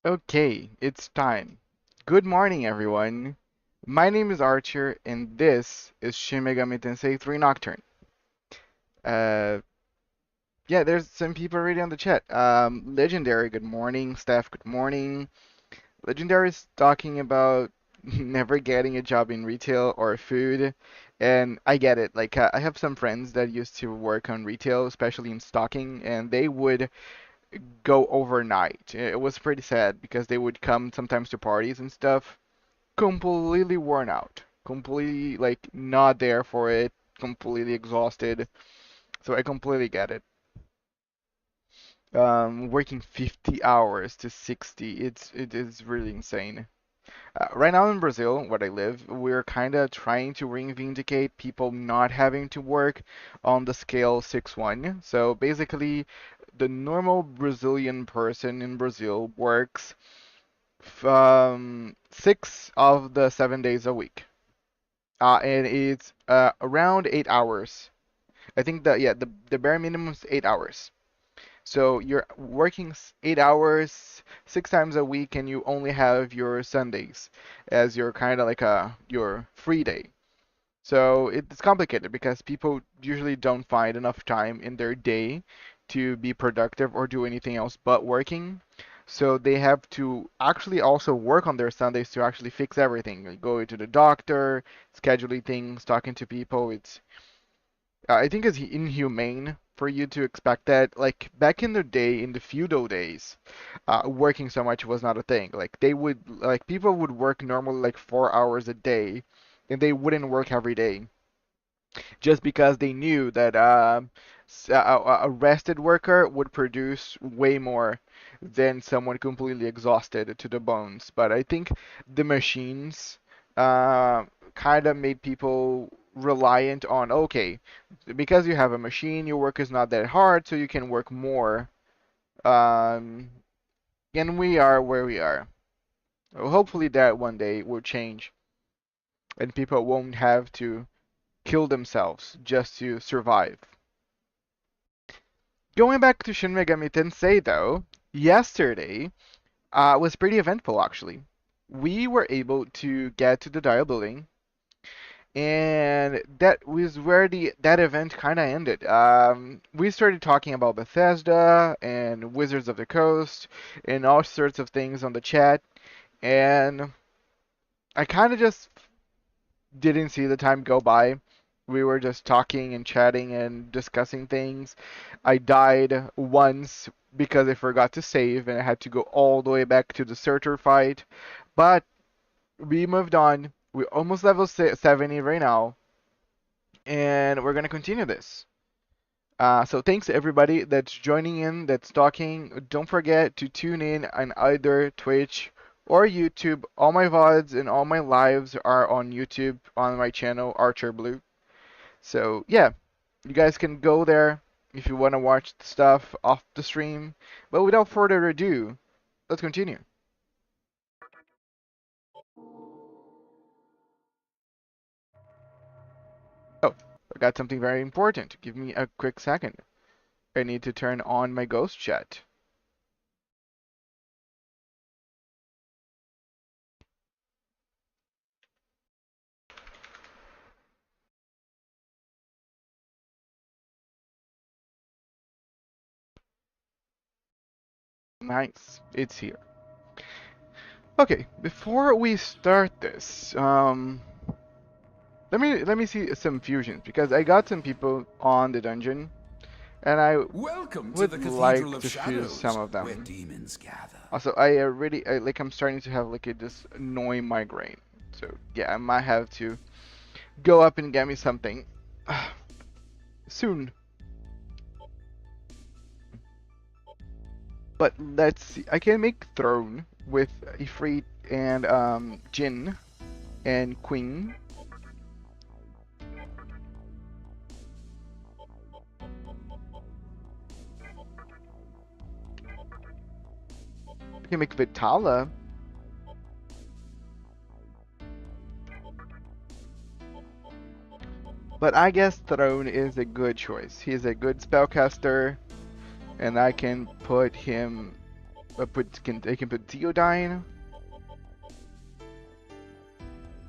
Okay, it's time. Good morning, everyone. My name is Archer, and this is Shin Megami Tensei 3 Nocturne. Uh, yeah, there's some people already on the chat. Legendary, good morning. Steph, good morning. Legendary is talking about never getting a job in retail or food, and I get it. Like, I have some friends that used to work on retail, especially in stocking, and they would go overnight. It was pretty sad because they would come sometimes to parties and stuff completely worn out, completely like not there for it, completely exhausted. So I completely get it. Working 50 hours to 60, it is really insane. Right now in Brazil, where I live, we're kind of trying to reivindicate people not having to work on the scale 6-1. So basically, the normal Brazilian person in Brazil works 6 of the 7 days a week. And it's around 8 hours. I think that yeah, the bare minimum is 8 hours. So you're working 8 hours 6 times a week, and you only have your Sundays as your kind of like your free day. So it's complicated because people usually don't find enough time in their day to be productive or do anything else but working. So they have to actually also work on their Sundays to actually fix everything, like going to the doctor, scheduling things, talking to people. I think it's inhumane for you to expect that. Like back in the day, in the feudal days, working so much was not a thing. Like people would work normally like 4 hours a day, and they wouldn't work every day just because they knew that a rested worker would produce way more than someone completely exhausted to the bones. But I think the machines uh, kind of made people reliant on, okay, because you have a machine, your work is not that hard, so you can work more. Um, and we are where we are. Hopefully that one day will change and people won't have to kill themselves just to survive. Going back to Shin Megami Tensei though, yesterday was pretty eventful actually. We were able to get to the Dial Building, and that was where the that event kind of ended. We started talking about Bethesda and Wizards of the Coast and all sorts of things on the chat, and I kind of just didn't see the time go by. We were just talking and chatting and discussing things. I died once because I forgot to save and I had to go all the way back to the searcher fight. But we moved on. We're almost level 70 right now, and we're gonna continue this. So thanks to everybody that's joining in, that's talking. Don't forget to tune in on either Twitch or YouTube. All my VODs and all my lives are on YouTube on my channel, Archer Blue. So yeah, you guys can go there if you want to watch the stuff off the stream. But without further ado, let's continue. Oh, I got something very important. Give me a quick second. I need to turn on my ghost chat. Nice, it's here. Okay, before we start this, let me see some fusions because I got some people on the dungeon, and I Welcome to the would Cathedral like of to fuse some Shadows, of where them. demons gather. Also, like I'm starting to have like this annoying migraine. So yeah, I might have to go up and get me something soon. But let's see. I can make throne with Ifrit and Jin and Queen. I can make Vitala. But I guess Throne is a good choice. He's a good spellcaster, and I can put him I can put Theodyne.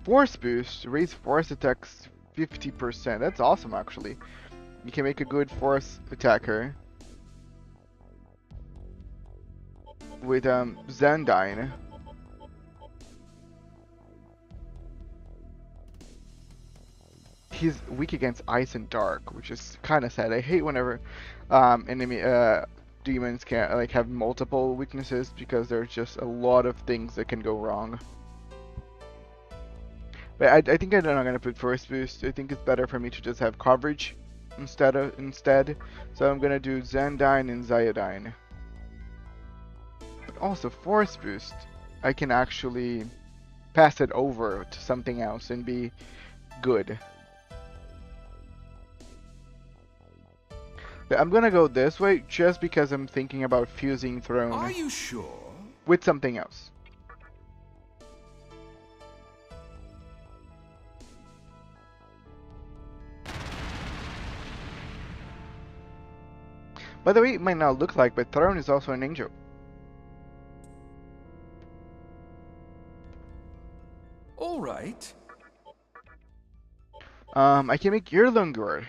Force boost, raise force attacks 50%. That's awesome, actually. You can make a good force attacker with Zandine. He's weak against ice and dark, which is kind of sad. I hate whenever enemy demons can like have multiple weaknesses because there's just a lot of things that can go wrong. But I think I'm not gonna put force boost. I think it's better for me to just have coverage instead. So I'm gonna do Zandine and Zyodine. But also force boost, I can actually pass it over to something else and be good. But I'm gonna go this way just because I'm thinking about fusing Throne. Are you sure? With something else. By the way, it might not look like, but Throne is also an angel. All right. I can make Yurlungur.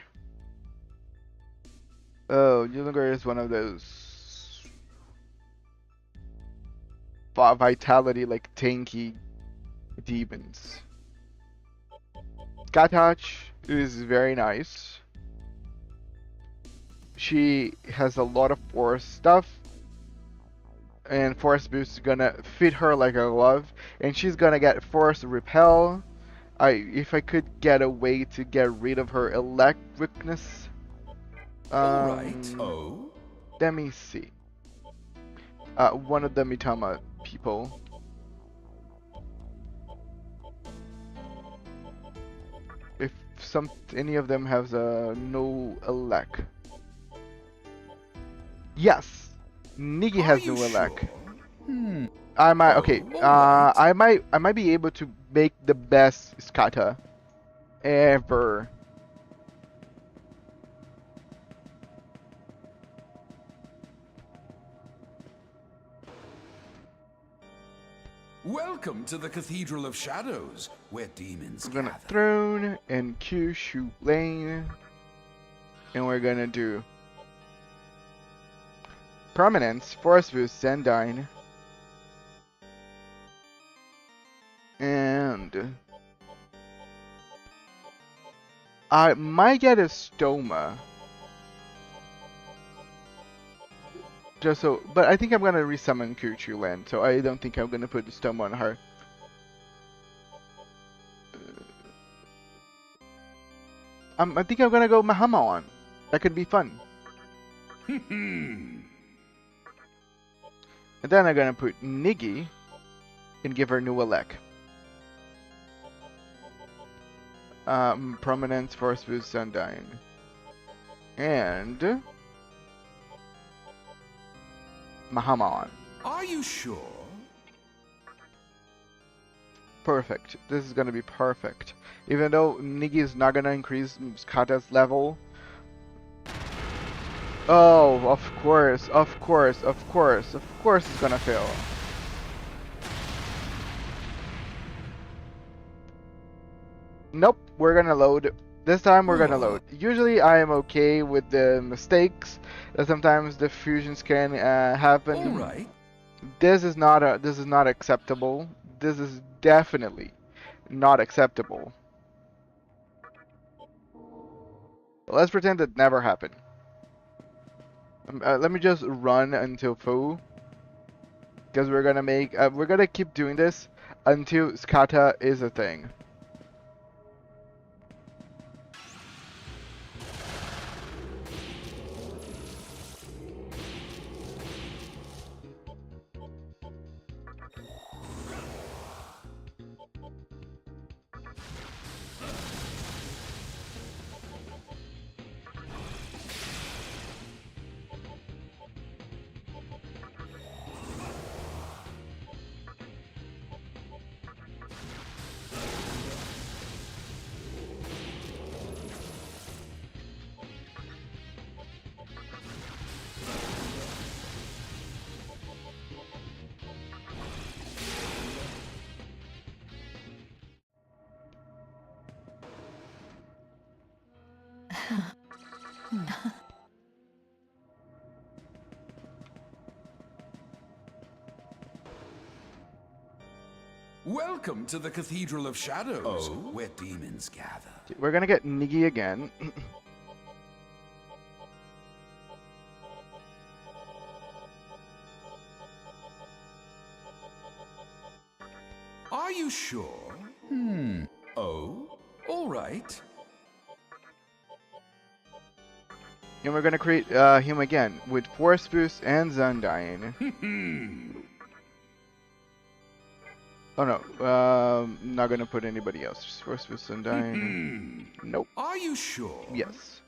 Oh, Yurlungur is one of those vitality, like tanky demons. Skatach is very nice. She has a lot of force stuff, and force boost is gonna fit her like a glove, and she's gonna get force repel. If I could get a way to get rid of her electricness. All right. Oh. Let me see. One of the Mitama people. If any of them has no elect. Yes, Nigi has no elect. Hmm. I might okay. Right. I might be able to make the best Skata ever. Welcome to the Cathedral of Shadows, where demons We're gonna gather. Throne and Kyushu Lane, and we're gonna do Prominence, Force Boost, Zendine, and I might get a Stoma. Just so, but I think I'm gonna resummon Kyushu Land, so I don't think I'm gonna put the Stoma on her. I think I'm gonna go Mahama on. That could be fun. And then I'm gonna put Nigi and give her new elect. Prominence, Force Boost, Sundyne. And Mahama on. Are you sure? Perfect. This is gonna be perfect. Even though Nigi is not gonna increase Skata's level. Oh, of course, of course, of course, of course it's gonna fail. Nope, we're gonna load. This time we're gonna load. Usually I am okay with the mistakes that sometimes the fusions can happen. All right. This is not acceptable. This is definitely not acceptable. Let's pretend it never happened. Let me just run until full, because we're gonna keep doing this until Skata is a thing. Welcome to the Cathedral of Shadows, where demons gather. We're gonna get Niggy again. Are you sure? Oh, all right. And we're gonna create him again with Force Boost and Zundyne. Oh no, not gonna put anybody else. Just Force Boost, Zundyne. Nope. Are you sure? Yes.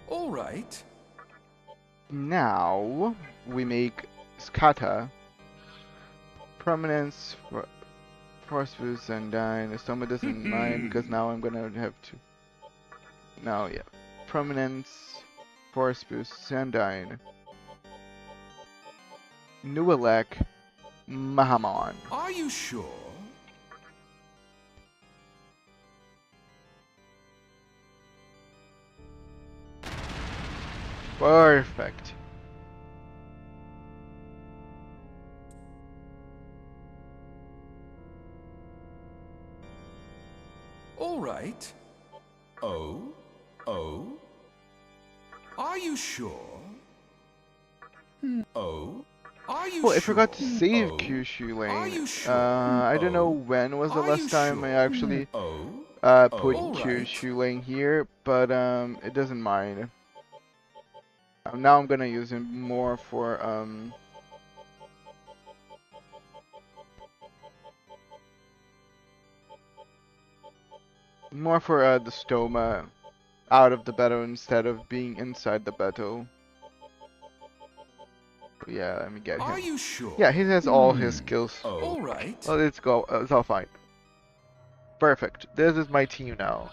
All right. Now we make Skata Prominence for Force Boost and Zundyne. Estoma doesn't mind because now I'm gonna have to. Now, yeah. Prominence, Force Boost, Zundyne. Nuelek, Mahamon. Are you sure? Perfect. All right. Oh, oh. Are you sure? Oh. Are you Oh, sure? I forgot to save Oh. Kyushu Are Lane. you sure? I don't know Oh. when was the Are you last time I sure? actually Oh. put All right. Kyushu Lane here, but it doesn't mind. Now I'm gonna use him more for the Stoma out of the battle instead of being inside the battle. Yeah, let me get Are him. you sure? Yeah, he has all his skills. Oh. All right. Well, let's go. It's all fine. Perfect. This is my team now.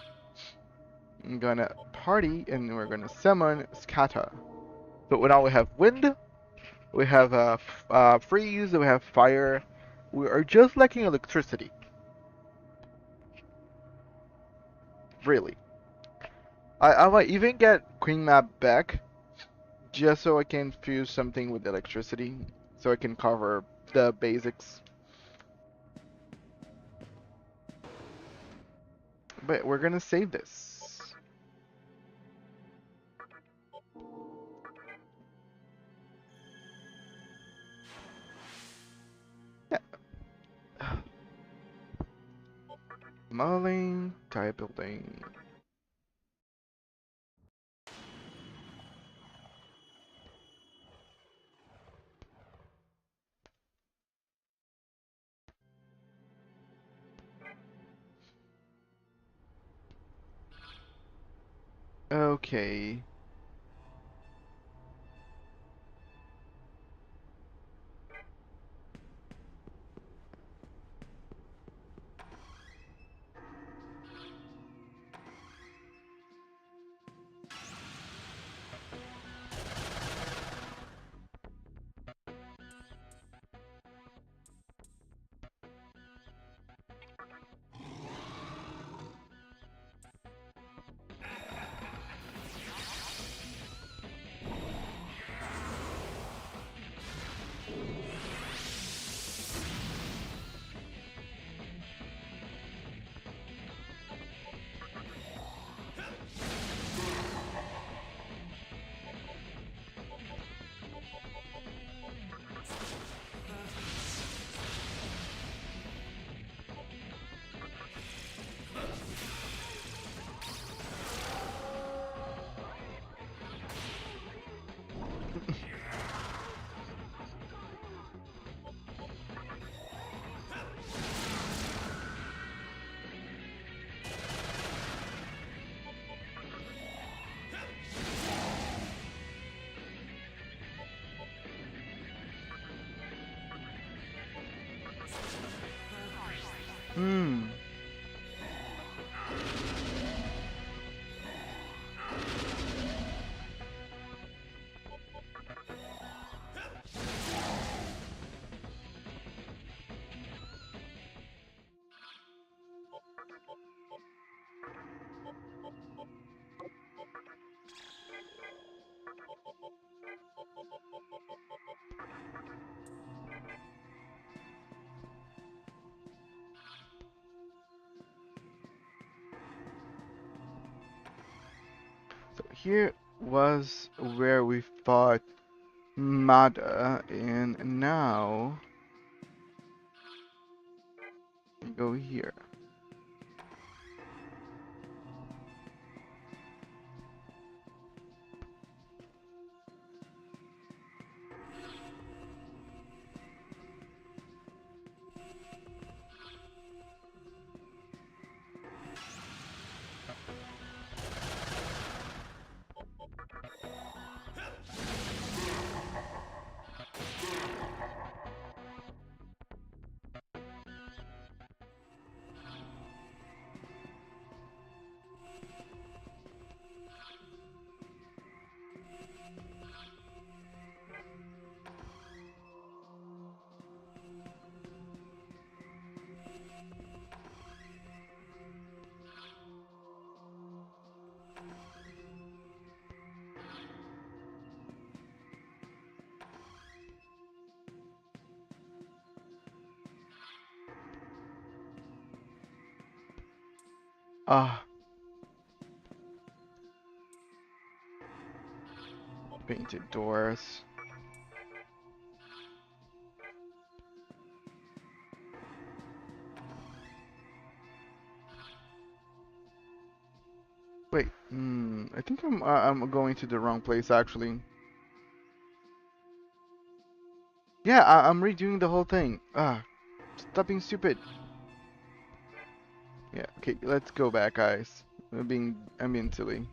I'm gonna party and we're gonna summon Skata. So now we have wind, we have freeze, we have fire. We are just lacking electricity. Really. I might even get Queen Map back just so I can fuse something with electricity so I can cover the basics. But we're gonna save this. Yeah. Modeling, tile building. Okay. here was where we fought Mada, and now we go here. Ah, painted doors. Wait, I think I'm going to the wrong place actually. Yeah, I'm redoing the whole thing. Ah, stop being stupid. Yeah, okay, let's go back, guys. I'm being silly.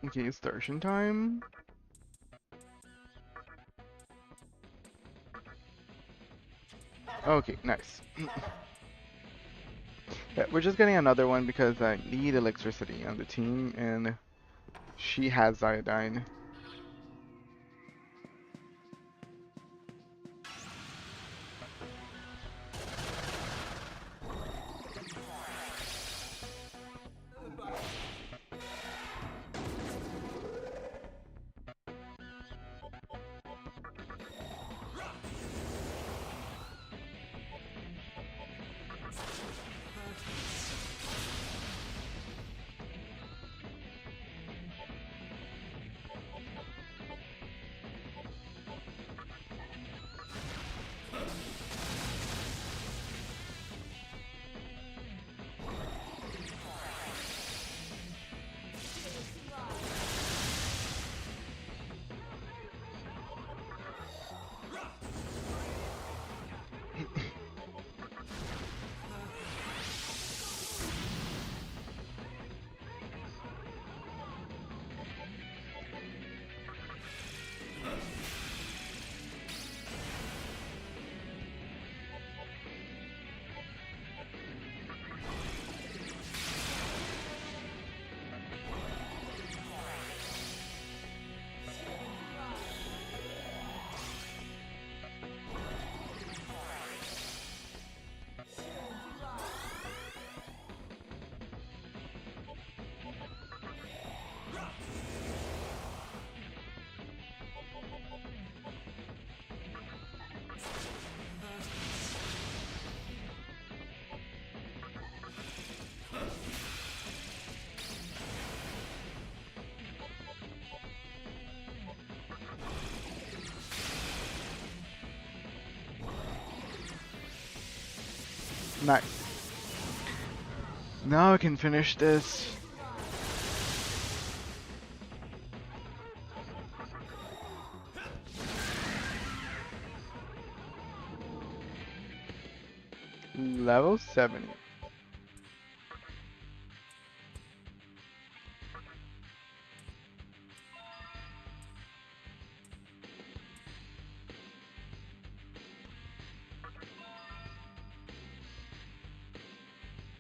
Okay, station time. Okay, nice. Yeah, we're just getting another one because I need electricity on the team, and she has iodine. Nice. Now I can finish this. Level 70.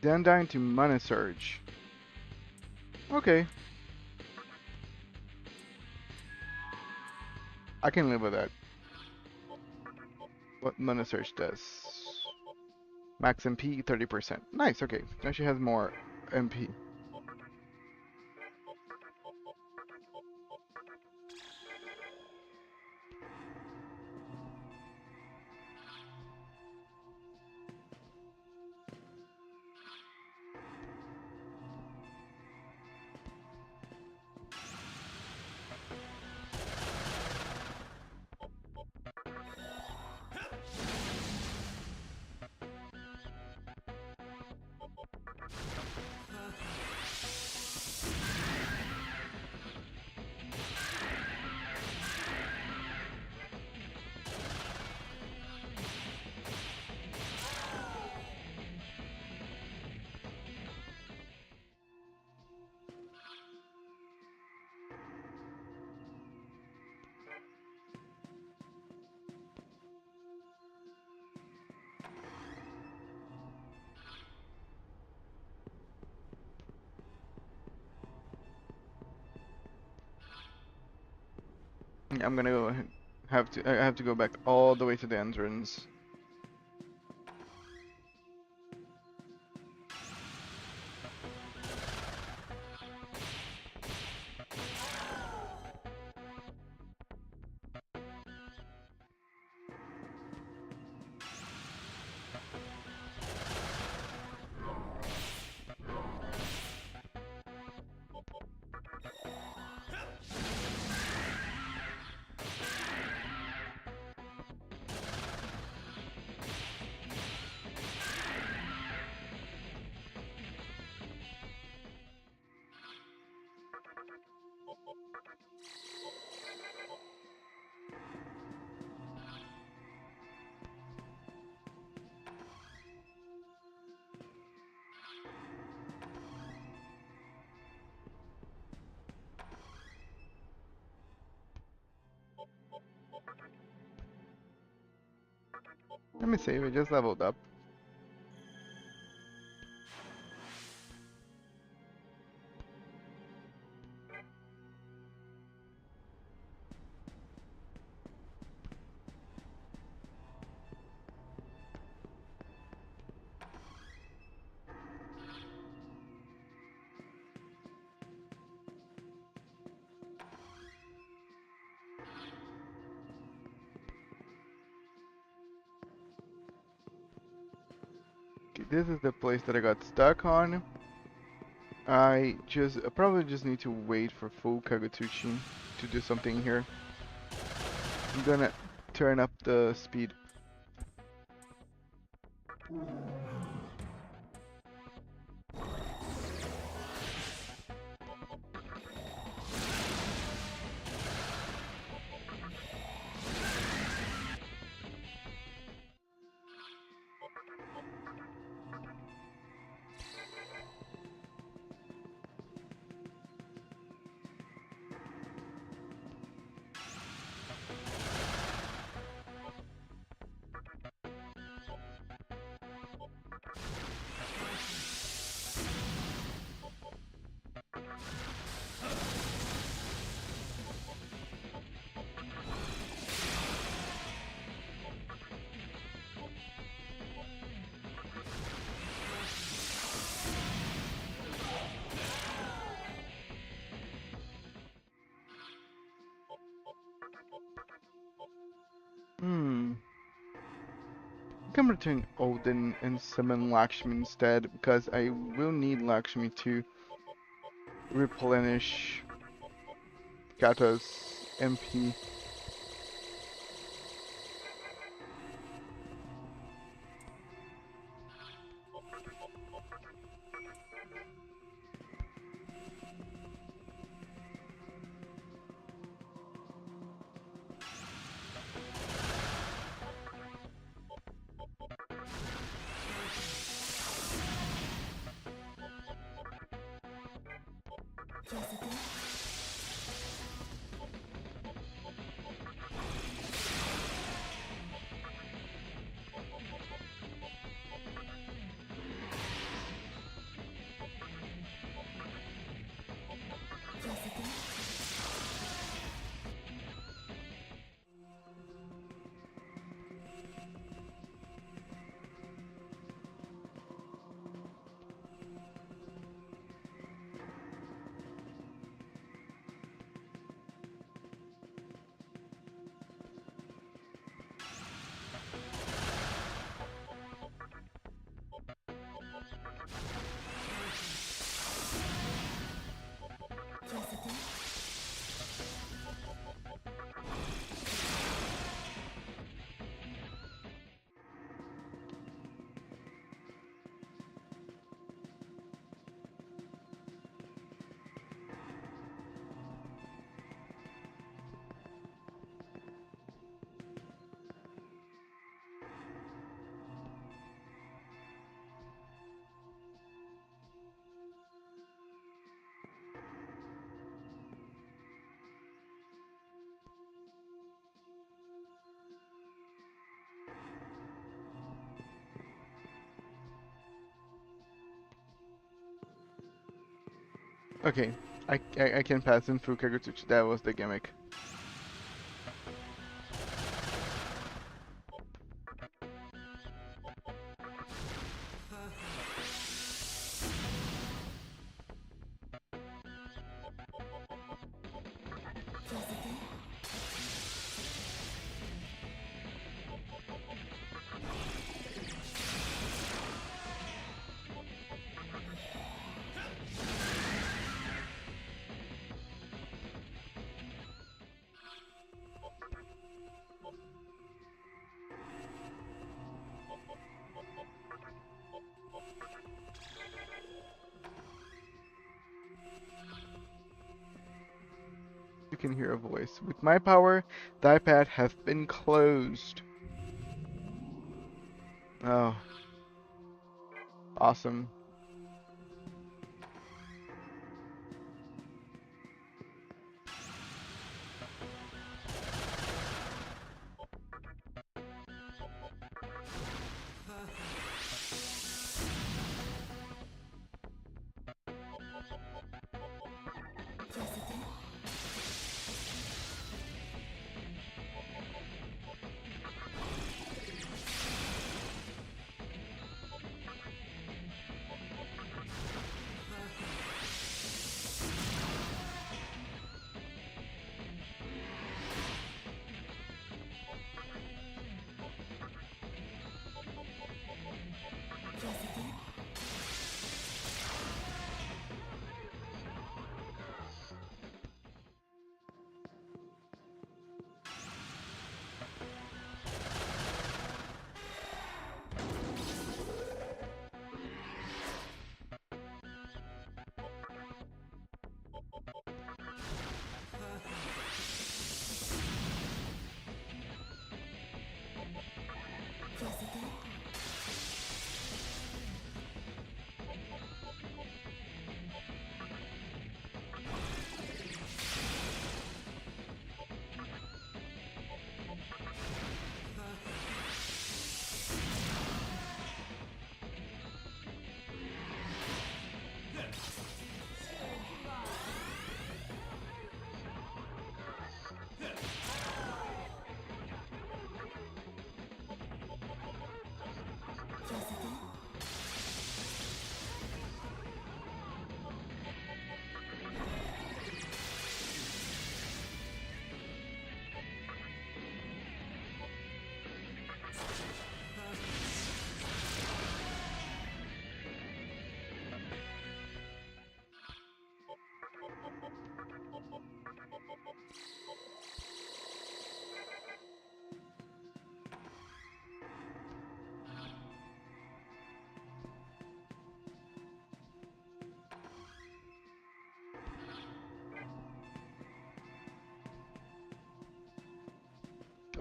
Then down to Mana Surge. Okay, I can live with that. What Mana Surge does. Max MP 30%. Nice, okay. Now she has more MP. I'm gonna go I have to go back all the way to the entrance. Let me see, we just leveled up. Okay, this is the place that I got stuck on. I probably just need to wait for full Kagutsuchi to do something here. I'm gonna turn up the speed. Hmm. I can return Odin and summon Lakshmi instead because I will need Lakshmi to replenish Kata's MP. Okay, I can pass him through Kagutsuchi. That was the gimmick. You can hear a voice. With my power, thy path hath been closed. Oh, awesome.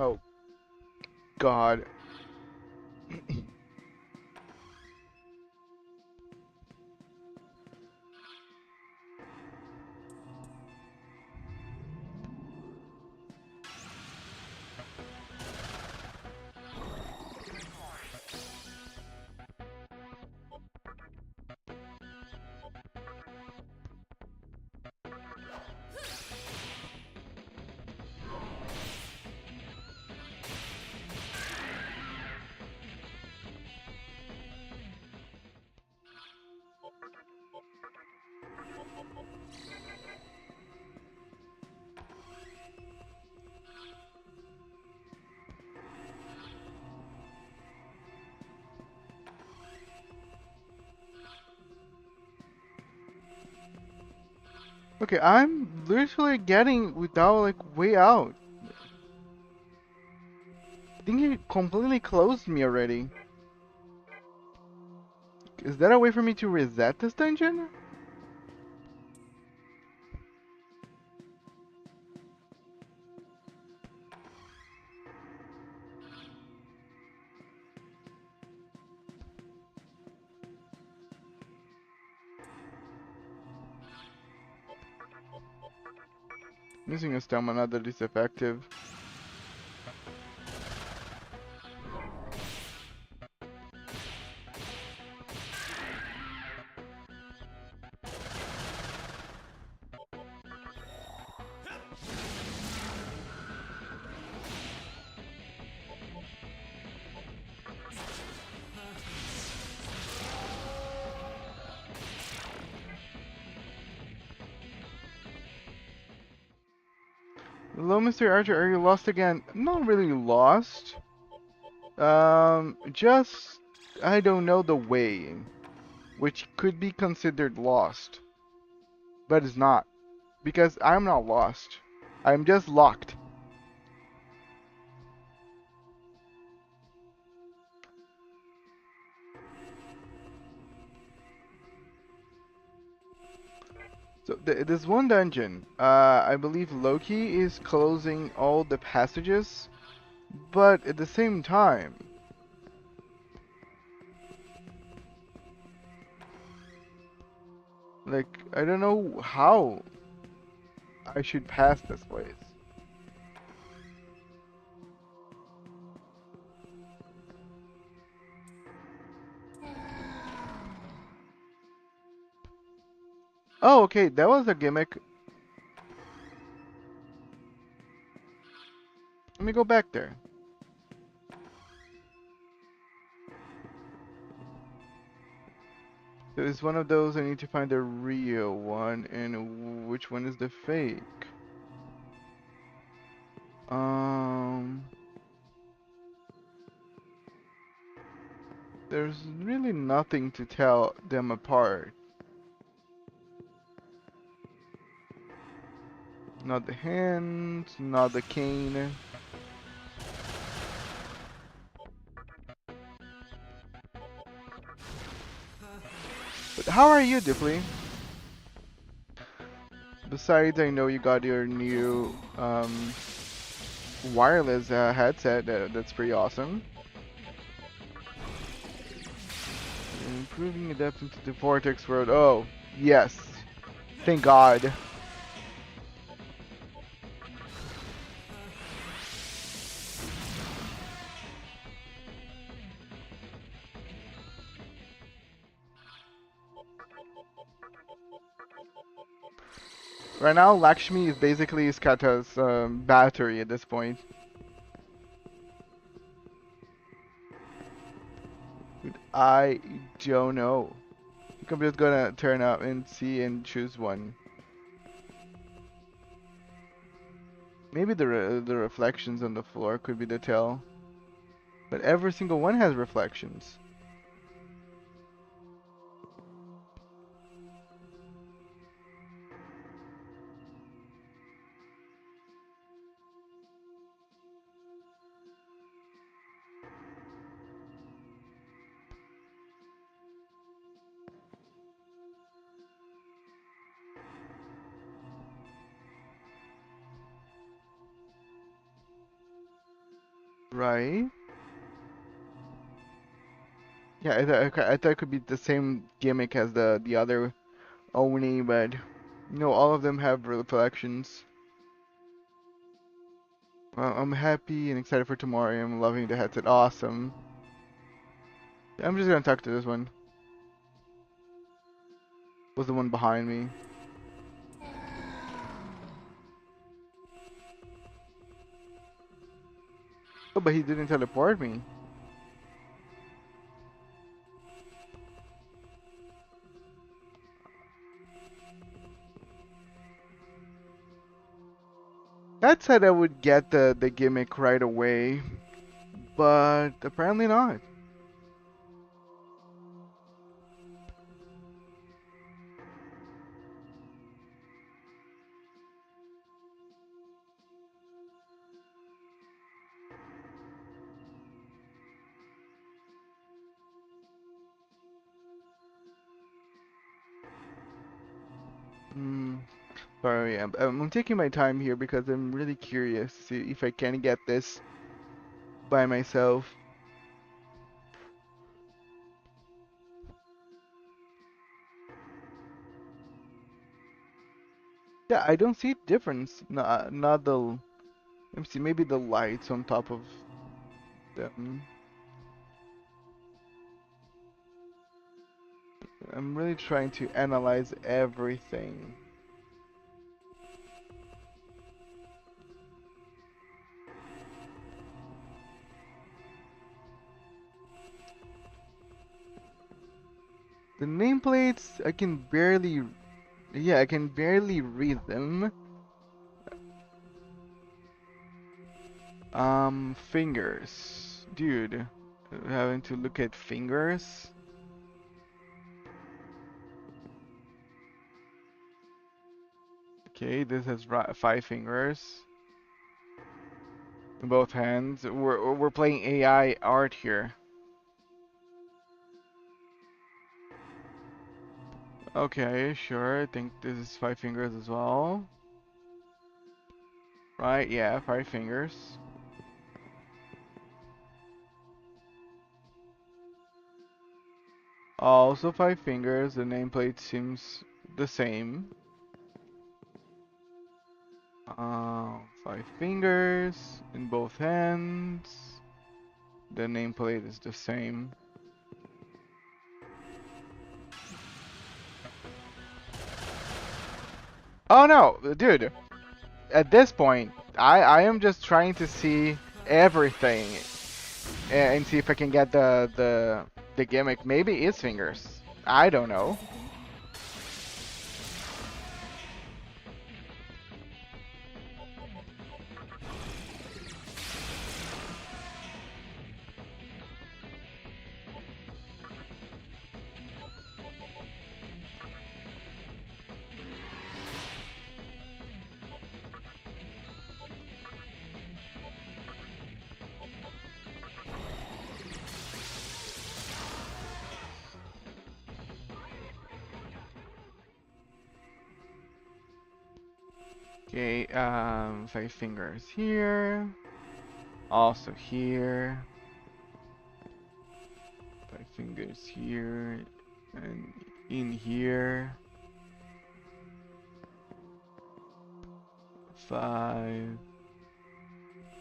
Oh, God. Okay, I'm literally getting without like way out. I think he completely closed me already. Is there a way for me to reset this dungeon? Using a stamina that is effective. Hello, Mr. Archer, are you lost again? Not really lost. Just I don't know the way, which could be considered lost, but it's not, because I'm not lost. I'm just locked. So there's one dungeon. I believe Loki is closing all the passages, but at the same time, like I don't know how I should pass this place. Oh, okay, that was a gimmick. Let me go back there. There's one of those. I need to find the real one, and which one is the fake? Um, there's really nothing to tell them apart. Not the hand, not the cane. But how are you, Dipley? Besides, I know you got your new wireless headset. That's pretty awesome. Improving adapting to the vortex world. Oh, yes. Thank God. Right now, Lakshmi is basically Skata's battery at this point. I don't know. I think I'm just gonna turn up and see and choose one. Maybe the reflections on the floor could be the tell. But every single one has reflections. Right? Yeah, I thought it could be the same gimmick as the other Oni, but no, all of them have reflections. Well, I'm happy and excited for tomorrow. I'm loving the headset. Awesome. I'm just gonna talk to this one. Was the one behind me. Oh, but he didn't teleport me. That said I would get the gimmick right away, but apparently not. Sorry, I'm taking my time here because I'm really curious to see if I can get this by myself. Yeah, I don't see difference. Not the. Let me see. Maybe the lights on top of them. I'm really trying to analyze everything. The nameplates, I can barely. Yeah, I can barely read them. Fingers. Dude, having to look at fingers. Okay, this has 5 fingers in both hands. We're playing AI art here. Okay, sure. I think this is 5 fingers as well. Right, yeah, 5 fingers. Also 5 fingers. The nameplate seems the same. 5 fingers in both hands. The nameplate is the same. Oh no, dude. At this point, I am just trying to see everything and see if I can get the gimmick. Maybe it's fingers. I don't know. Okay, 5 fingers here. Also here. 5 fingers here and in here. 5.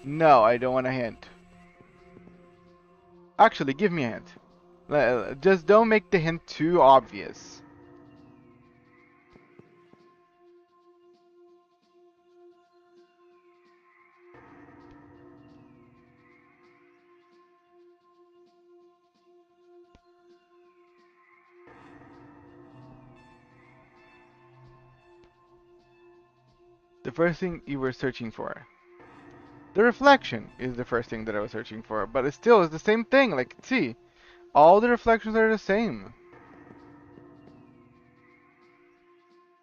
No, I don't want a hint. Actually, give me a hint. Just don't make the hint too obvious. The first thing you were searching for. The reflection is the first thing that I was searching for, but it still is the same thing. Like, see, all the reflections are the same.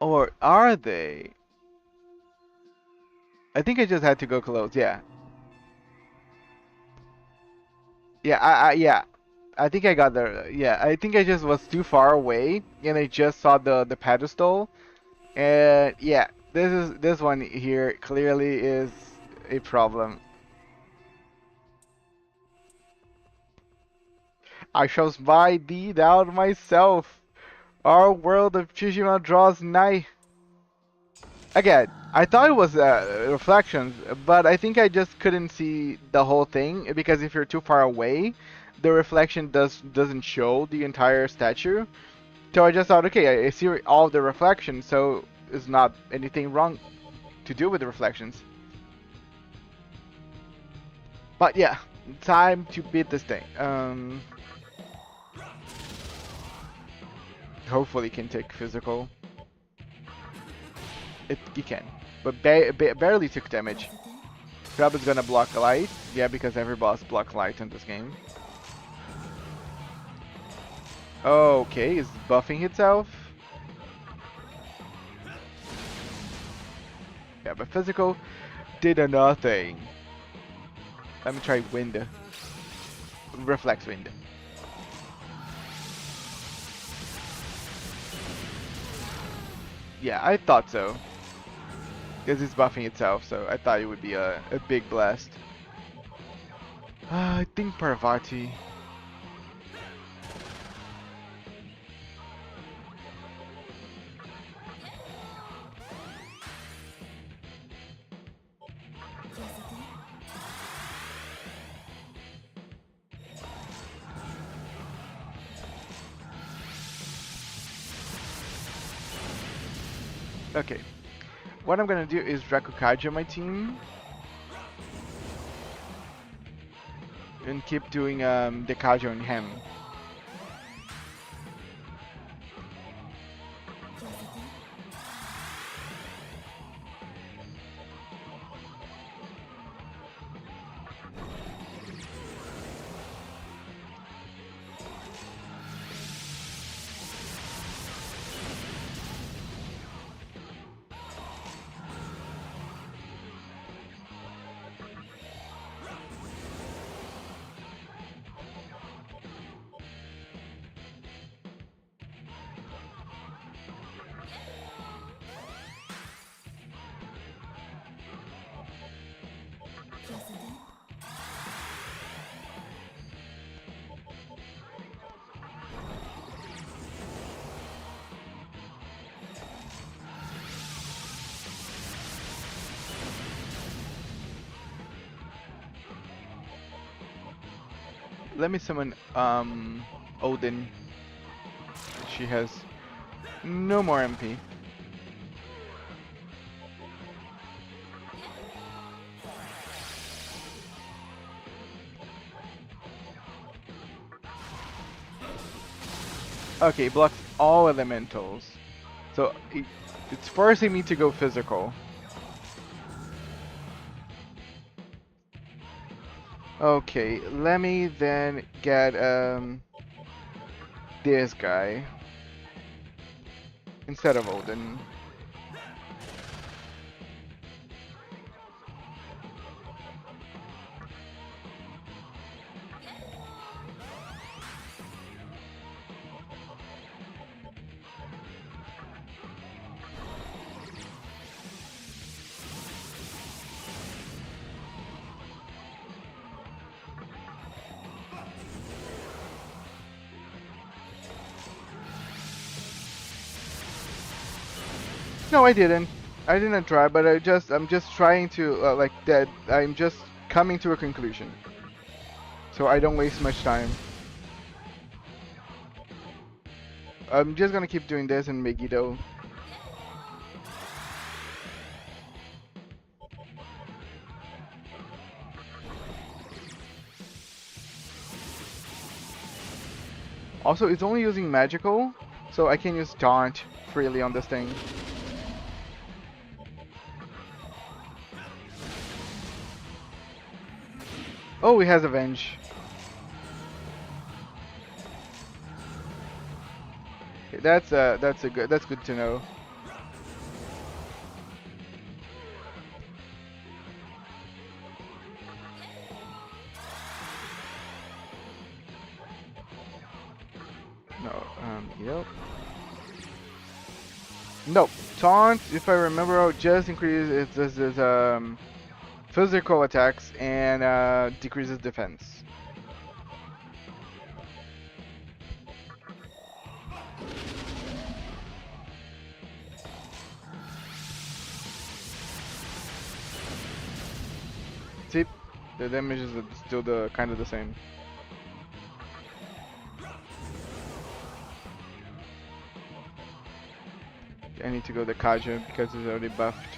Or are they? I think I just had to go close. Yeah. Yeah, yeah. I think I got there. Yeah, I think I just was too far away and I just saw the pedestal. And yeah, this one here clearly is a problem. I shall spy thee down myself. Our world of Chishima draws nigh. Again, I thought it was reflections, but I think I just couldn't see the whole thing because if you're too far away, the reflection doesn't show the entire statue. So I just thought, okay, I see all the reflections, so it's not anything wrong to do with the reflections. But yeah, time to beat this thing. Hopefully can take physical. He can, but barely took damage. Grab is gonna block light. Yeah, because every boss blocks light in this game. Okay, is buffing itself. Yeah, but physical did nothing. Let me try wind. Reflex wind. Yeah, I thought so. Because it's buffing itself, so I thought it would be a big blast. I think Parvati. Okay. What I'm gonna do is Drakukaja my team and keep doing the Kajo and him. Let me summon Odin. She has no more MP. Okay, blocks all elementals. So it's forcing me to go physical. Okay, let me then get this guy instead of Odin. No, I didn't. I didn't try, but I'm just trying to like that. I'm just coming to a conclusion, so I don't waste much time. I'm just gonna keep doing this and Megiddo. Also, it's only using magical, so I can use taunt freely on this thing. Oh, it has Avenge. Okay, that's good to know. No, yep. Nope. Taunt, if I remember, just increases this physical attacks and decreases defense. See, the damage is still the kind of the same. I need to go to Kaja because it's already buffed.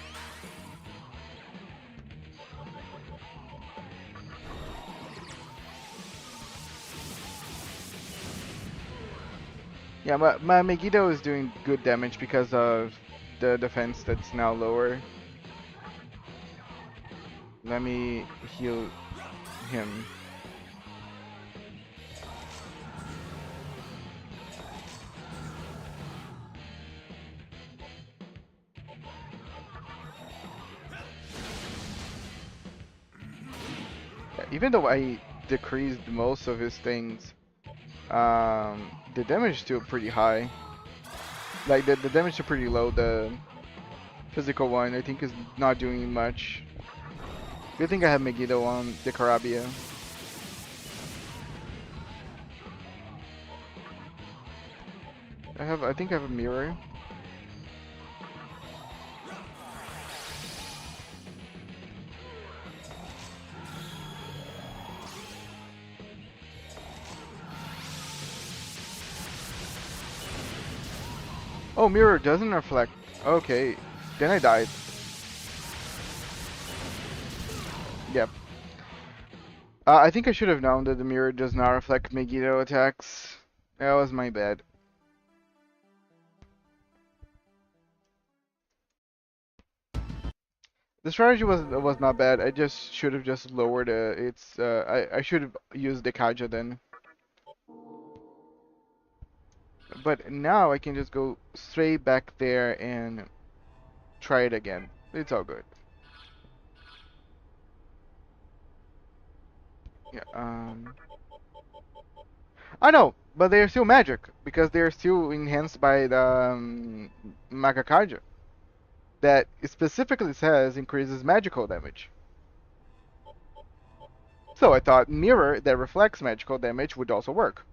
Yeah, my Megiddo is doing good damage because of the defense that's now lower. Let me heal him. Yeah, even though I decreased most of his things, the damage is still pretty high. Like the damage is pretty low. The physical one, I think is not doing much. Good thing I have Megiddo on the Carabia. I think I have a mirror. Oh, mirror doesn't reflect. Okay, then I died. Yep. I think I should have known that the mirror does not reflect Megiddo attacks. That was my bad. The strategy was not bad. I just should have just lowered its. I should have used the Kaja then. But now I can just go straight back there and try it again. It's all good. Yeah. I know, but they're still magic because they're still enhanced by the Makakaja that specifically says increases magical damage. So I thought mirror that reflects magical damage would also work.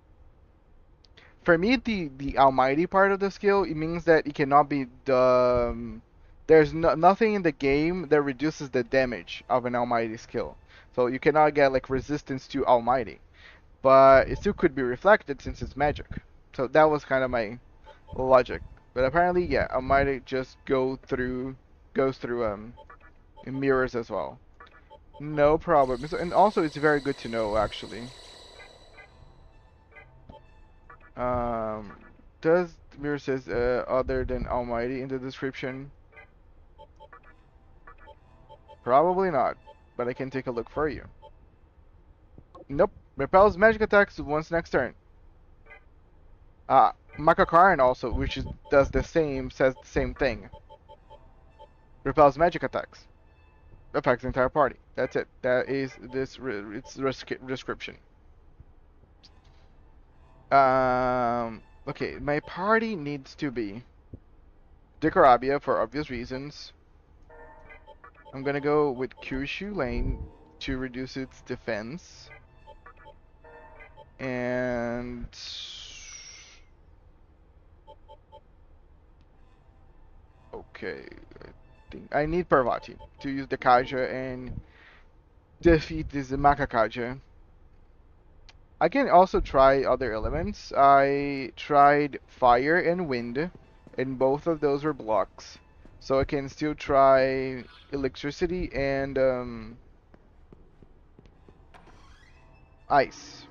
For me, the almighty part of the skill, it means that it cannot be the there's nothing in the game that reduces the damage of an almighty skill. So you cannot get like resistance to almighty, but it still could be reflected since it's magic. So that was kind of my logic. But apparently, yeah, almighty just goes through mirrors as well. No problem. And also, it's very good to know actually. Um, does mirror says other than Almighty in the description? Probably not, but I can take a look for you. Nope. Repels magic attacks once next turn. Makakaran also, which does the same, says the same thing. Repels magic attacks. Affects the entire party. That's it. That is its description. Okay, my party needs to be Decorabia for obvious reasons. I'm gonna go with Kyushu Lane to reduce its defense. And okay, I think I need Parvati to use the Kaja and defeat this Makakaja. I can also try other elements. I tried fire and wind, and both of those were blocks. So I can still try electricity and ice.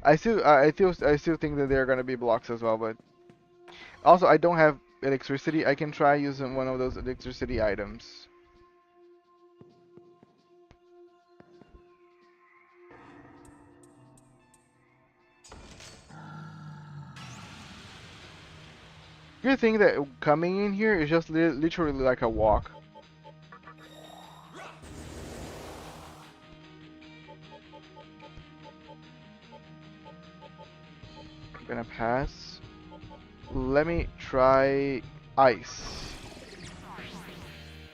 I still think that they're gonna be blocks as well, but also I don't have electricity. I can try using one of those electricity items. Good thing that coming in here is just literally like a walk. I'm gonna pass. Let me try ice.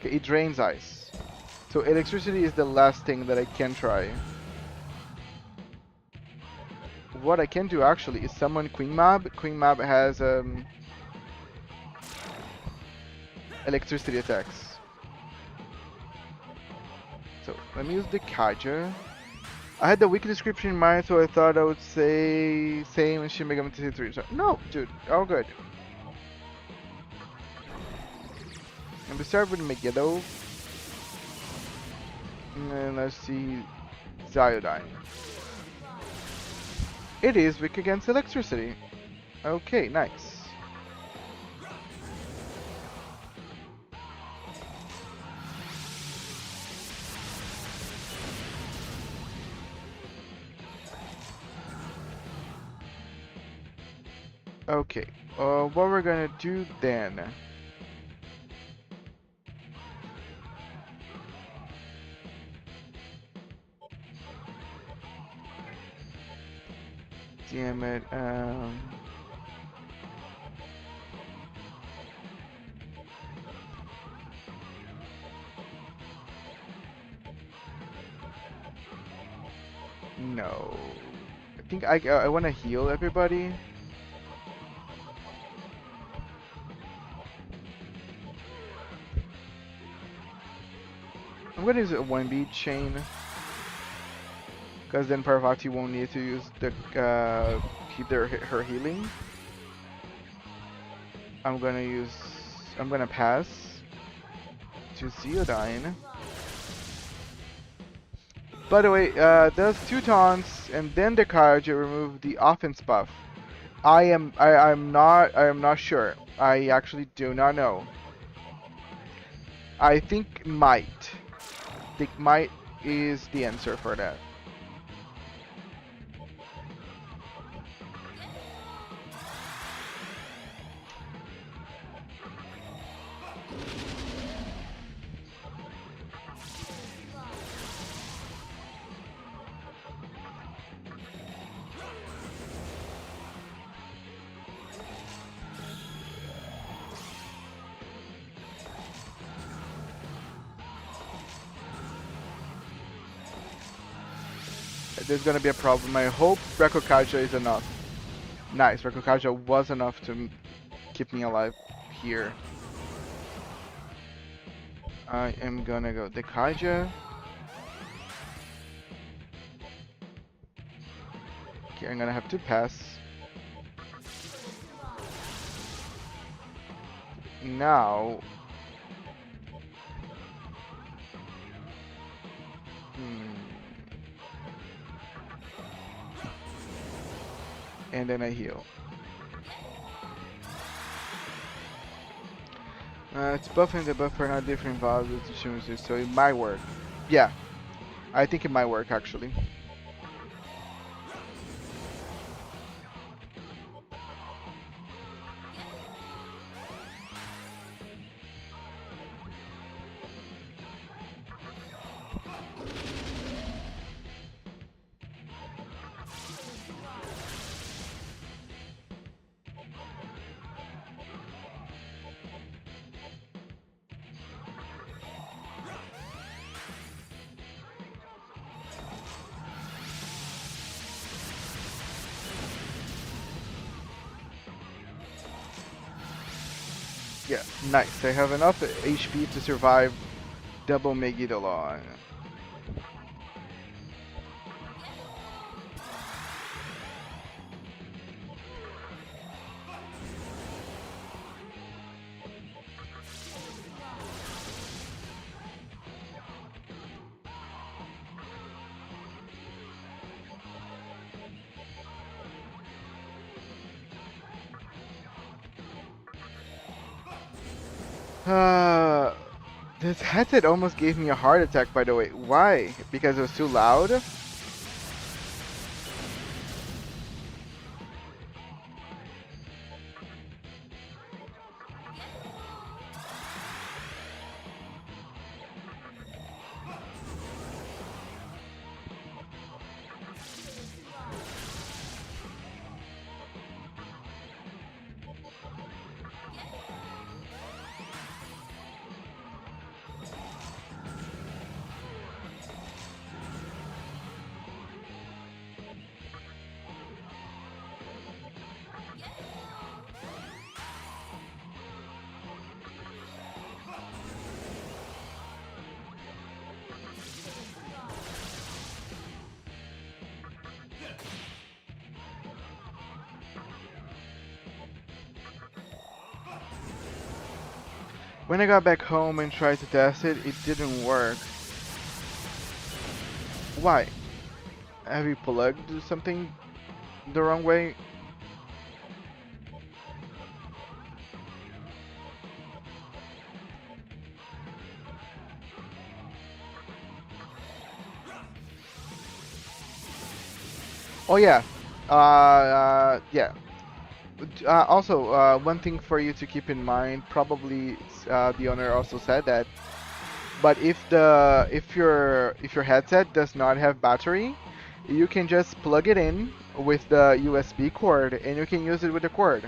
Okay, it drains ice. So electricity is the last thing that I can try. What I can do actually is summon Queen Mab. Queen Mab has electricity attacks. So let me use the Kaja. I had the wiki description in mind, so I thought I would say same as Shin Megami Tensei 3. So, no, dude, all good. And we start with Megiddo. And then let's see Ziodyne. It is weak against electricity. Okay, nice. Okay, what we're gonna do then? Damn it, No. I think I want to heal everybody. I'm gonna use a 1B chain, because then Parvati won't need to use the keep her healing. I'm gonna use I'm gonna pass to Zeodine. By the way, does two taunts and then the card remove the offense buff. I'm not sure. I actually do not know. I think might. Think might is the answer for that. There's gonna be a problem. I hope Rekokaja is enough. Nice, Rekokaja was enough to keep me alive here. I am gonna go Dekaja. Okay, I'm gonna have to pass. Now, hmm, and then I heal. It's buffing the buffer, not different values to choose it, so it might work. Yeah, I think it might work actually. Yeah, nice. I have enough HP to survive double Megidolon. Uh, this headset almost gave me a heart attack, by the way. Why? Because it was too loud? When I got back home and tried to test it, it didn't work. Why? Have you plugged something the wrong way? Oh yeah. Yeah. Also, one thing for you to keep in mind, probably the owner also said that, but if your headset does not have battery, you can just plug it in with the USB cord and you can use it with the cord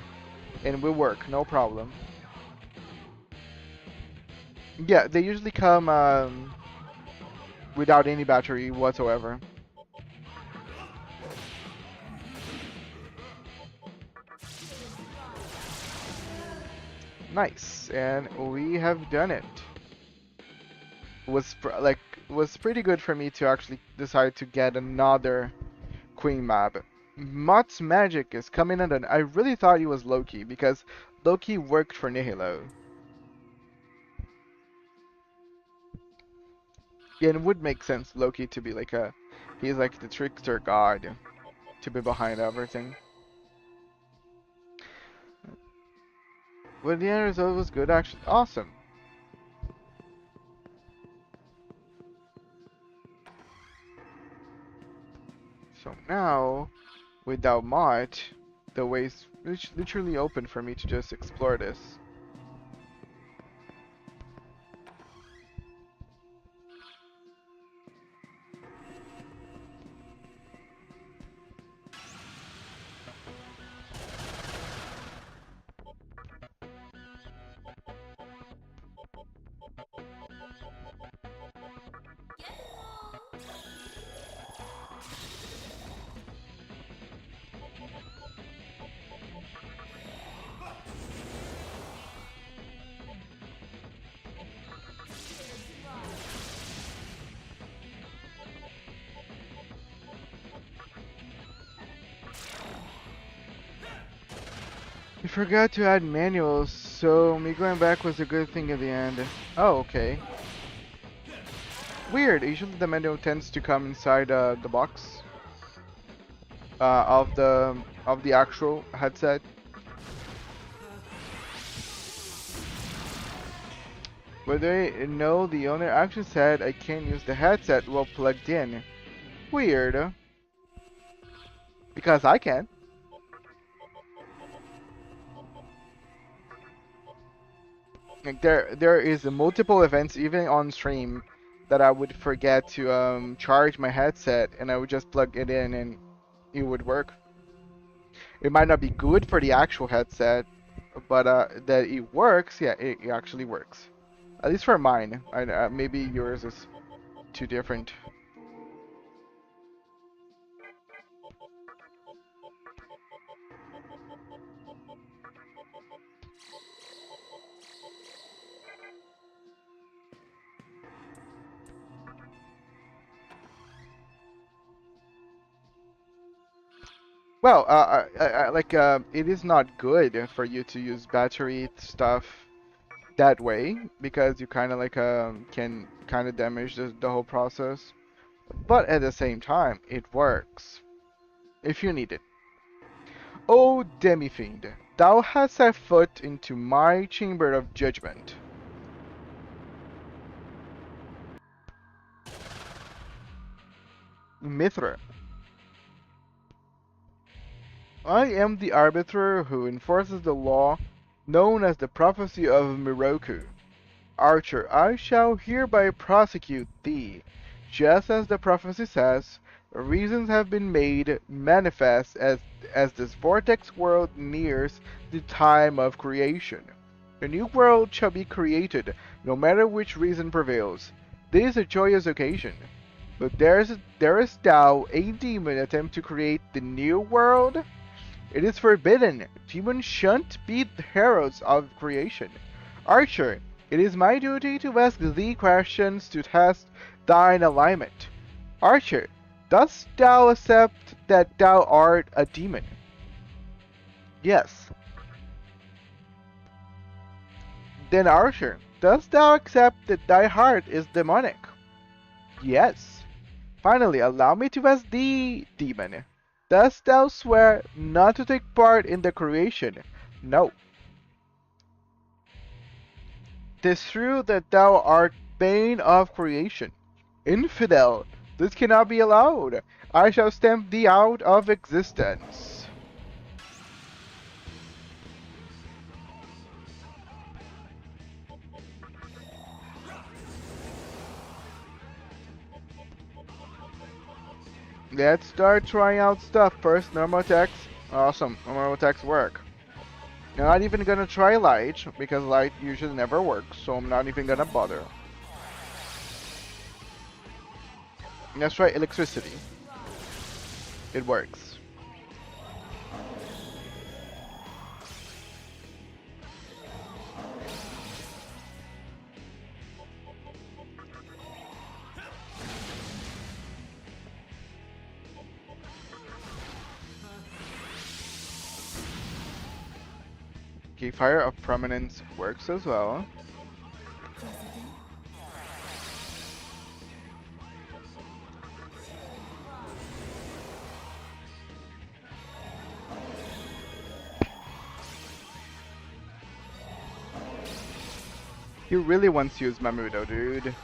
and it will work, no problem. Yeah, they usually come without any battery whatsoever. Nice, and we have done it. Was like was pretty good for me to actually decide to get another Queen map. Mutt's magic is coming in, and I really thought he was Loki because Loki worked for Nihilo. Yeah, and it would make sense Loki to be like a he's like the trickster god to be behind everything. But the end result was good actually. Awesome. So now without Mott, the way's literally open for me to just explore this. We forgot to add manuals, so me going back was a good thing in the end. Oh, okay. Weird. Usually the manual tends to come inside the box of the actual headset. But they know the owner actually said I can't use the headset while plugged in. Weird. Because I can. Like there is multiple events even on stream that I would forget to charge my headset and I would just plug it in and it would work. It might not be good for the actual headset, but that it works, yeah, it actually works. At least for mine. Maybe yours is too different. Well, like it is not good for you to use battery stuff that way because you kind of like can kind of damage the whole process. But at the same time, it works if you need it. O Demi-Fiend, thou hast set foot into my chamber of judgment. Mithra, I am the arbiter who enforces the law known as the prophecy of Miroku. Archer, I shall hereby prosecute thee. Just as the prophecy says, reasons have been made manifest as this vortex world nears the time of creation. A new world shall be created, no matter which reason prevails. This is a joyous occasion. But there is thou a demon attempt to create the new world? It is forbidden. Demons shan't be the heralds of creation. Archer, it is my duty to ask thee questions to test thine alignment. Archer, dost thou accept that thou art a demon? Yes. Then Archer, dost thou accept that thy heart is demonic? Yes. Finally, allow me to ask thee, demon. Dost thou swear not to take part in the creation? No. 'Tis true that thou art bane of creation. Infidel, this cannot be allowed. I shall stamp thee out of existence. Let's start trying out stuff first. Normal attacks. Awesome. Normal attacks work. I'm not even gonna try light because light usually never works, so I'm not even gonna bother. Let's try electricity. It works. Okay, Fire of Prominence works as well. He really wants to use Mamudo, dude.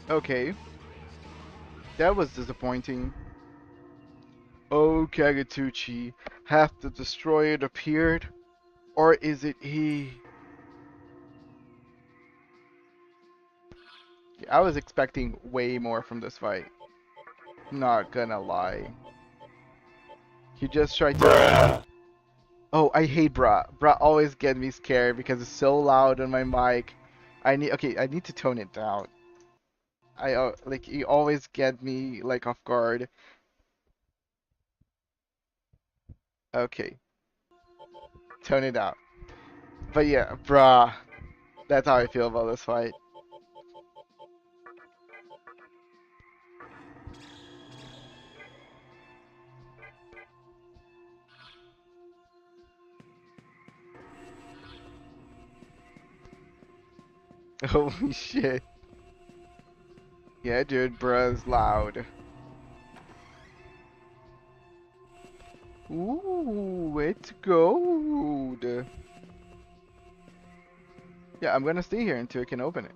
Okay, that was disappointing. Oh, Kagatuchi, half the destroyer appeared? Or is it he? I was expecting way more from this fight. Not gonna lie. He just tried to. Oh, I hate Bra. Bra always get me scared because it's so loud on my mic. I need to tone it down. Like he always get me like off guard. Okay, tone it down. But yeah, Bra. That's how I feel about this fight. Holy shit. Yeah, dude, Bra's loud. Ooh, it's gold. Yeah, I'm gonna stay here until I can open it.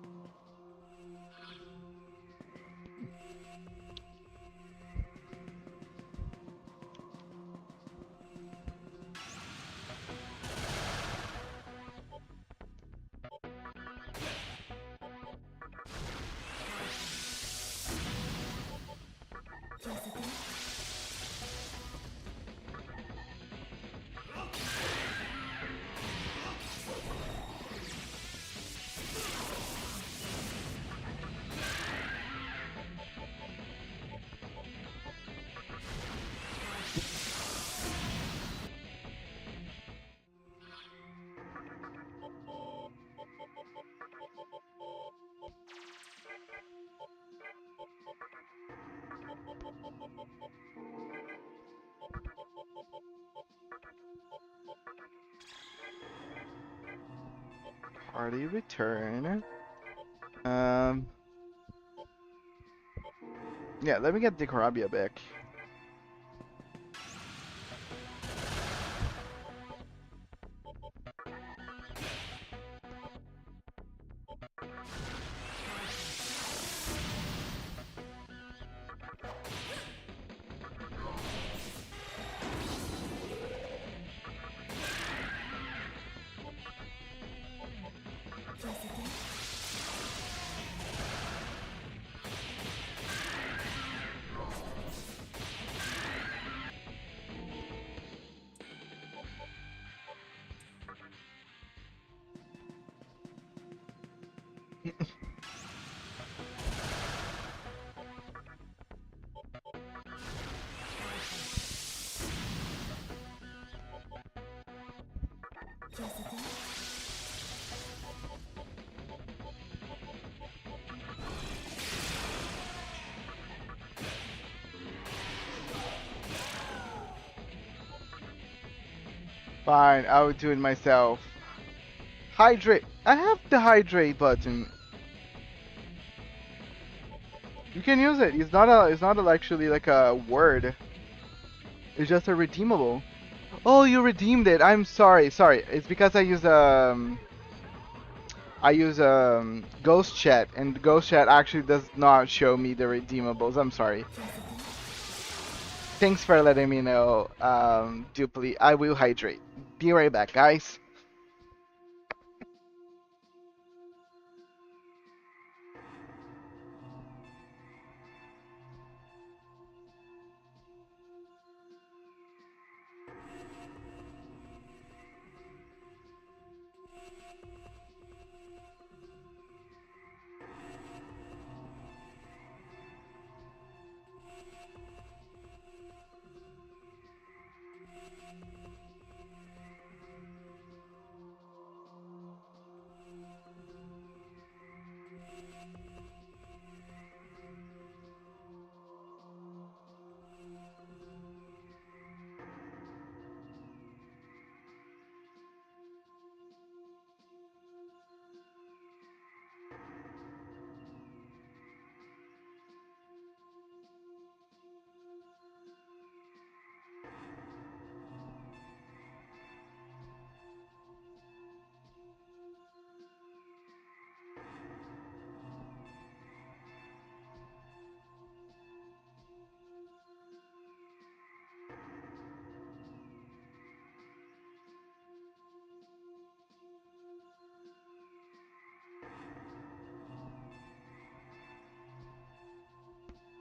Party return. Um, yeah, let me get the Karabia back. Fine, I'll do it myself. Hydrate. I have the hydrate button. You can use it. It's not actually like a word. It's just a redeemable. Oh, you redeemed it. I'm sorry. Sorry. It's because I use Ghost Chat, and Ghost Chat actually does not show me the redeemables. I'm sorry. Thanks for letting me know, Dupli. I will hydrate. Be right back, guys.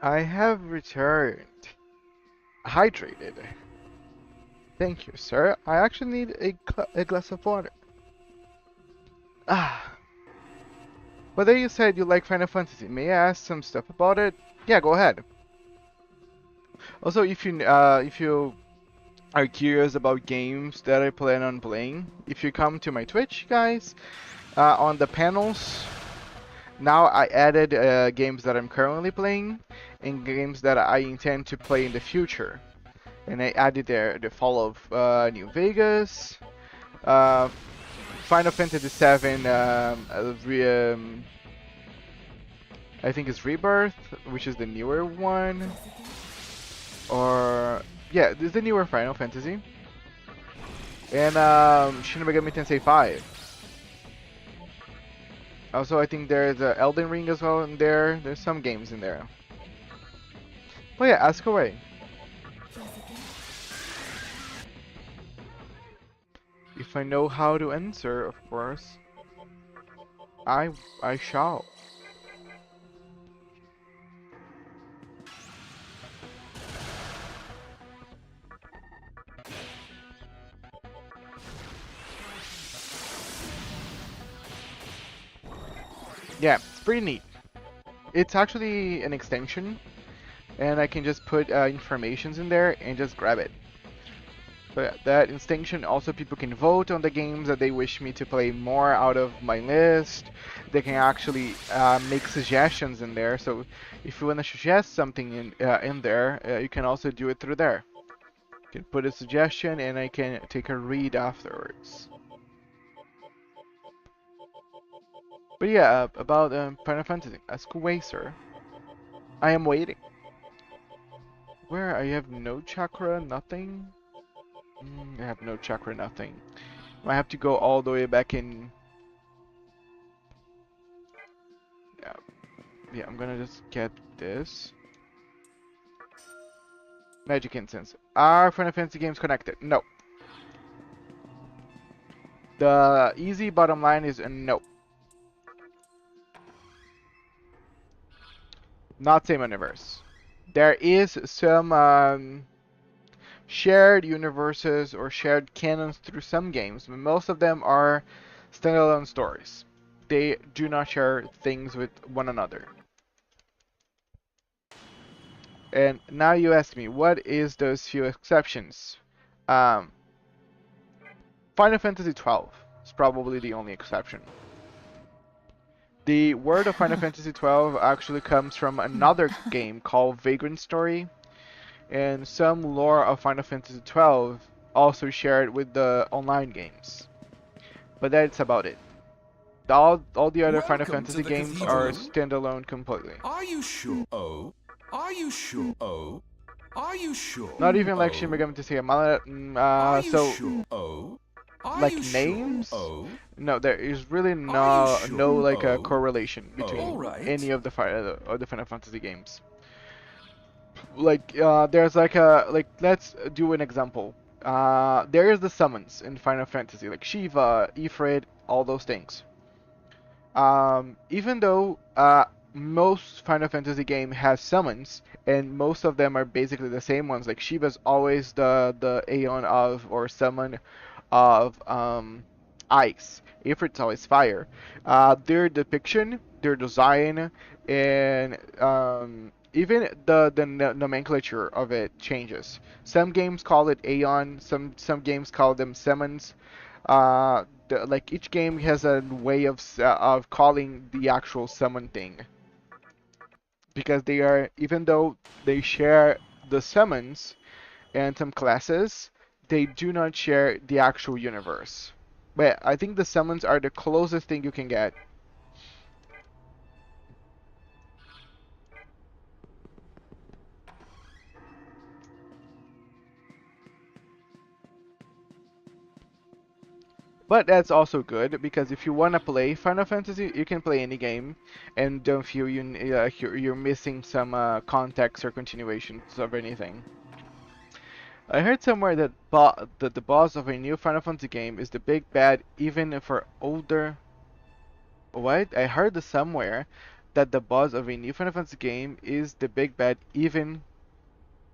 I have returned. Hydrated. Thank you, sir. I actually need a glass of water. Ah. But then you said you like Final Fantasy. May I ask some stuff about it? Yeah, go ahead. Also, if you are curious about games that I plan on playing, if you come to my Twitch, guys, on the panels, now I added games that I'm currently playing and games that I intend to play in the future. And I added there the Fall of New Vegas, uh, Final Fantasy VII, I think it's Rebirth, which is the newer one, or yeah, this is the newer Final Fantasy, and Shin Megami Tensei 5. Also, I think there's Elden Ring as well in there. There's some games in there. But yeah, ask away. If I know how to answer, of course, I shall. Yeah, it's pretty neat. It's actually an extension, and I can just put informations in there and just grab it. But that extension also people can vote on the games that they wish me to play more out of my list. They can actually make suggestions in there. So if you want to suggest something in there, you can also do it through there. You can put a suggestion and I can take a read afterwards. But yeah, about Final Fantasy. Ask away, sir. I am waiting. Where I have no chakra, nothing. I have no chakra, nothing. I have to go all the way back in. Yeah, yeah, I'm gonna just get this. Magic Incense. Are Final Fantasy games connected? No. The easy bottom line is no. Not same universe. There is some shared universes or shared canons through some games, but most of them are standalone stories. They do not share things with one another. And now you ask me, what is those few exceptions? Um, Final Fantasy XII is probably the only exception. The word of Final Fantasy XII actually comes from another game called Vagrant Story, and some lore of Final Fantasy XII also shared with the online games. But that's about it. All the other Final Welcome to Fantasy the games are cathedral. standalone completely. Are you sure? Oh. Are you sure? Oh. Are you sure? Not even like Shin Oh. Megami Tensei. Are you So sure? Oh. Are like you sure? names, Oh. no, there is really Are you no sure? like a Oh. correlation All between any right. of the Final Fantasy games. Like there's like a like let's do an example. There is the summons in Final Fantasy like Shiva, Ifrit, all those things. Even though most Final Fantasy game has summons, and most of them are basically the same ones. Like Shiva's always the Aeon of or summon of ice. Ifrit's always fire. Their depiction, their design, and even the nomenclature of it changes. Some games call it Aeon. Some games call them summons. Like each game has a way of calling the actual summon thing because they are even though they share the summons and some classes, they do not share the actual universe. But I think the summons are the closest thing you can get. But that's also good because if you want to play Final Fantasy, you can play any game and don't feel you're missing some context or continuations of anything. I heard somewhere that that the boss of a new Final Fantasy game is the big bad even for older. What? I heard this somewhere that the boss of a new Final Fantasy game is the big bad even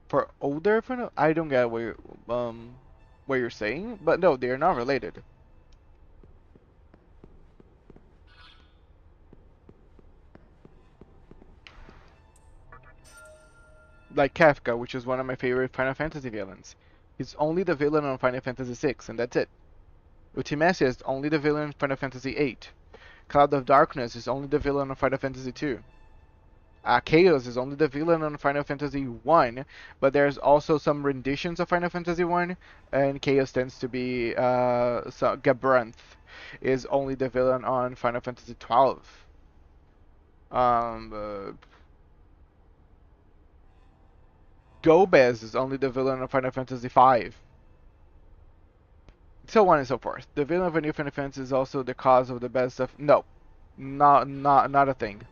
for older Final. I don't get what you're saying, but no, they are not related. Like Kafka, which is one of my favorite Final Fantasy villains. He's only the villain on Final Fantasy VI, and that's it. Ultimecia is only the villain in Final Fantasy VIII. Cloud of Darkness is only the villain on Final Fantasy II. Chaos is only the villain on Final Fantasy 1, but there's also some renditions of Final Fantasy 1, and Chaos tends to be so Gabranth is only the villain on Final Fantasy 12. Gobez is only the villain of Final Fantasy 5. So on and so forth. The villain of a new Final Fantasy is also the cause of the best of. No, not a thing.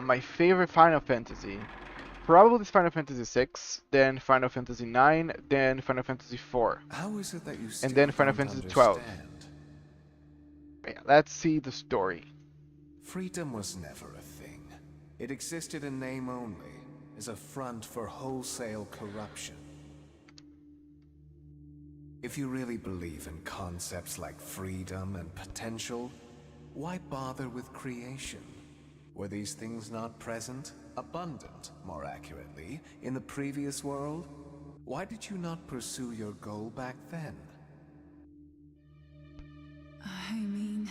My favorite Final Fantasy. Probably Final Fantasy 6, then Final Fantasy 9, then Final Fantasy 4, How is it that you and still then Final don't Fantasy 12. understand? Yeah, let's see the story. Freedom was never a thing. It existed in name only, as a front for wholesale corruption. If you really believe in concepts like freedom and potential, why bother with creation? Were these things not present, abundant, more accurately, in the previous world? Why did you not pursue your goal back then? I mean...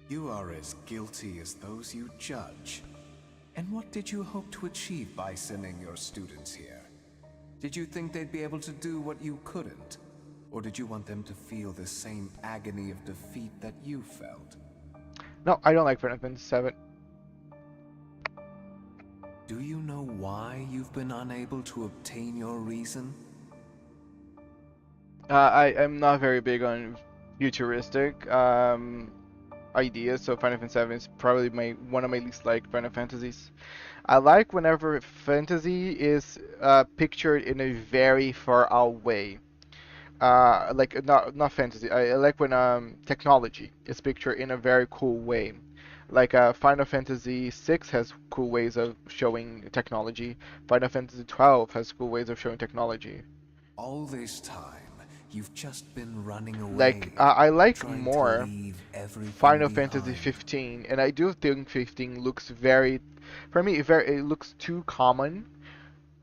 You are as guilty as those you judge. And what did you hope to achieve by sending your students here? Did you think they'd be able to do what you couldn't? Or did you want them to feel the same agony of defeat that you felt? No, I don't like Final Fantasy 7. Do you know why you've been unable to obtain your reason? I'm not very big on futuristic ideas, so Final Fantasy 7 is probably one of my least liked Final Fantasies. I like whenever fantasy is pictured in a very far out way. Like not fantasy. I like when technology is pictured in a very cool way. Like Final Fantasy 6 has cool ways of showing technology. Final Fantasy 12 has cool ways of showing technology. All this time, you've just been running Like away, I like trying to more leave everything Final Fantasy behind. 15, and I do think 15 looks very, for me, it looks too common.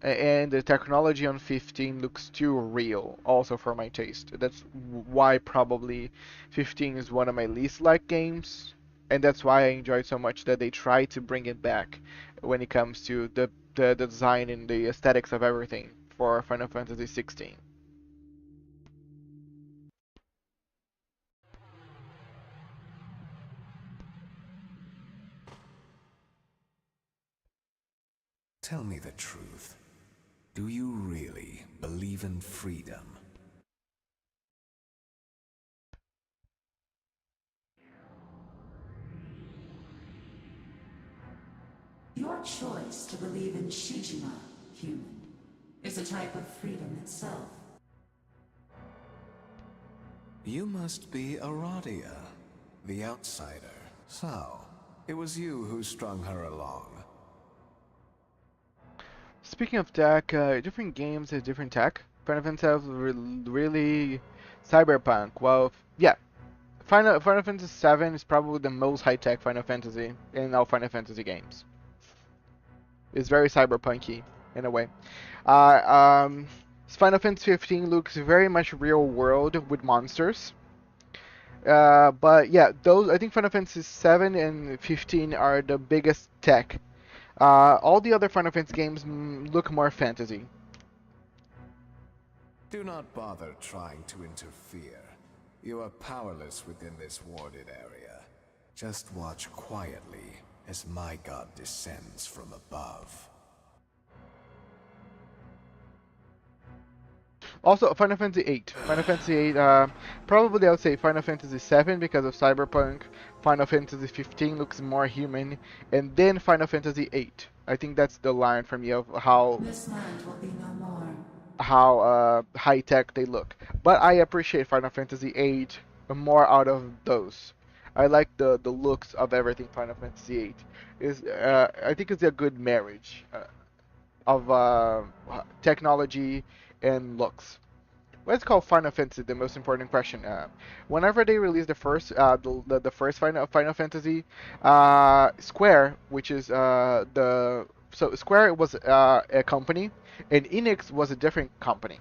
And the technology on 15 looks too real, also for my taste. That's why probably 15 is one of my least liked games, and that's why I enjoyed so much that they try to bring it back when it comes to the design and the aesthetics of everything for Final Fantasy 16. Tell me the truth. Do you really believe in freedom? Your choice to believe in Shijima, human, is a type of freedom itself. You must be Aradia, the outsider. So, it was you who strung her along. Speaking of tech, different games have different tech. Final Fantasy have really cyberpunk. Well, yeah, Final Fantasy 7 is probably the most high-tech Final Fantasy in all Final Fantasy games. It's very cyberpunky in a way. Um, Final Fantasy 15 looks very much real world with monsters. But yeah, those I think Final Fantasy 7 and 15 are the biggest tech. All the other Final Fantasy games look more fantasy. Do not bother trying to interfere. You are powerless within this warded area. Just watch quietly as my god descends from above. Also, Final Fantasy 8. Final Fantasy 8, probably I would say Final Fantasy 7 because of Cyberpunk. Final Fantasy 15 looks more human, and then Final Fantasy 8. I think that's the line for me of This land will be no more. how high tech they look. But I appreciate Final Fantasy 8 more out of those. I like the looks of everything Final Fantasy 8. Is I think it's a good marriage of technology and looks. Let's call Final Fantasy the most important question. Whenever they release the first Final Fantasy, Square, which is Square was a company, and Enix was a different company.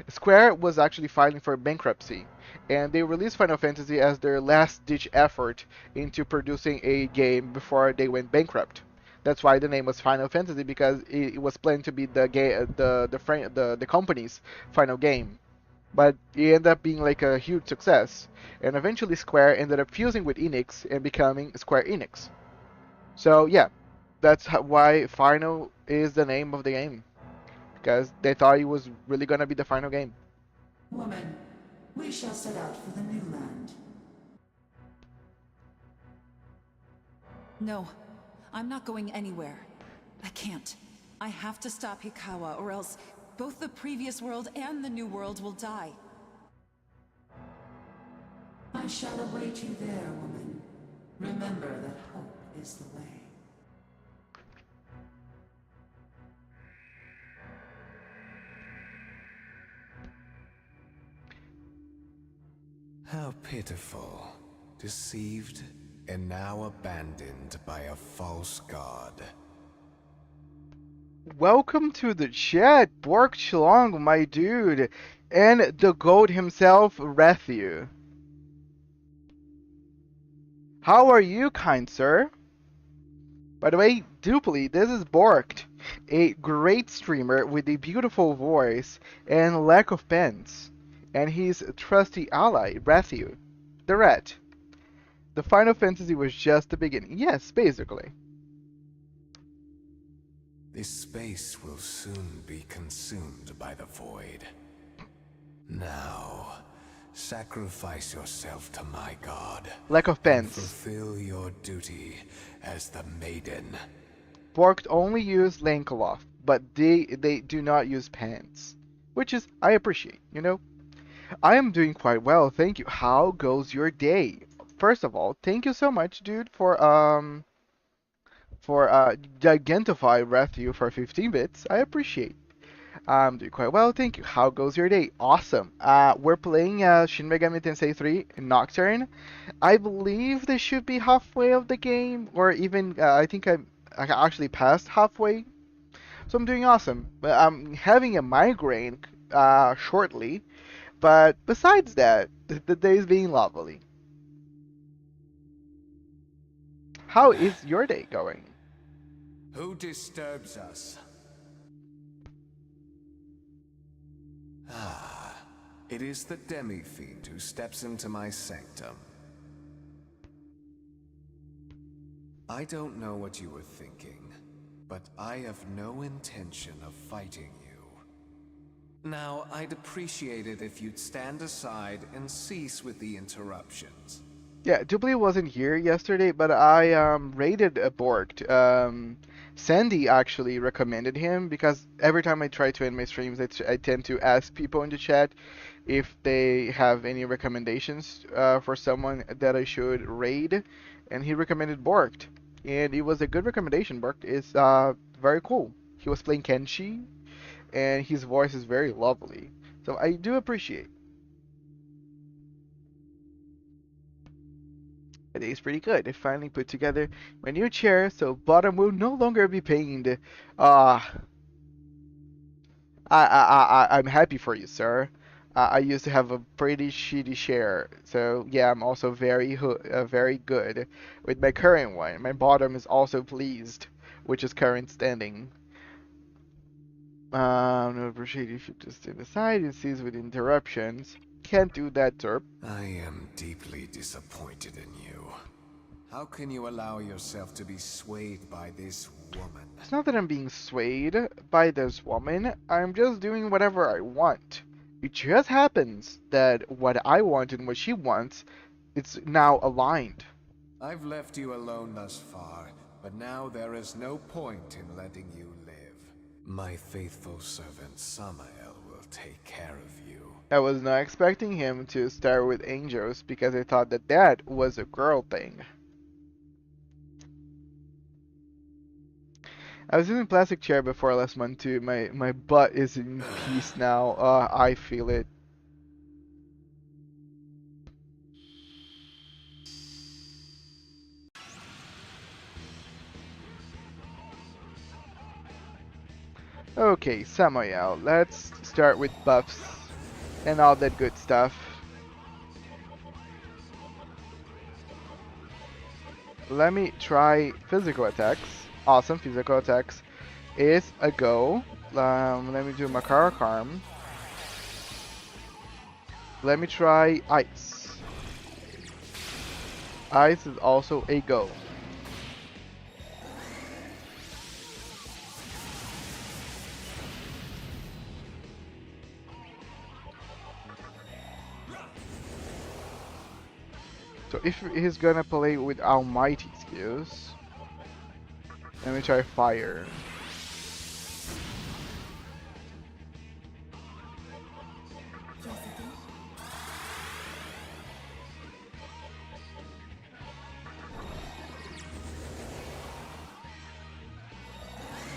Square was actually filing for bankruptcy, and they released Final Fantasy as their last-ditch effort into producing a game before they went bankrupt. That's why the name was Final Fantasy because it was planned to be the company's final game, but it ended up being like a huge success. And eventually Square ended up fusing with Enix and becoming Square Enix. So yeah, that's why Final is the name of the game because they thought it was really gonna be the final game. Woman, we shall set out for the new land. No, I'm not going anywhere. I can't. I have to stop Hikawa, or else both the previous world and the new world will die. I shall await you there, woman. Remember that hope is the way. How pitiful. Deceived and now abandoned by a false god. Welcome to the chat, Bork Chlong, my dude, and the goat himself, Rethu. How are you, kind sir? By the way, Duply, this is Borked, a great streamer with a beautiful voice and lack of pens, and his trusty ally, Rethu, the rat. The Final Fantasy was just the beginning. Yes, basically. This space will soon be consumed by the void. Now, sacrifice yourself to my god. Lack of And pens. fulfill your duty as the maiden. Borked only use Lankeloth, but they do not use pens, which is I appreciate, you know. I am doing quite well, thank you. How goes your day? First of all, thank you so much, dude, for Gigantify Refu for 15 bits. I appreciate. I'm doing quite well, thank you. How goes your day? Awesome. We're playing Shin Megami Tensei 3 Nocturne. I believe they should be halfway of the game, or even I think I actually passed halfway. So I'm doing awesome. But I'm having a migraine shortly, but besides that, the day is being lovely. How is your day going? Who disturbs us? Ah, it is the demi-fiend who steps into my sanctum. I don't know what you were thinking, but I have no intention of fighting you. Now, I'd appreciate it if you'd stand aside and cease with the interruptions. Yeah, Jubilee wasn't here yesterday, but I rated Borked. Sandy actually recommended him because every time I try to end my streams, I tend to ask people in the chat if they have any recommendations for someone that I should raid, and he recommended Borked, and it was a good recommendation. Borked is very cool. He was playing Kenshi, and his voice is very lovely, so I do appreciate. It is pretty good. I finally put together my new chair, so bottom will no longer be pained. Ah, I'm happy for you, sir. I used to have a pretty shitty chair, so yeah, I'm also very good with my current one. My bottom is also pleased, which is current standing. I would appreciate if you just stay aside and cease with interruptions. Can't do that, sir. I am deeply disappointed in you. How can you allow yourself to be swayed by this woman? It's not that I'm being swayed by this woman. I'm just doing whatever I want. It just happens that what I want and what she wants, it's now aligned. I've left you alone thus far, but now there is no point in letting you live. My faithful servant Samael will take care of you. I was not expecting him to start with angels because I thought that that was a girl thing. I was using plastic chair before last month too. My butt is in peace now. I feel it. Okay, Samoyal, let's start with buffs and all that good stuff. Let me try physical attacks. Awesome, physical attacks is a go. Let me do Makara Karm. Let me try Ice. Ice is also a go. So if he's gonna play with Almighty skills, let me try Fire.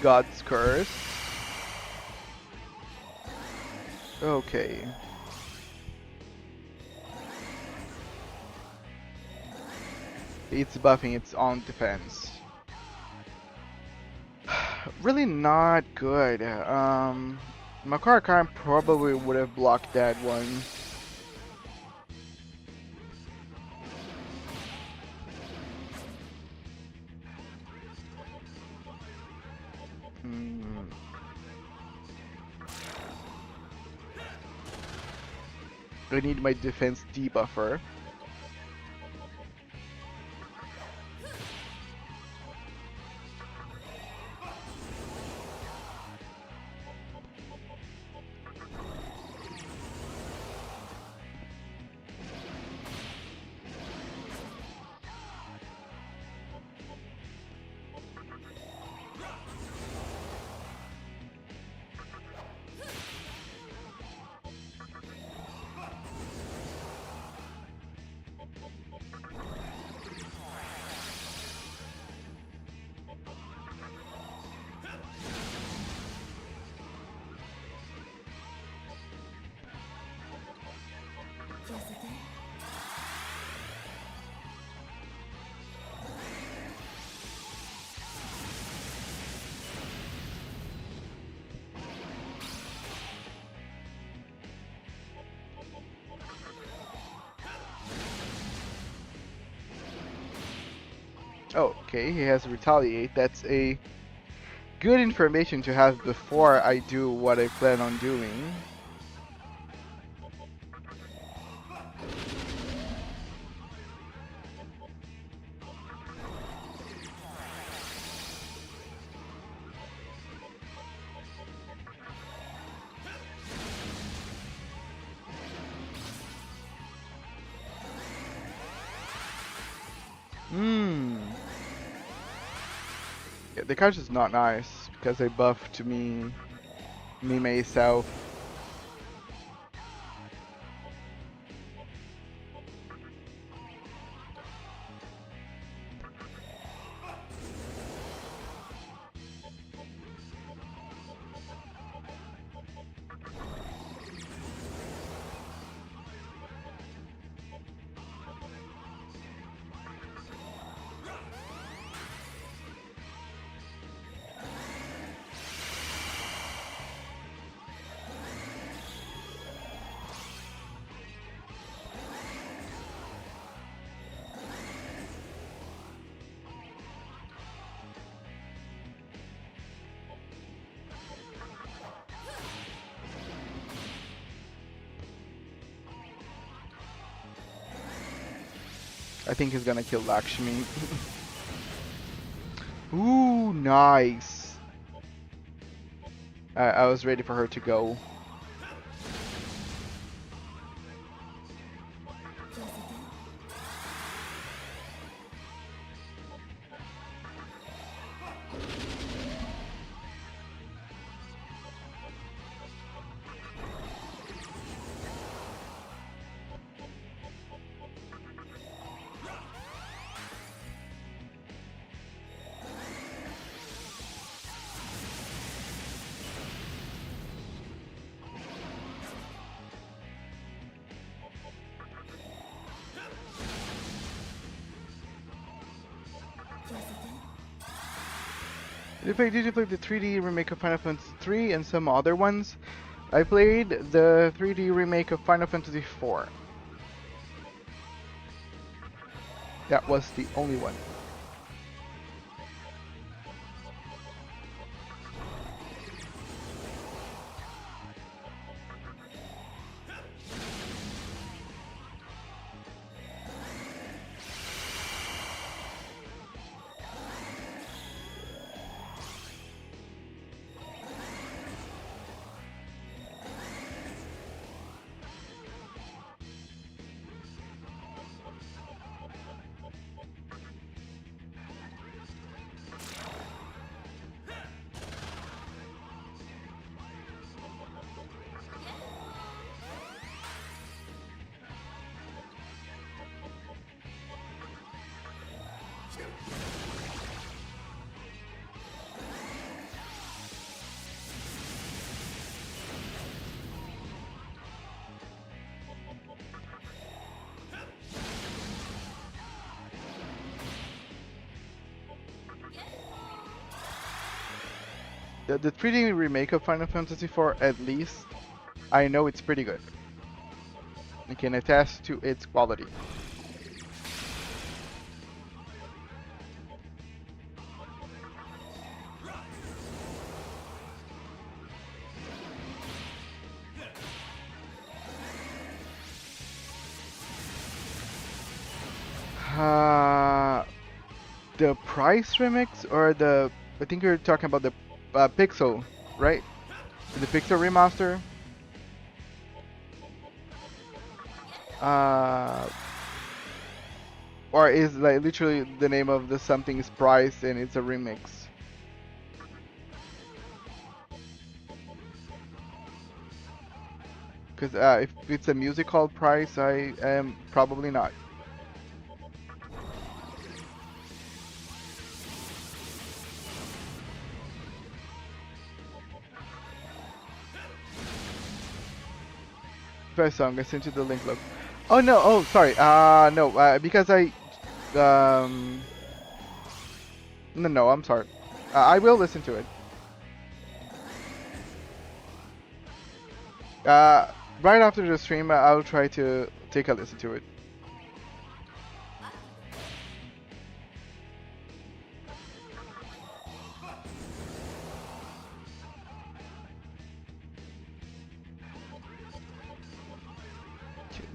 God's Curse. Okay. It's buffing its own defense. Really not good. Makara Khan probably would have blocked that one. Hmm. I need my defense debuffer. Oh, okay, he has retaliate. That's a good information to have before I do what I plan on doing. Hmm. Yeah, the card is not nice because they buffed me myself. I think he's gonna kill Lakshmi. Ooh, nice. I was ready for her to go. Did you play the 3D remake of Final Fantasy 3 and some other ones? I played the 3D remake of Final Fantasy 4. That was the only one. The 3D remake of Final Fantasy 4, at least, I know it's pretty good. I can attest to its quality. Uh, the Price remix or the... I think you're talking about the Pixel, right? The Pixel remaster? Uh, or is like literally the name of the something is Price and it's a remix? Because if it's a music called Price, I am probably not. First song, I sent you the link. Look. Oh no! Oh, sorry. No. Because I. Um. No, I'm sorry. I will listen to it. Uh, right after the stream, I'll try to take a listen to it.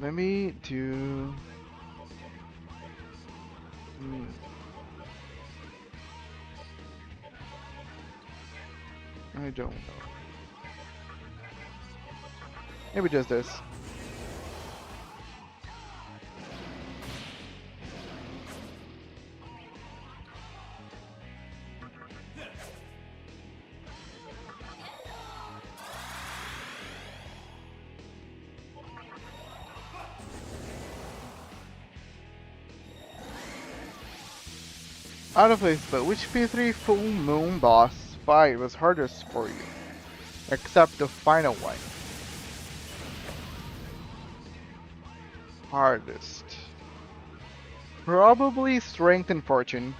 Let me do. Hmm, I don't know. Maybe just this. Out of place, but which P3 full moon boss fight was hardest for you? Except the final one. Hardest. Probably Strength and Fortune.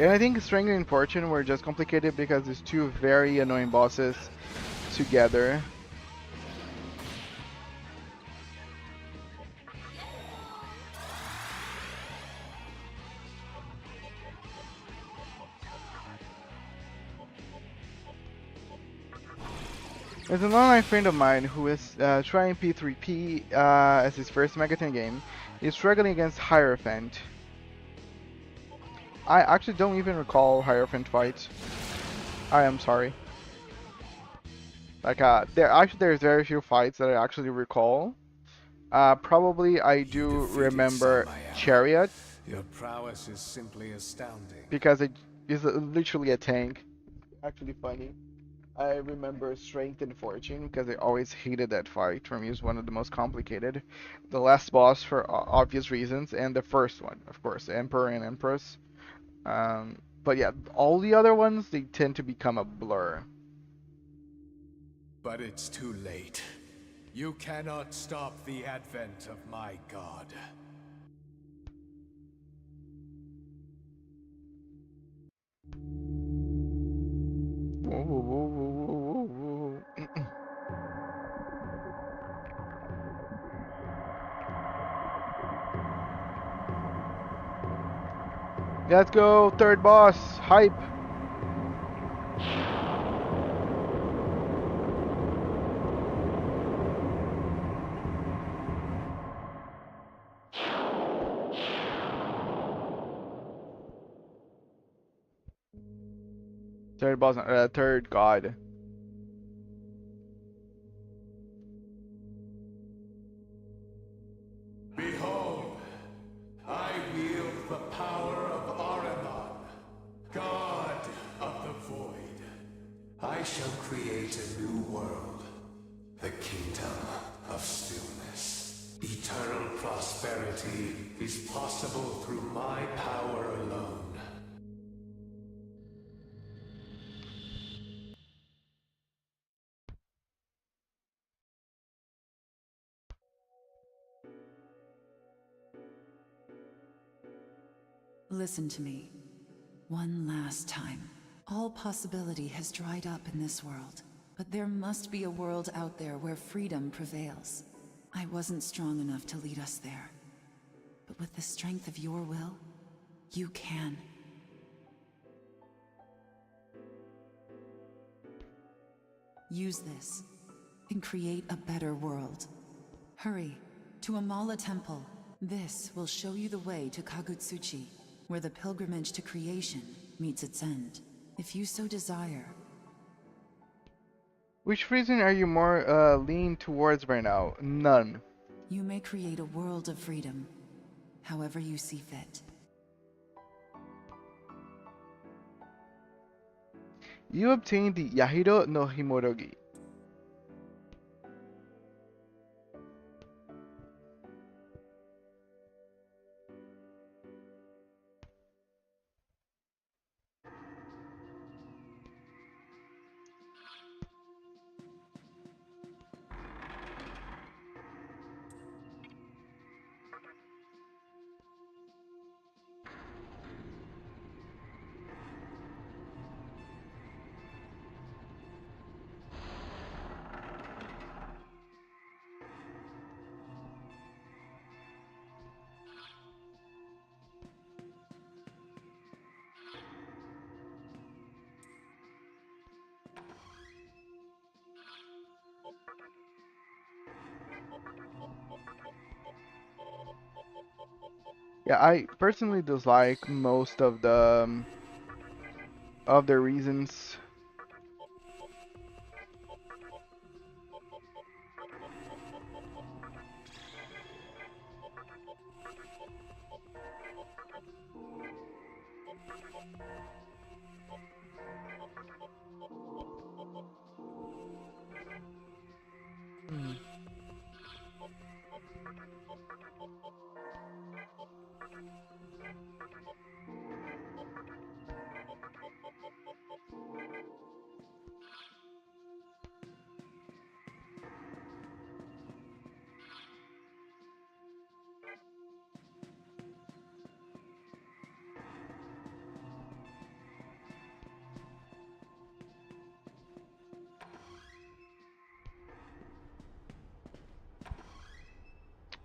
And I think Strength and Fortune were just complicated because there's two very annoying bosses together. There's an online friend of mine who is trying P3P as his first Megaton game. He's struggling against Hierophant. I actually don't even recall Hierophant fights. I am sorry. Like there's very few fights that I actually recall. Probably I You do defeated remember Samael. Chariot Your prowess is simply astounding. because it is literally a tank. Actually funny. I remember Strength and Fortune because I always hated that fight. For me, it was one of the most complicated. The last boss for obvious reasons, and the first one, of course, Emperor and Empress. But yeah, all the other ones they tend to become a blur. But it's too late. You cannot stop the advent of my god. Whoa, whoa, whoa, whoa, whoa, whoa. Let's go, third boss, hype. Third boss, third god. Behold, I wield the power of Aranon, god of the void. I shall create a new world, the kingdom of stillness. Eternal prosperity is possible through my power alone. Listen to me. One last time. All possibility has dried up in this world. But there must be a world out there where freedom prevails. I wasn't strong enough to lead us there. But with the strength of your will, you can. Use this, and create a better world. Hurry, to Amala Temple. This will show you the way to Kagutsuchi, where the pilgrimage to creation meets its end. If you so desire. Which reason are you more lean towards right now? None. You may create a world of freedom, however you see fit. You obtained the Yahiro no Himorogi. Yeah, I personally dislike most of the reasons. Hmm.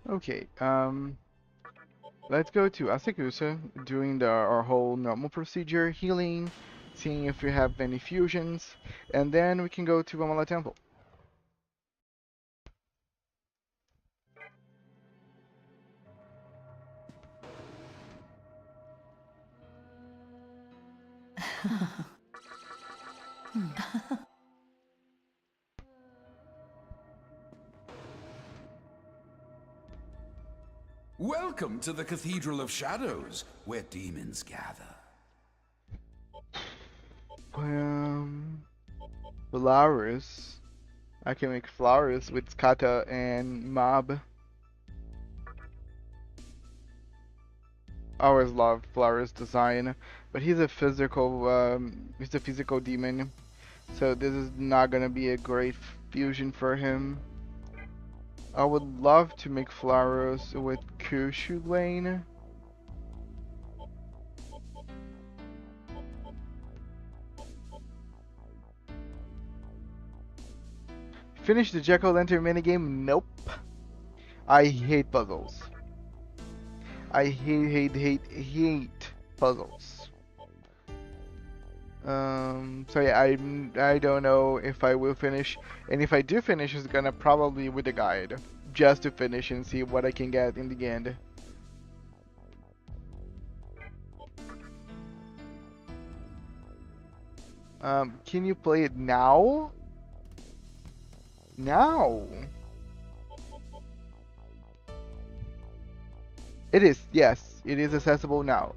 Okay, let's go to Asakusa, doing our whole normal procedure, healing, seeing if we have any fusions, and then we can go to Amala Temple. Welcome to the Cathedral of Shadows, where demons gather. Flowers. I can make flowers with Kata and Mob. I always loved Flowers' design, but he's a physical demon, so this is not gonna be a great fusion for him. I would love to make flowers with Kyushu Lane. Finish the Jack-o'-lantern minigame? Nope. I hate puzzles. I hate puzzles. So yeah, I don't know if I will finish, and if I do finish, it's gonna probably with a guide, just to finish and see what I can get in the end. Can you play it now? Now? It is, yes, it is accessible now.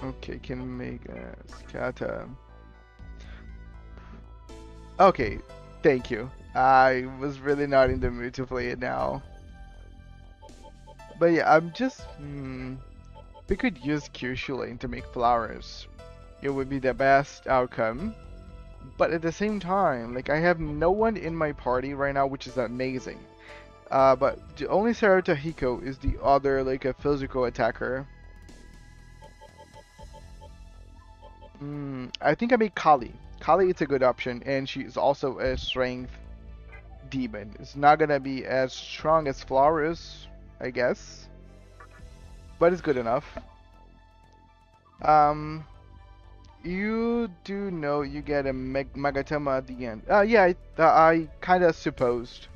Okay, can make a scatter. Okay, thank you. I was really not in the mood to play it now. But yeah, we could use Kyushu Lane to make flowers. It would be the best outcome. But at the same time, like I have no one in my party right now, which is amazing. But the only Sarata Hiko is the other, like a physical attacker. I think I make Kali. Kali is a good option, and she is also a strength demon. It's not gonna be as strong as Flowers, I guess, but it's good enough. Um, you do know you get a Magatama at the end. Yeah, I kind of supposed.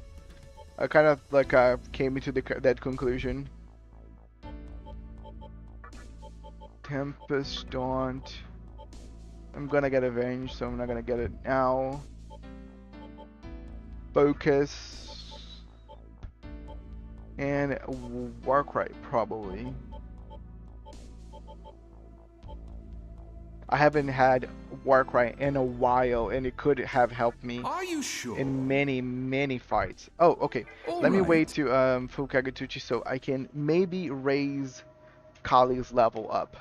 I kind of like came into that conclusion. Tempest Daunt. I'm gonna get Avenged, so I'm not gonna get it now. Focus and Warcry probably. I haven't had Warcry in a while, and it could have helped me Are you sure? in many fights. Oh, okay. All Let me wait right. to Fukagatuchi so I can maybe raise Kali's level up.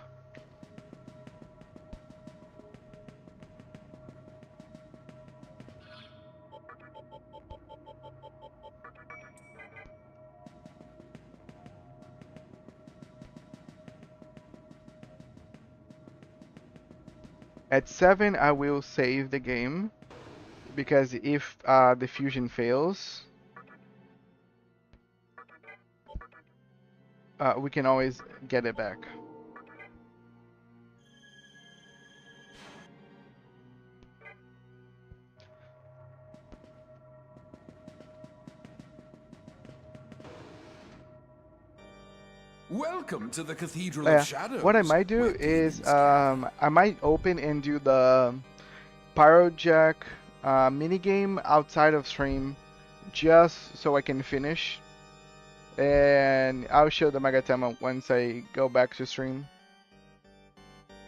At 7, I will save the game because if the fusion fails, we can always get it back. Welcome to the Cathedral of Yeah, what I Shadows, might do where is demons gather. I might open and do the Pyrojack minigame outside of stream just so I can finish. And I'll show the Magatama once I go back to stream.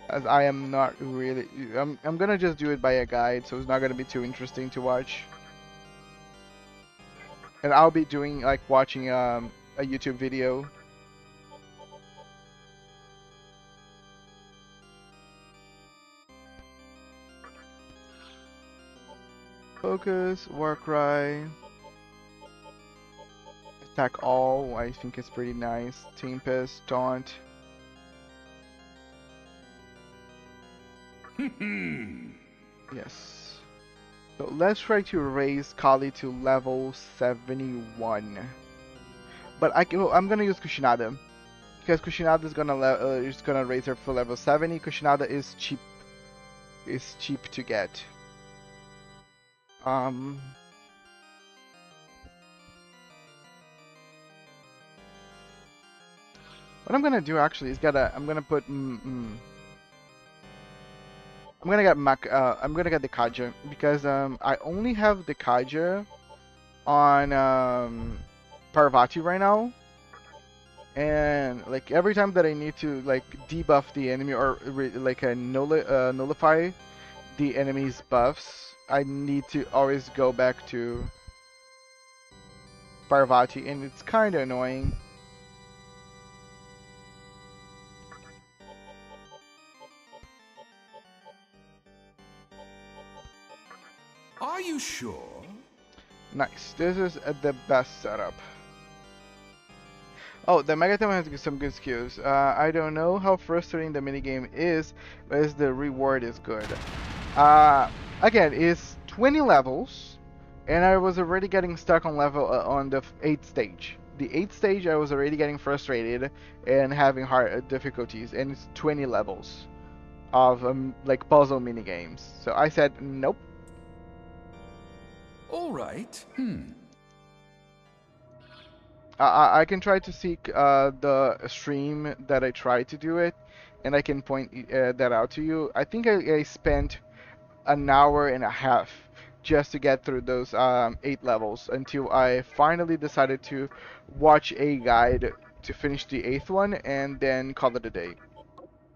As I am not really, I'm gonna just do it by a guide, so it's not gonna be too interesting to watch. And I'll be doing like watching a YouTube video. Focus, Warcry, attack all. I think it's pretty nice. Tempest, Taunt. Yes. So let's try to raise Kali to level 71. But I'm gonna use Kushinada because Kushinada is gonna raise her for level 70. Kushinada is cheap to get. Um, what I'm gonna do actually is I'm gonna put I'm gonna get the Kaja because I only have the Kaja on Parvati right now, and like every time that I need to like debuff the enemy or like nullify the enemy's buffs, I need to always go back to Parvati, and it's kind of annoying. Are you sure? Nice. This is the best setup. Oh, the Megaton has some good skills. I don't know how frustrating the minigame is, but the reward is good. Again, it's 20 levels, and I was already getting stuck on on the 8th stage. The 8th stage, I was already getting frustrated and having hard difficulties, and it's 20 levels of like puzzle minigames. So I said nope. All right. I can try to seek the stream that I tried to do it, and I can point that out to you. I think I spent an hour and a half just to get through those 8 levels until I finally decided to watch a guide to finish the 8th one and then call it a day.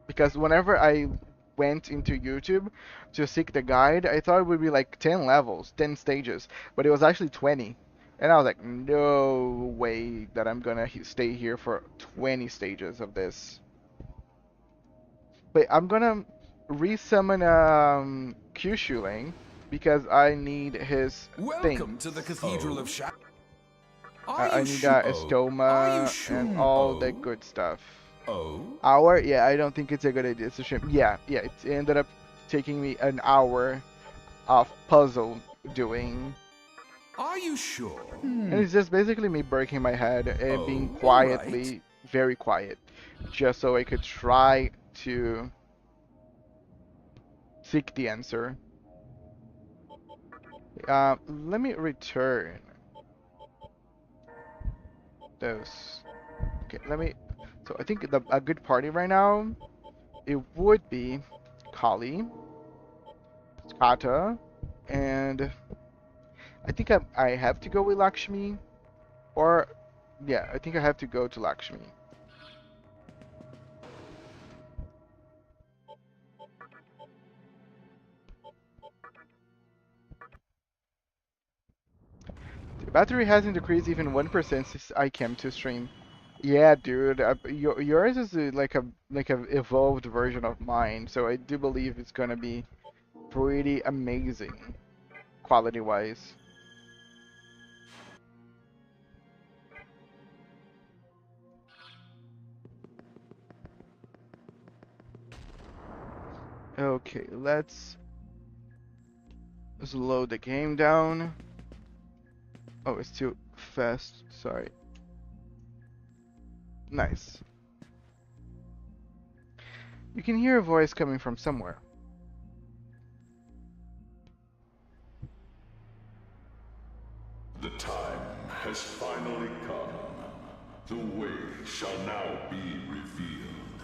Because whenever I went into YouTube to seek the guide, I thought it would be like 10 levels, 10 stages, but it was actually 20. And I was like, no way that I'm gonna stay here for 20 stages of this. But I'm gonna resummon Kyushu because I need his Welcome to the things. Cathedral of Shadows. I need Are you Estoma sure? and all the good stuff. Oh? Hour? Yeah, I don't think it's a good idea to stream. Yeah, it ended up taking me an hour of puzzle doing. Are you sure? And it's just basically me breaking my head and being Oh, all right. very quiet, just so I could try to seek the answer. Let me return those. Okay, let me. So I think a good party right now it would be Kali, Kata, and I think I have to go with Lakshmi, or yeah, I think I have to go to Lakshmi. The battery hasn't decreased even 1% since I came to stream. Yeah, dude, yours is like a evolved version of mine, so I do believe it's gonna be pretty amazing quality wise. Okay, let's slow the game down. Oh, it's too fast. Sorry. Nice. You can hear a voice coming from somewhere. The time has finally come. The way shall now be revealed.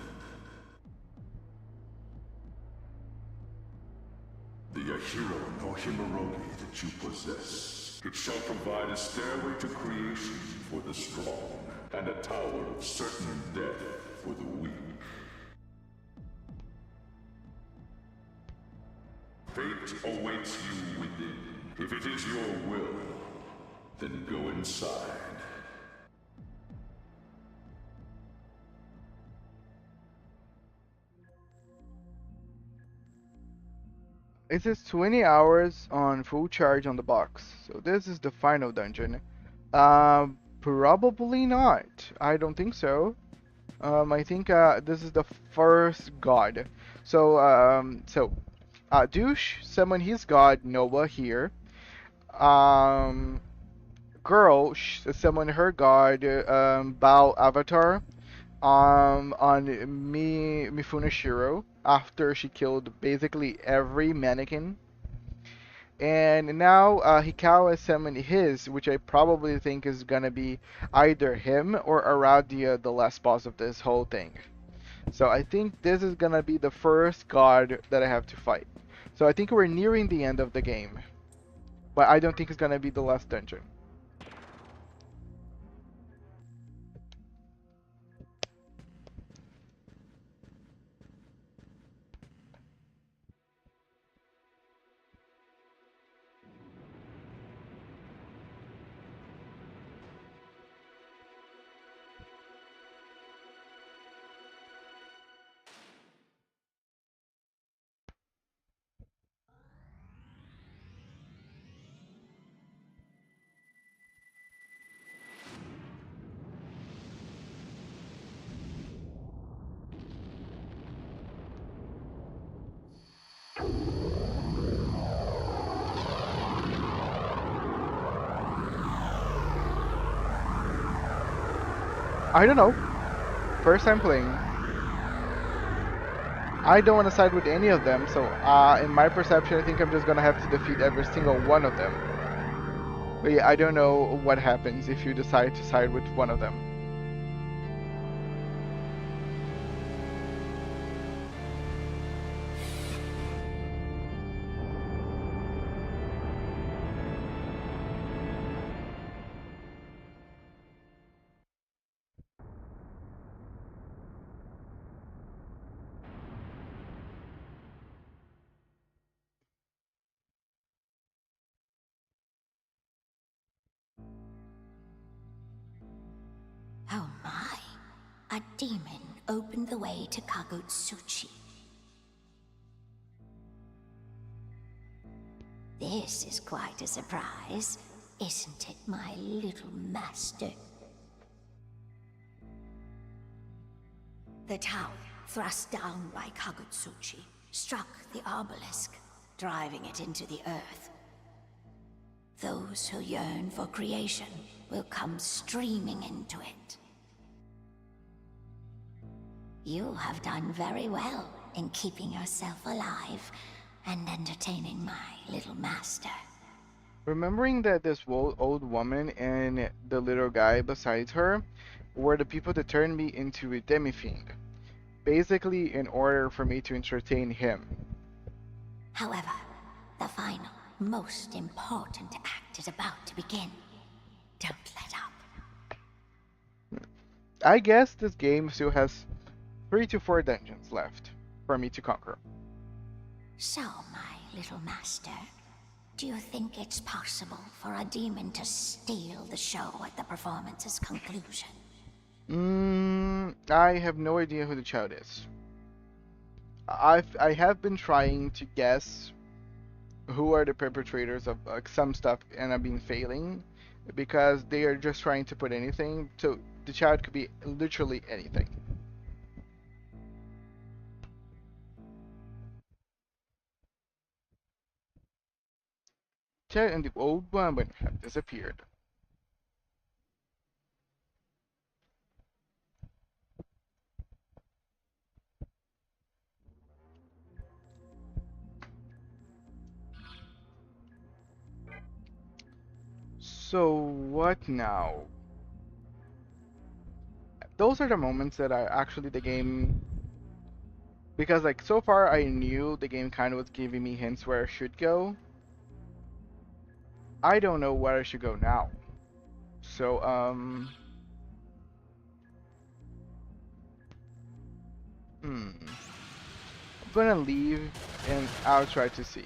The Ahiro no Himorogi that you possess. It shall provide a stairway to creation for the strong, and a tower of certain death for the weak. Fate awaits you within. If it is your will, then go inside. It says 20 hours on full charge on the box. So this is the final dungeon. Probably not. I don't think so. I think this is the first god. So Douche summon his god Noah here. Um, Girl summon her god Bao Avatar on Mifune Shiro after she killed basically every mannequin. And now Hikawa summoned his, which I probably think is gonna be either him or Aradia, the last boss of this whole thing. So I think this is gonna be the first god that I have to fight. So I think we're nearing the end of the game, but I don't think it's gonna be the last dungeon. I don't know. First time playing. I don't want to side with any of them, so in my perception, I think I'm just gonna have to defeat every single one of them. But yeah, I don't know what happens if you decide to side with one of them. Oh my! A demon opened the way to Kagutsuchi. This is quite a surprise, isn't it, my little master? The tower, thrust down by Kagutsuchi, struck the obelisk, driving it into the earth. Those who yearn for creation will come streaming into it. You have done very well in keeping yourself alive, and entertaining my little master. Remembering that this old woman and the little guy beside her were the people that turned me into a demi-fiend, basically in order for me to entertain him. However, the final, most important act is about to begin. Don't let up. I guess this game still has 3 to 4 dungeons left for me to conquer. So, my little master, do you think it's possible for a demon to steal the show at the performance's conclusion? I have no idea who the child is. I have been trying to guess who are the perpetrators of some stuff, and I've been failing because they are just trying to put anything. So the child could be literally anything. Child and the old woman have disappeared. So what now? Those are the moments that I actually the game, because like so far I knew the game kind of was giving me hints where I should go. I don't know where I should go now. So I'm gonna leave and I'll try to see.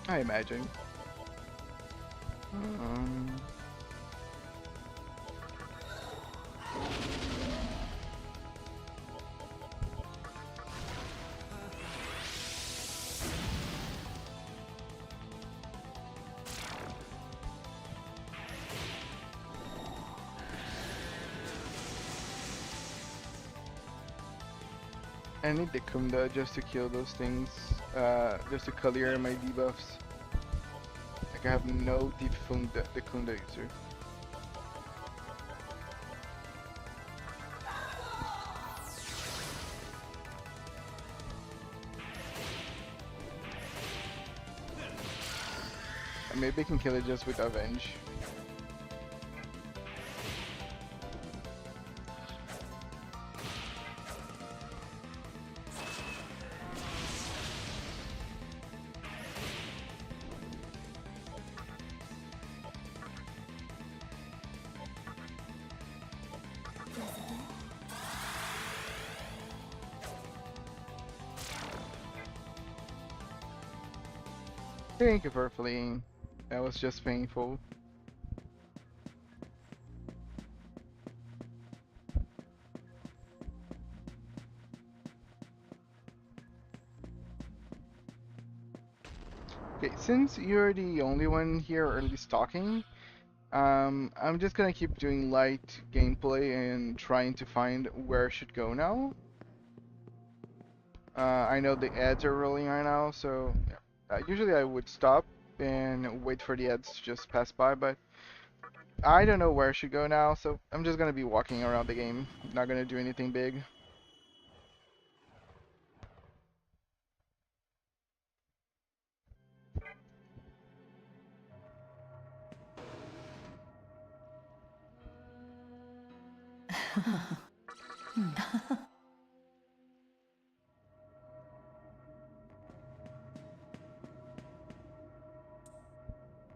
I imagine. Um, I need the Kunda just to kill those things, just to clear my debuffs. Like I have no Kunda, the Kunda user. Maybe I can kill it just with Avenge. Thank you for fleeing. That was just painful. Okay, since you're the only one here, or at least talking, I'm just gonna keep doing light gameplay and trying to find where I should go now. I know the ads are rolling right now, so yeah. Usually I would stop and wait for the ads to just pass by, but I don't know where I should go now, so I'm just gonna be walking around the game. Not gonna do anything big.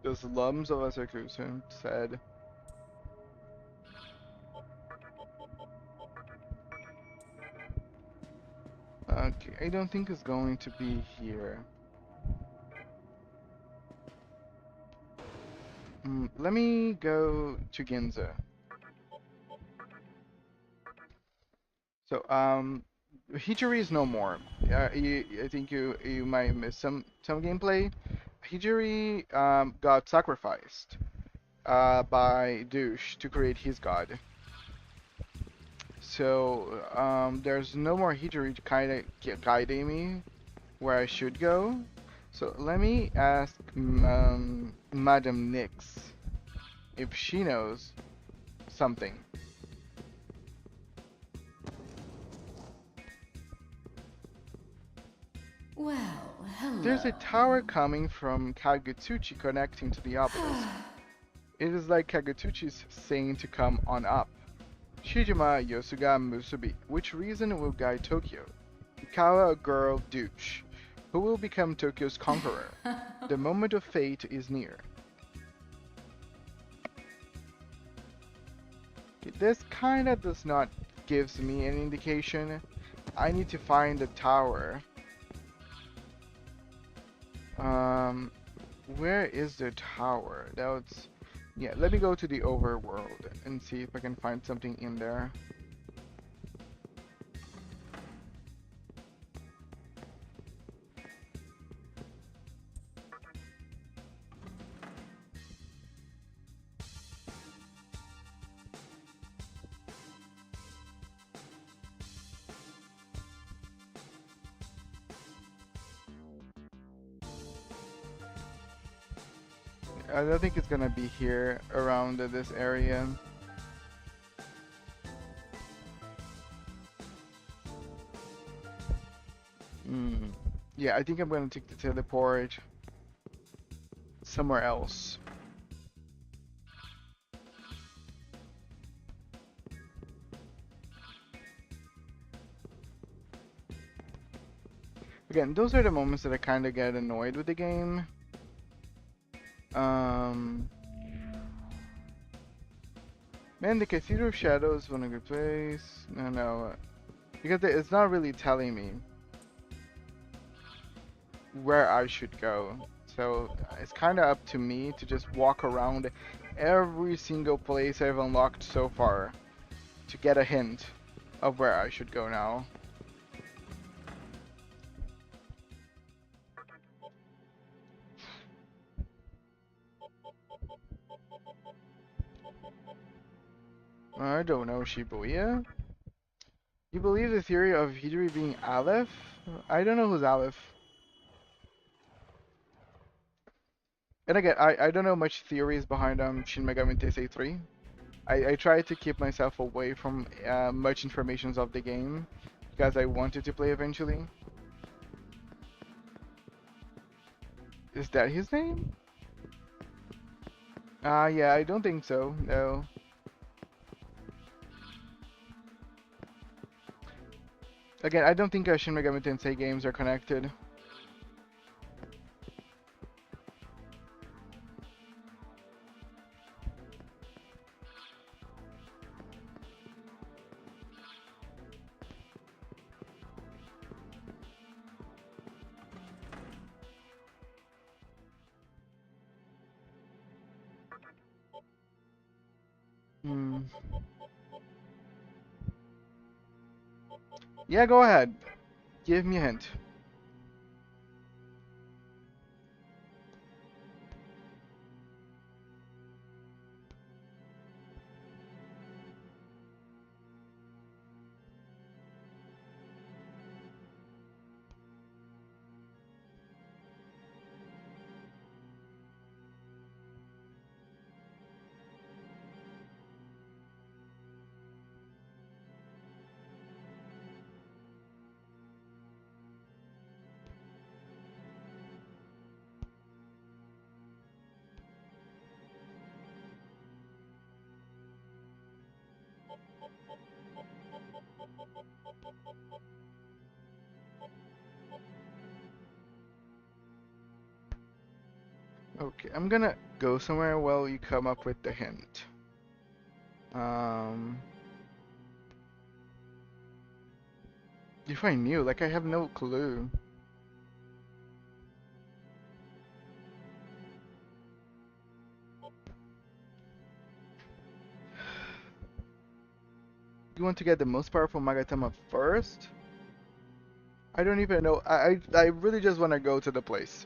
The slums of Asakusa said. Okay, I don't think it's going to be here. Let me go to Ginza. So, Hijiri is no more. I think you might miss some gameplay. Hijiri got sacrificed by Douche to create his god. So there's no more Hijiri to kind of guide me. where I should go. So let me ask Madam Nix if she knows something. Well, There's hello. a tower coming from Kagutsuchi connecting to the obelisk. It is like Kagutsuchi's saying to come on up. Shijima Yosuga Musubi, which reason will guide Tokyo? Ikawa girl douche, who will become Tokyo's conqueror. The moment of fate is near. This kinda does not gives me an indication. I need to find the tower. Um, where is the tower? That's yeah. Let me go to the overworld and see if I can find something in there. I don't think it's gonna be here around this area. Hmm. Yeah, I think I'm gonna take the teleport somewhere else. Again, those are the moments that I kind of get annoyed with the game. Um, Man, the Cathedral of Shadows was a good place. No, because it's not really telling me where I should go. So it's kind of up to me to just walk around every single place I've unlocked so far to get a hint of where I should go now. I don't know, Shibuya? You believe the theory of Hidori being Aleph? I don't know who's Aleph. And again, I don't know much theories behind Shin Megami Tensei 3. I try to keep myself away from much informations of the game because I wanted to play eventually. Is that his name? Yeah, I don't think so, no. Again, I don't think Shin Megami Tensei games are connected. Hmm. Yeah, go ahead. Give me a hint. Okay, I'm gonna go somewhere while you come up with the hint. Um, if I knew, like I have no clue. You want to get the most powerful Magatama first? I don't even know. I really just want to go to the place.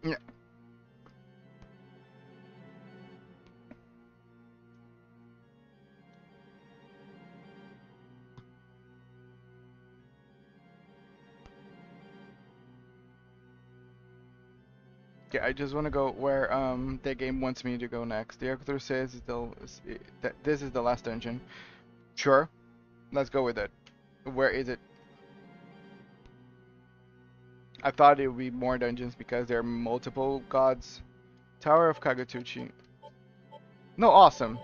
Yeah. Yeah, I just want to go where the game wants me to go next. The author says that this is the last dungeon. Sure, let's go with it. Where is it? I thought it would be more dungeons because there are multiple gods. Tower of Kagutsuchi. No, awesome.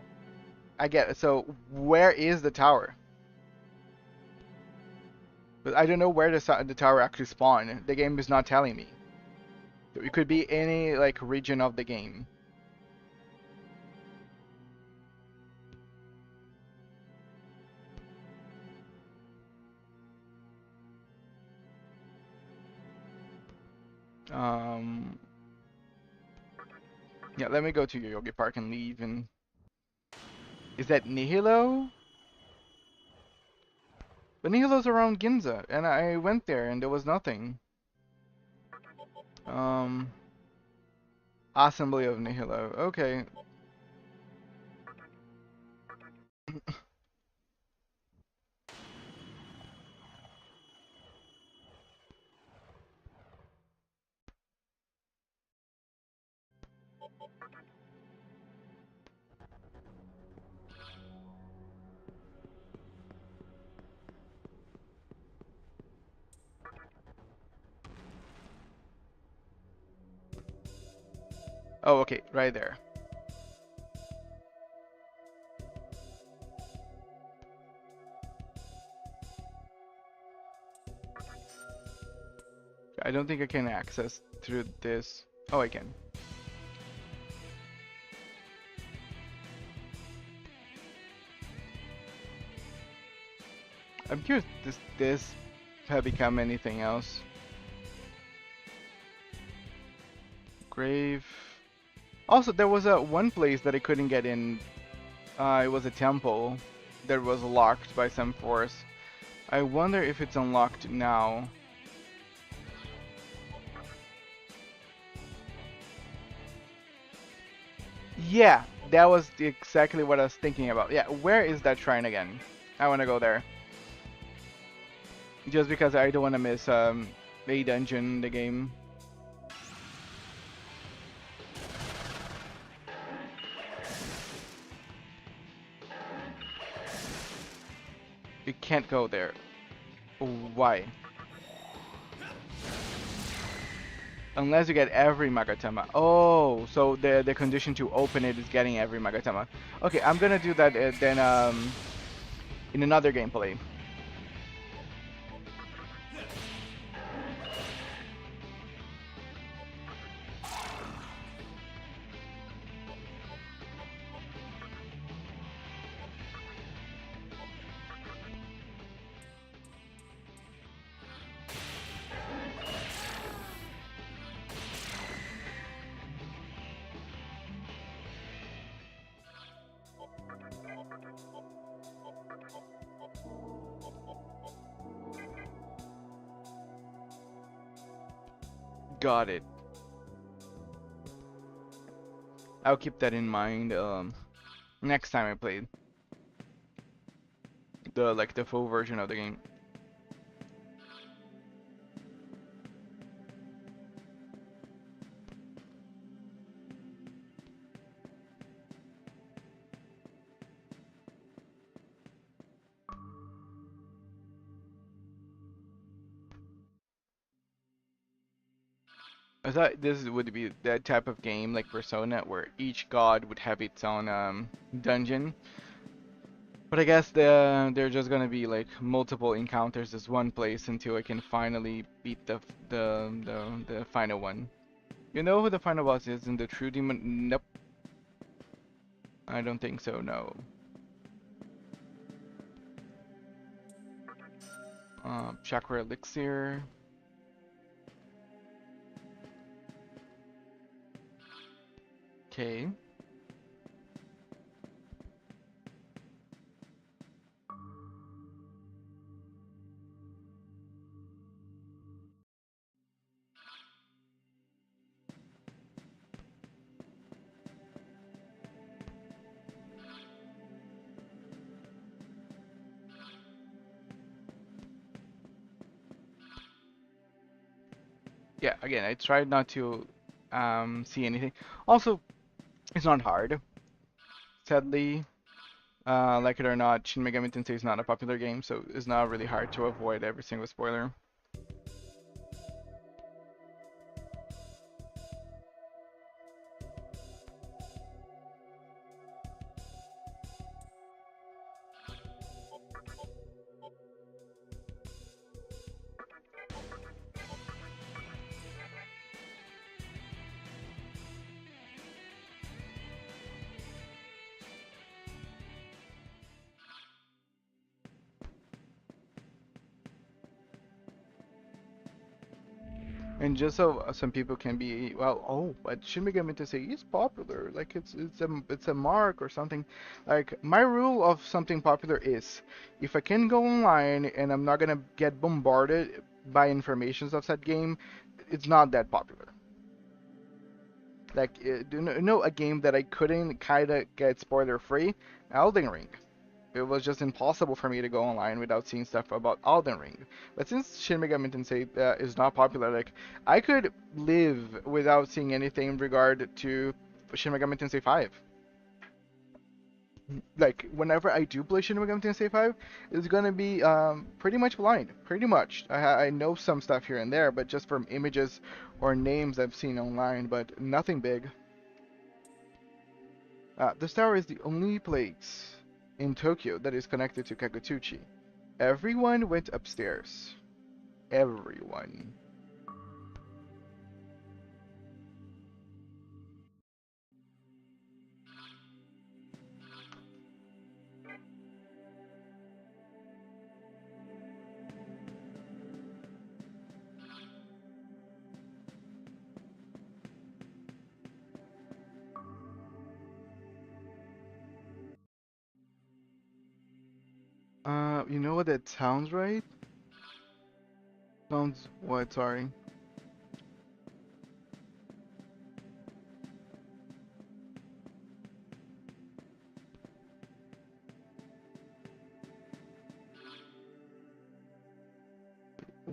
I get it. So where is the tower? But I don't know where the tower actually spawned. The game is not telling me. So it could be any like region of the game. Um, yeah, let me go to Yoyogi Park and leave. And is that Nihilo? But Nihilo's around Ginza, and I went there and there was nothing. Um, Assembly of Nihilo. Okay. Oh, okay, right there. I don't think I can access through this. Oh, I can. I'm curious, does this have become anything else? Grave. Also, there was a one place that I couldn't get in. It was a temple that was locked by some force. I wonder if it's unlocked now. Yeah, that was exactly what I was thinking about. Yeah, where is that shrine again? I want to go there. Just because I don't want to miss a dungeon in the game. You can't go there. Why? Unless you get every Magatama. Oh, so the condition to open it is getting every Magatama. Okay, I'm gonna do that then in another gameplay. Got it. I'll keep that in mind next time I play the full version of the game. I thought this would be that type of game like Persona where each god would have its own dungeon. But I guess they're just gonna be like multiple encounters as one place until I can finally beat the final one. You know who the final boss is in the True Demon? Nope. I don't think so, no. Chakra Elixir. Okay. Yeah, again, I tried not to see anything. Also, it's not hard, sadly. Like it or not, Shin Megami Tensei is not a popular game, so it's not really hard to avoid every single spoiler. And just so some people can be, well, oh, but Shin Megami Tensei is popular, like it's a mark or something. Like my rule of something popular is, if I can go online and I'm not gonna get bombarded by informations of that game, it's not that popular. Like, do you know a game that I couldn't kind of get spoiler free? Elden Ring. It was just impossible for me to go online without seeing stuff about Elden Ring. But since Shin Megami Tensei is not popular, like I could live without seeing anything in regard to Shin Megami Tensei 5. Like whenever I do play Shin Megami Tensei 5, it's gonna be pretty much blind. Pretty much. I know some stuff here and there, but just from images or names I've seen online, but nothing big. This tower is the only place in Tokyo that is connected to Kagutsuchi. Everyone went upstairs. Everyone. You know what that sounds right? Sounds what? Sorry.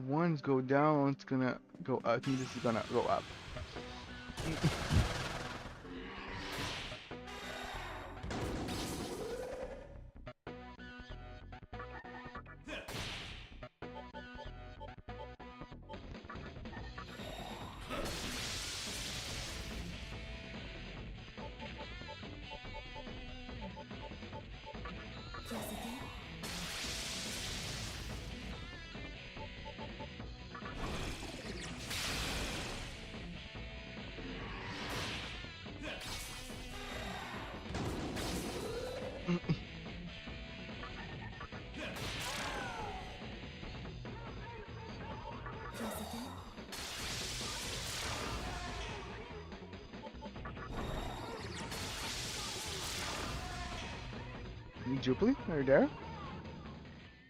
One's go down, it's gonna go up. I think this is gonna go up. Jubilee, are you there?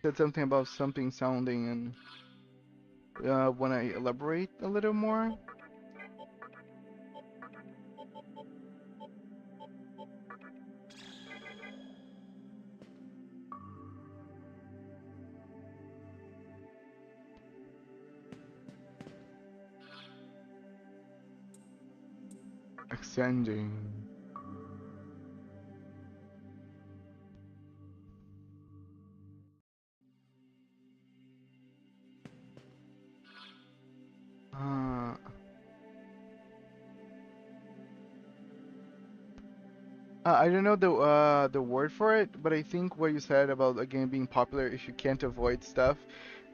Said something about something sounding, and when I elaborate a little more. Ascending. Uh, I don't know the word for it, but I think what you said about a game being popular if you can't avoid stuff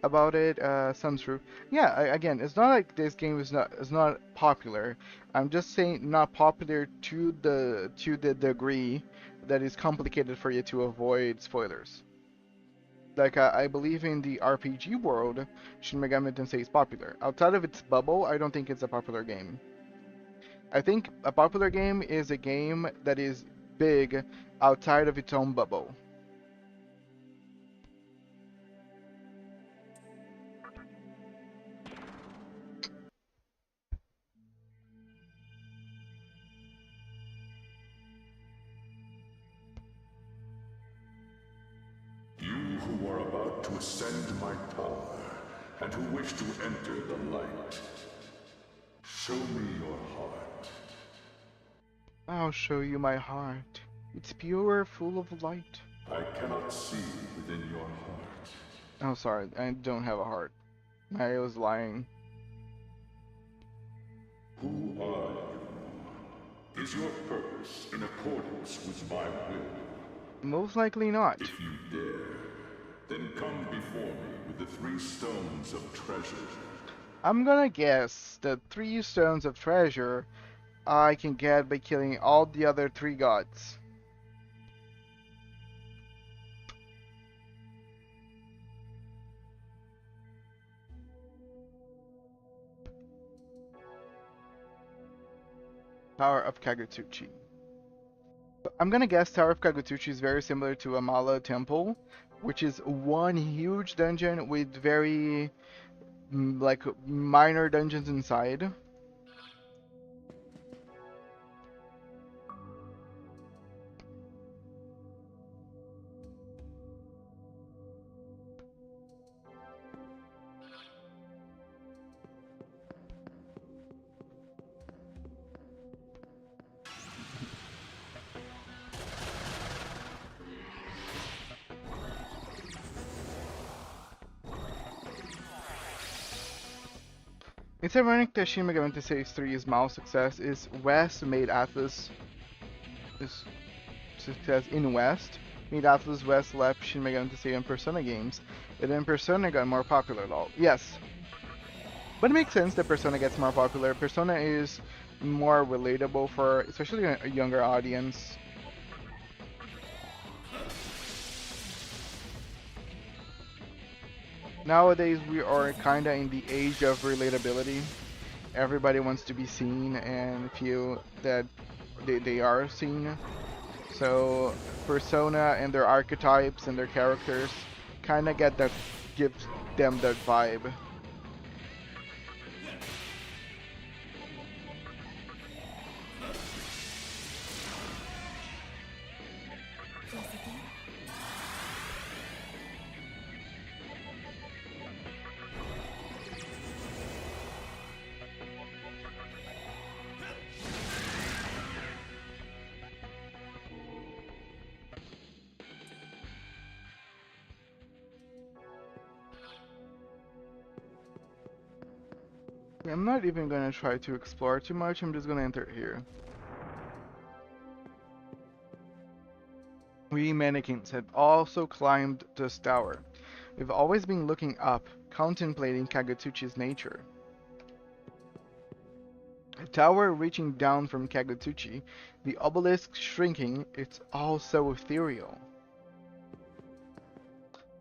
about it sounds true. Yeah, again, it's not like this game is not popular. I'm just saying not popular to the degree that is complicated for you to avoid spoilers. Like I believe in the RPG world, Shin Megami Tensei is popular. Outside of its bubble, I don't think it's a popular game. I think a popular game is a game that is big outside of its own bubble. You who are about to ascend my tower, and who wish to enter the light, show me your heart. I'll show you my heart. It's pure, full of light. I cannot see within your heart. Oh, sorry, I don't have a heart. I was lying. Who are you? Is your purpose in accordance with my will? Most likely not. If you dare, then come before me with the 3 stones of treasure. I'm gonna guess the 3 stones of treasure I can get by killing all the other 3 gods. Tower of Kagutsuchi. I'm gonna guess Tower of Kagutsuchi is very similar to Amala Temple, which is one huge dungeon with very like minor dungeons inside. It's ironic that Shin Megami Tensei 3's mouse success is West made Atlas is success in West made Atlas West left Shin Megami Tensei and Persona games, and then Persona got more popular. Lol. Yes, but it makes sense that Persona gets more popular. Persona is more relatable for especially a younger audience. Nowadays we are kinda in the age of relatability. Everybody wants to be seen and feel that they are seen. So Persona and their archetypes and their characters kinda get that gives them that vibe. I'm not even gonna try to explore too much, I'm just gonna enter here. We mannequins have also climbed this tower. We've always been looking up, contemplating Kagutsuchi's nature. A tower reaching down from Kagutsuchi, the obelisk shrinking, it's all so ethereal.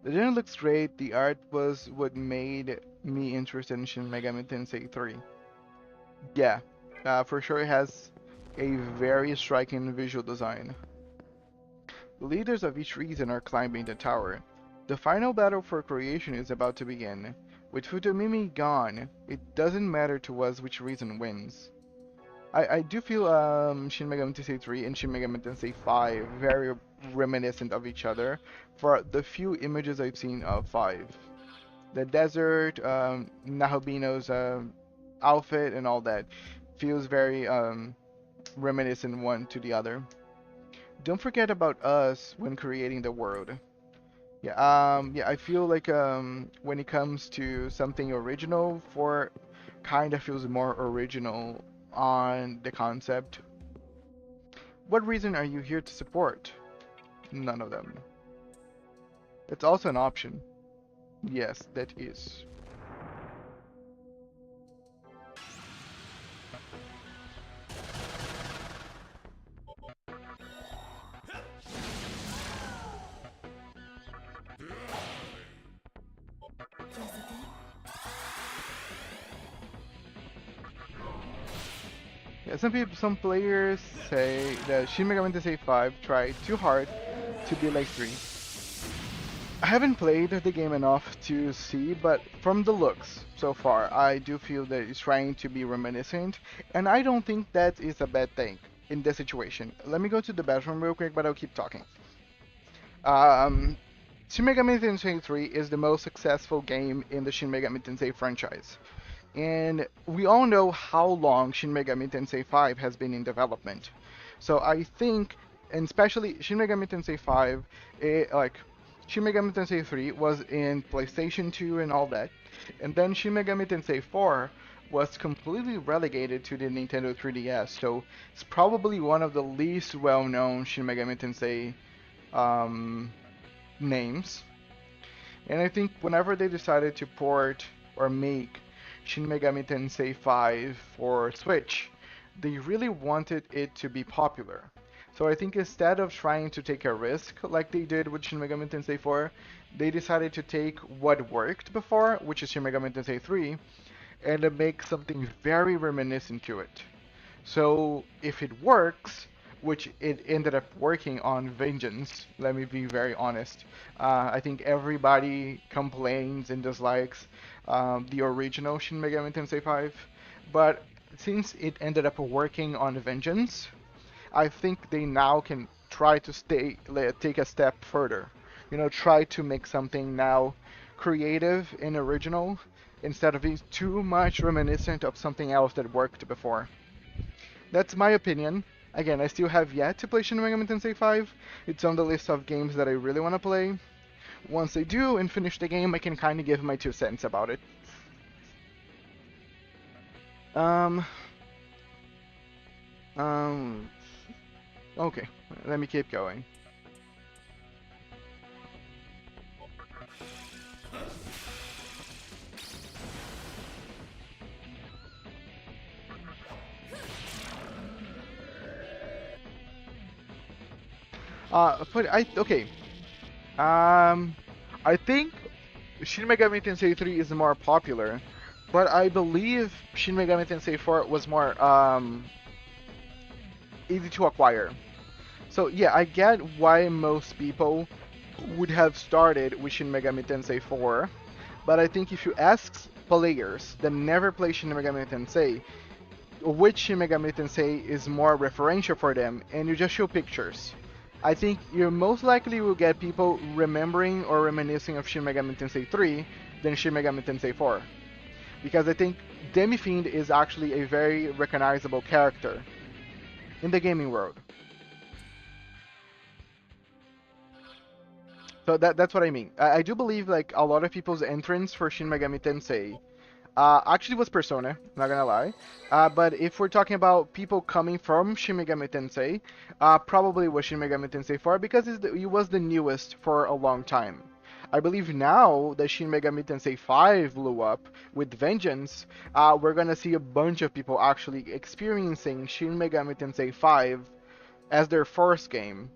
The dinner looks great, the art was what made me interested in Shin Megami Tensei 3. Yeah, for sure it has a very striking visual design. The leaders of each region are climbing the tower. The final battle for creation is about to begin. With Futomimi gone, it doesn't matter to us which region wins. I do feel Shin Megami Tensei 3 and Shin Megami Tensei 5 very reminiscent of each other for the few images I've seen of 5. The desert, Nahobino's outfit and all that feels very reminiscent one to the other. Don't forget about us when creating the world. Yeah, I feel like when it comes to something original, for kind of feels more original on the concept. What reason are you here to support? None of them. It's also an option. Yes, that is. Yeah, some players say that Shin Megami Tensei 5 tried too hard to be like 3. I haven't played the game enough to see, but from the looks so far, I do feel that it's trying to be reminiscent, and I don't think that is a bad thing in this situation. Let me go to the bathroom real quick, but I'll keep talking. Um, Shin Megami Tensei 3 is the most successful game in the Shin Megami Tensei franchise. And we all know how long Shin Megami Tensei 5 has been in development. So I think, and especially Shin Megami Tensei 5, like Shin Megami Tensei 3 was in PlayStation 2 and all that, and then Shin Megami Tensei 4 was completely relegated to the Nintendo 3DS. So it's probably one of the least well-known Shin Megami Tensei um, names. And I think whenever they decided to port or make Shin Megami Tensei 5 for Switch, they really wanted it to be popular. So I think instead of trying to take a risk like they did with Shin Megami Tensei 4, they decided to take what worked before, which is Shin Megami Tensei 3, and to make something very reminiscent to it. So if it works, which it ended up working on Vengeance, let me be very honest. I think everybody complains and dislikes the original Shin Megami Tensei 5, but since it ended up working on Vengeance, I think they now can try to take a step further. You know, try to make something now creative and original instead of being too much reminiscent of something else that worked before. That's my opinion. Again, I still have yet to play Shin Megami Tensei 5. It's on the list of games that I really want to play. Once I do and finish the game, I can kind of give my 2 cents about it. Um, um, okay, let me keep going. But okay. Um, I think Shin Megami Tensei 3 is more popular, but I believe Shin Megami Tensei 4 was more easy to acquire. So yeah, I get why most people would have started with Shin Megami Tensei 4, but I think if you ask players that never play Shin Megami Tensei which Shin Megami Tensei is more referential for them, and you just show pictures, I think you most likely will get people remembering or reminiscing of Shin Megami Tensei 3 than Shin Megami Tensei 4. Because I think Demi-Fiend is actually a very recognizable character in the gaming world. So that's what I mean. I do believe like a lot of people's entrance for Shin Megami Tensei actually was Persona, not gonna lie. But if we're talking about people coming from Shin Megami Tensei, probably was Shin Megami Tensei 4 because it was the newest for a long time. I believe now that Shin Megami Tensei 5 blew up with Vengeance, we're gonna see a bunch of people actually experiencing Shin Megami Tensei 5 as their first game.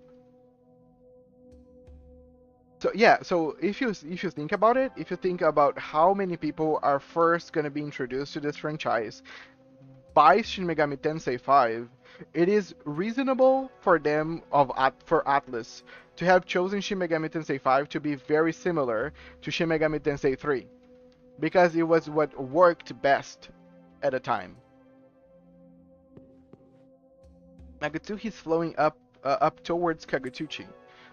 So yeah, so if you think about it, if you think about how many people are first gonna be introduced to this franchise by Shin Megami Tensei 5, it is reasonable for them for Atlas to have chosen Shin Megami Tensei 5 to be very similar to Shin Megami Tensei 3 because it was what worked best at the time. Nagatsuki is flowing up towards Kagutuchi.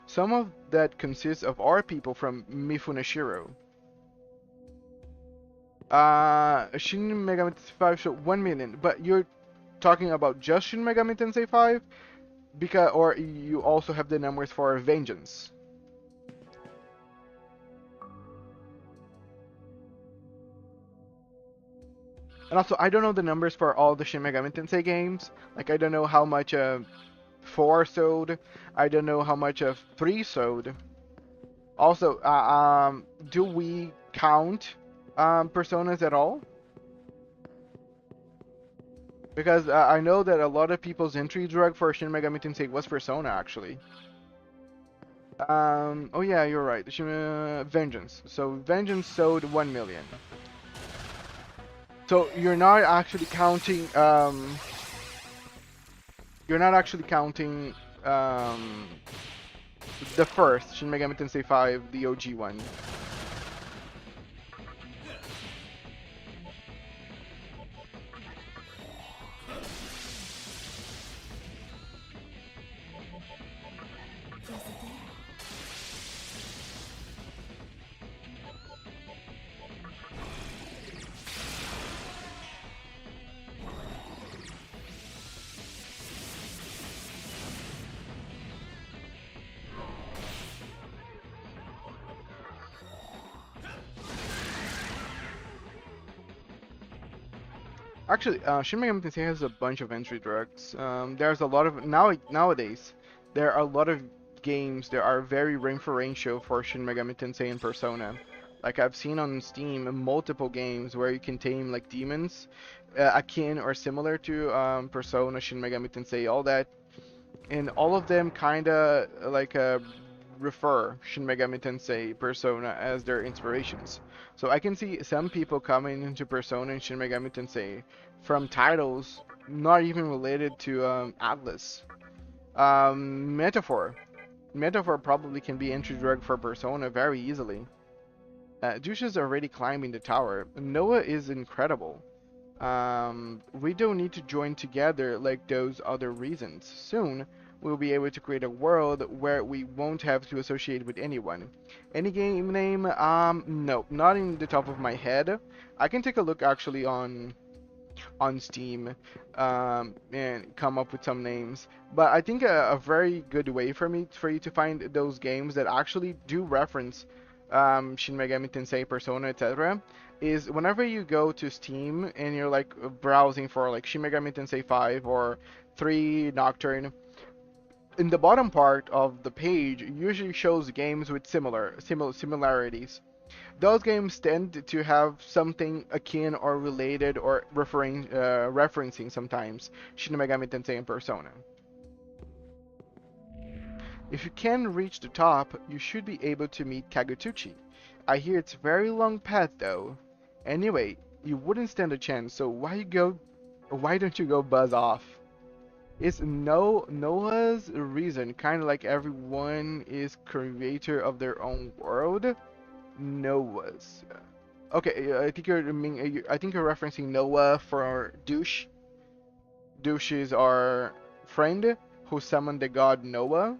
Some of that consists of our people from Mifunashiro. Shin Megami Tensei 5 showed 1 million, but you're talking about just Shin Megami Tensei 5? Because, or you also have the numbers for Vengeance. And also, I don't know the numbers for all the Shin Megami Tensei games. Like, I don't know how much 4 sold. I don't know how much 3 sold. Also, do we count personas at all? Because I know that a lot of people's entry drug for Shin Megami Tensei was Persona, actually. Oh yeah, you're right. Vengeance. So Vengeance sold 1 million. So you're not actually counting. You're not actually counting the first Shin Megami Tensei 5, the OG one. Actually, Shin Megami Tensei has a bunch of entry drugs. There's a lot of nowadays. There are a lot of games that are very referential for Shin Megami Tensei and Persona. Like I've seen on Steam multiple games where you can tame like demons, akin or similar to Persona, Shin Megami Tensei, all that, and all of them kinda like refer Shin Megami Tensei Persona as their inspirations. So I can see some people coming into Persona and Shin Megami Tensei from titles not even related to Atlas. Metaphor. Metaphor probably can be entry drug for Persona very easily. Douche is already climbing the tower. Noah is incredible. We don't need to join together like those other reasons. Soon, we'll be able to create a world where we won't have to associate with anyone. Any game name? No, not in the top of my head. I can take a look actually on Steam and come up with some names. But I think a very good way for you to find those games that actually do reference Shin Megami Tensei, Persona, etc. is whenever you go to Steam and you're like browsing for like Shin Megami Tensei 5 or 3 Nocturne. In the bottom part of the page usually shows games with similarities. Those games tend to have something akin or related or referencing sometimes Shin Megami Tensei and Persona. If you can reach the top, you should be able to meet Kagutuchi. I hear it's a very long path though. Anyway, you wouldn't stand a chance, so why don't you go buzz off? It's Noah's reason, kind of like everyone is creator of their own world. Noah's. Okay, I think you're referencing Noah for Douche. Douche is our friend who summoned the god Noah.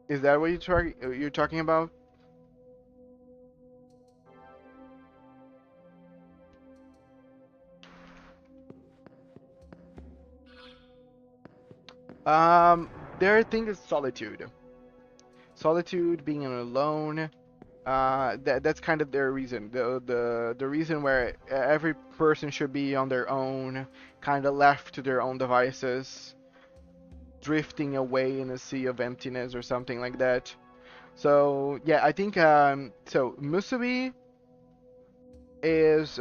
Is that what you're talking about? Their thing is solitude. Solitude, being alone. That's kind of their reason. The reason where every person should be on their own, kind of left to their own devices, drifting away in a sea of emptiness or something like that. So yeah, I think so Musubi is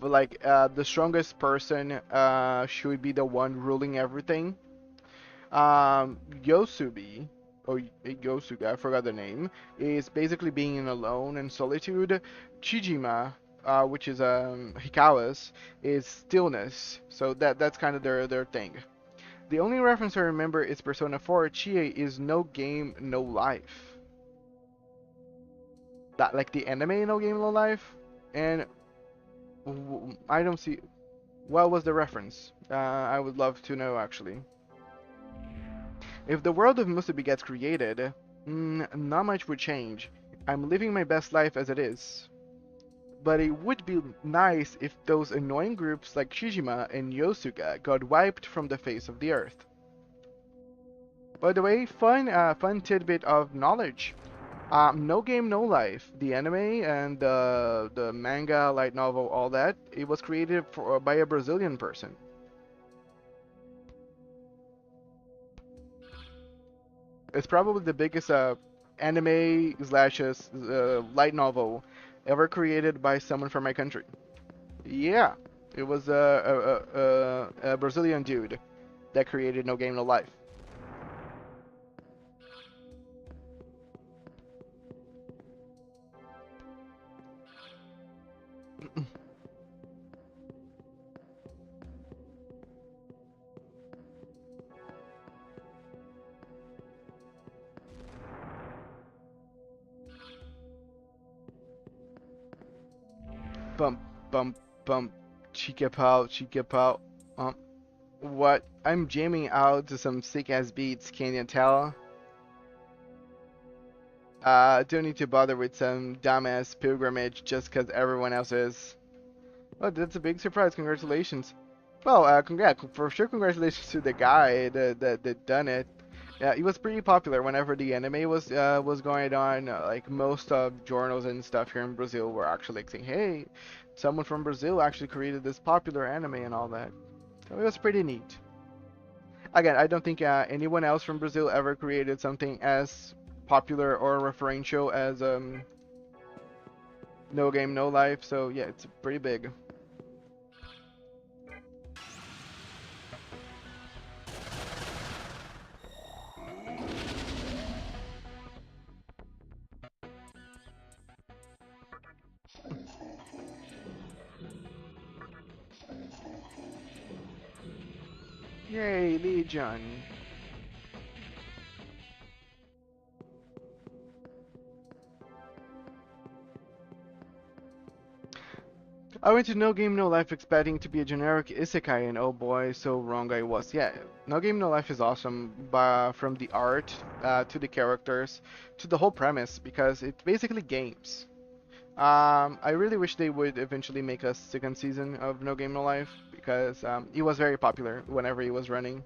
like the strongest person should be the one ruling everything. Yosubi or Yosuga, I forgot the name, is basically being alone and solitude. Chijima, which is Hikawa's, is stillness. So that's kind of their thing. The only reference I remember is Persona 4. Chie is no game, no life. That like the anime No Game No Life, and I don't see what was the reference. I would love to know actually. If the world of Musubi gets created, not much would change. I'm living my best life as it is. But it would be nice if those annoying groups like Shijima and Yosuga got wiped from the face of the earth. By the way, fun tidbit of knowledge. No Game No Life, the anime and the manga, light novel, all that, it was created by a Brazilian person. It's probably the biggest anime slash light novel ever created by someone from my country. Yeah, it was a Brazilian dude that created No Game No Life. Bump, bump, bump, chica pow, chica pow. What? I'm jamming out to some sick ass beats, can you tell? Don't need to bother with some dumbass pilgrimage just cause everyone else is. Oh, that's a big surprise. Congratulations. Well, congrats for sure. Congratulations to the guy that done it. Yeah, it was pretty popular whenever the anime was going on. Like most of journals and stuff here in Brazil were actually like saying, "Hey, someone from Brazil actually created this popular anime and all that." So it was pretty neat. Again, I don't think anyone else from Brazil ever created something as popular or referential as No Game No Life. So yeah, it's pretty big. Yay, Legion! I went to No Game No Life expecting to be a generic isekai, and oh boy, so wrong I was. Yeah, No Game No Life is awesome, from the art to the characters to the whole premise because it's basically games. I really wish they would eventually make a second season of No Game No Life because it was very popular whenever it was running.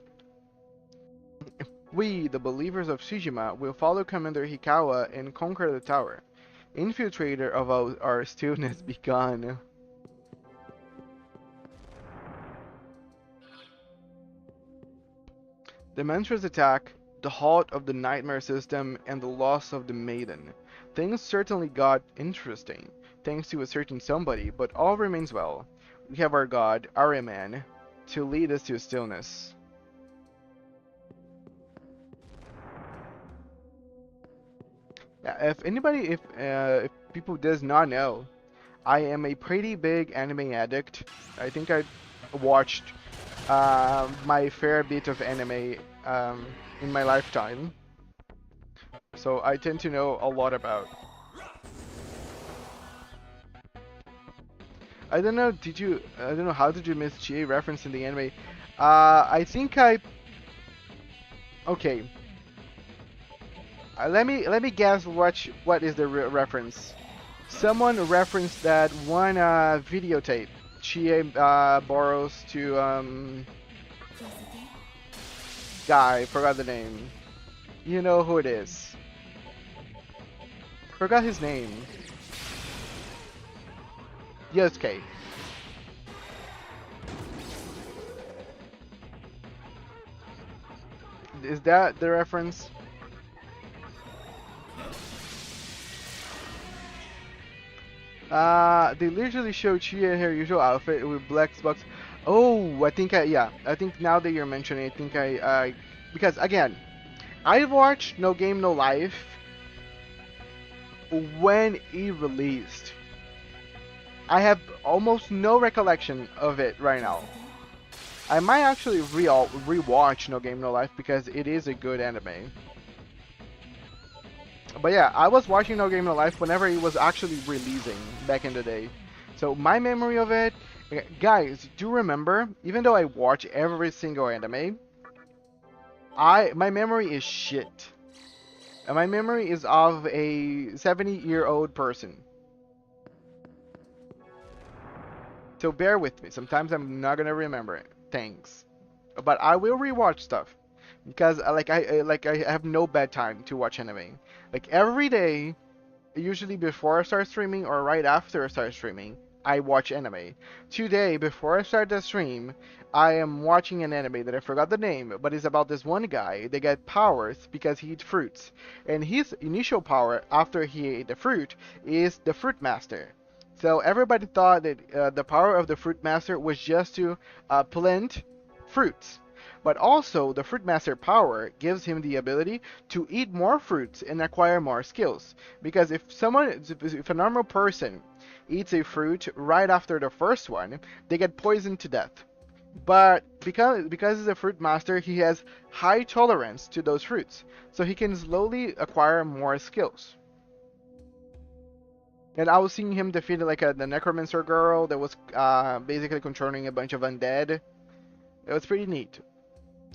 We, the believers of Shijima, will follow Commander Hikawa and conquer the tower. Infiltrator of our stillness begun. The Mantra's attack, the halt of the nightmare system, and the loss of the maiden. Things certainly got interesting, thanks to a certain somebody, but all remains well. We have our god, Ahriman, to lead us to stillness. Yeah, if people does not know, I am a pretty big anime addict. I think I watched my fair bit of anime in my lifetime, so I tend to know a lot about. I don't know. I don't know. How did you miss GA reference in the anime? I think I. Okay. Let me guess. What is the reference? Someone referenced that one videotape Chie borrows to guy. Forgot the name. You know who it is. Forgot his name. Yosuke. Is that the reference? They literally show Chia in her usual outfit with black spots. Oh, yeah, I think now that you're mentioning, I think because again, I watched No Game No Life when it released. I have almost no recollection of it right now. I might actually rewatch No Game No Life because it is a good anime. But yeah, I was watching No Game No Life whenever it was actually releasing back in the day. So my memory of it, guys, do remember, even though I watch every single anime, my memory is shit. And my memory is of a 70-year-old person. So bear with me. Sometimes I'm not gonna remember it. Thanks. But I will rewatch stuff because I have no bad time to watch anime. Like every day, usually before I start streaming or right after I start streaming, I watch anime. Today, before I start the stream, I am watching an anime that I forgot the name, but it's about this one guy that got powers because he eats fruits. And his initial power after he ate the fruit is the Fruit Master. So everybody thought that the power of the Fruit Master was just to plant fruits. But also, the Fruit Master power gives him the ability to eat more fruits and acquire more skills. Because if a normal person eats a fruit right after the first one, they get poisoned to death. But because he's a fruit master, he has high tolerance to those fruits, so he can slowly acquire more skills. And I was seeing him defeat like the necromancer girl that was basically controlling a bunch of undead. It was pretty neat.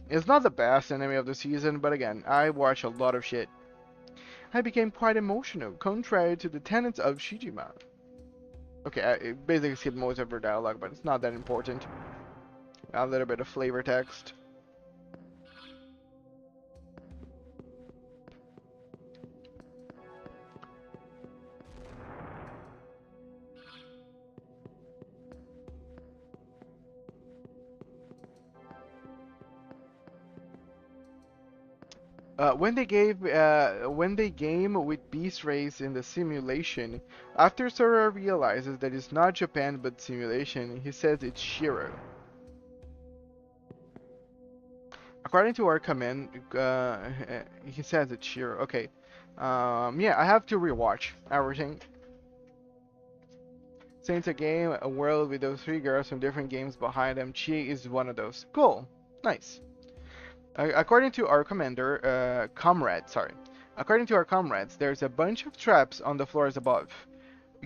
It's not the best anime of the season, but again, I watch a lot of shit. I became quite emotional, contrary to the tenets of Shijima. Okay, I basically skipped most of her dialogue, but it's not that important. A little bit of flavor text. When they game with Beast Race in the simulation, after Sora realizes that it's not Japan but simulation, he says it's Shiro. According to our command, he says it's Shiro. Okay. Yeah, I have to rewatch everything. Since a game, a world with those three girls from different games behind them, Chi is one of those. Cool. Nice. According to our According to our comrades, there's a bunch of traps on the floors above.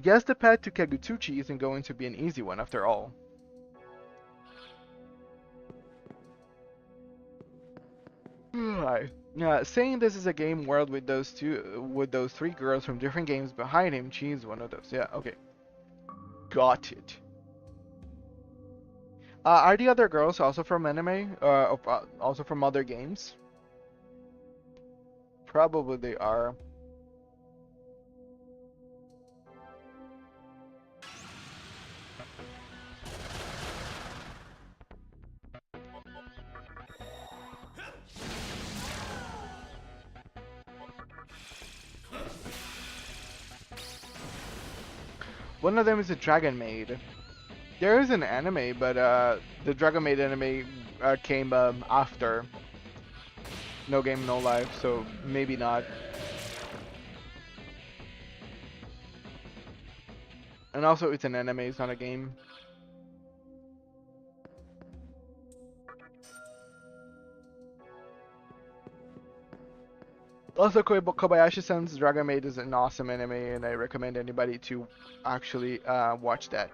Guess the path to Kagutsuchi isn't going to be an easy one after all. Right. Saying this is a game world with those three girls from different games behind him, she's one of those. Yeah, okay. Got it. Are the other girls also from anime? Also from other games? Probably they are. One of them is a Dragon Maid. There is an anime, but the Dragon Maid anime came after No Game No Life, so maybe not. And also, it's an anime, it's not a game. Also, Kobayashi-san's Dragon Maid is an awesome anime, and I recommend anybody to actually watch that.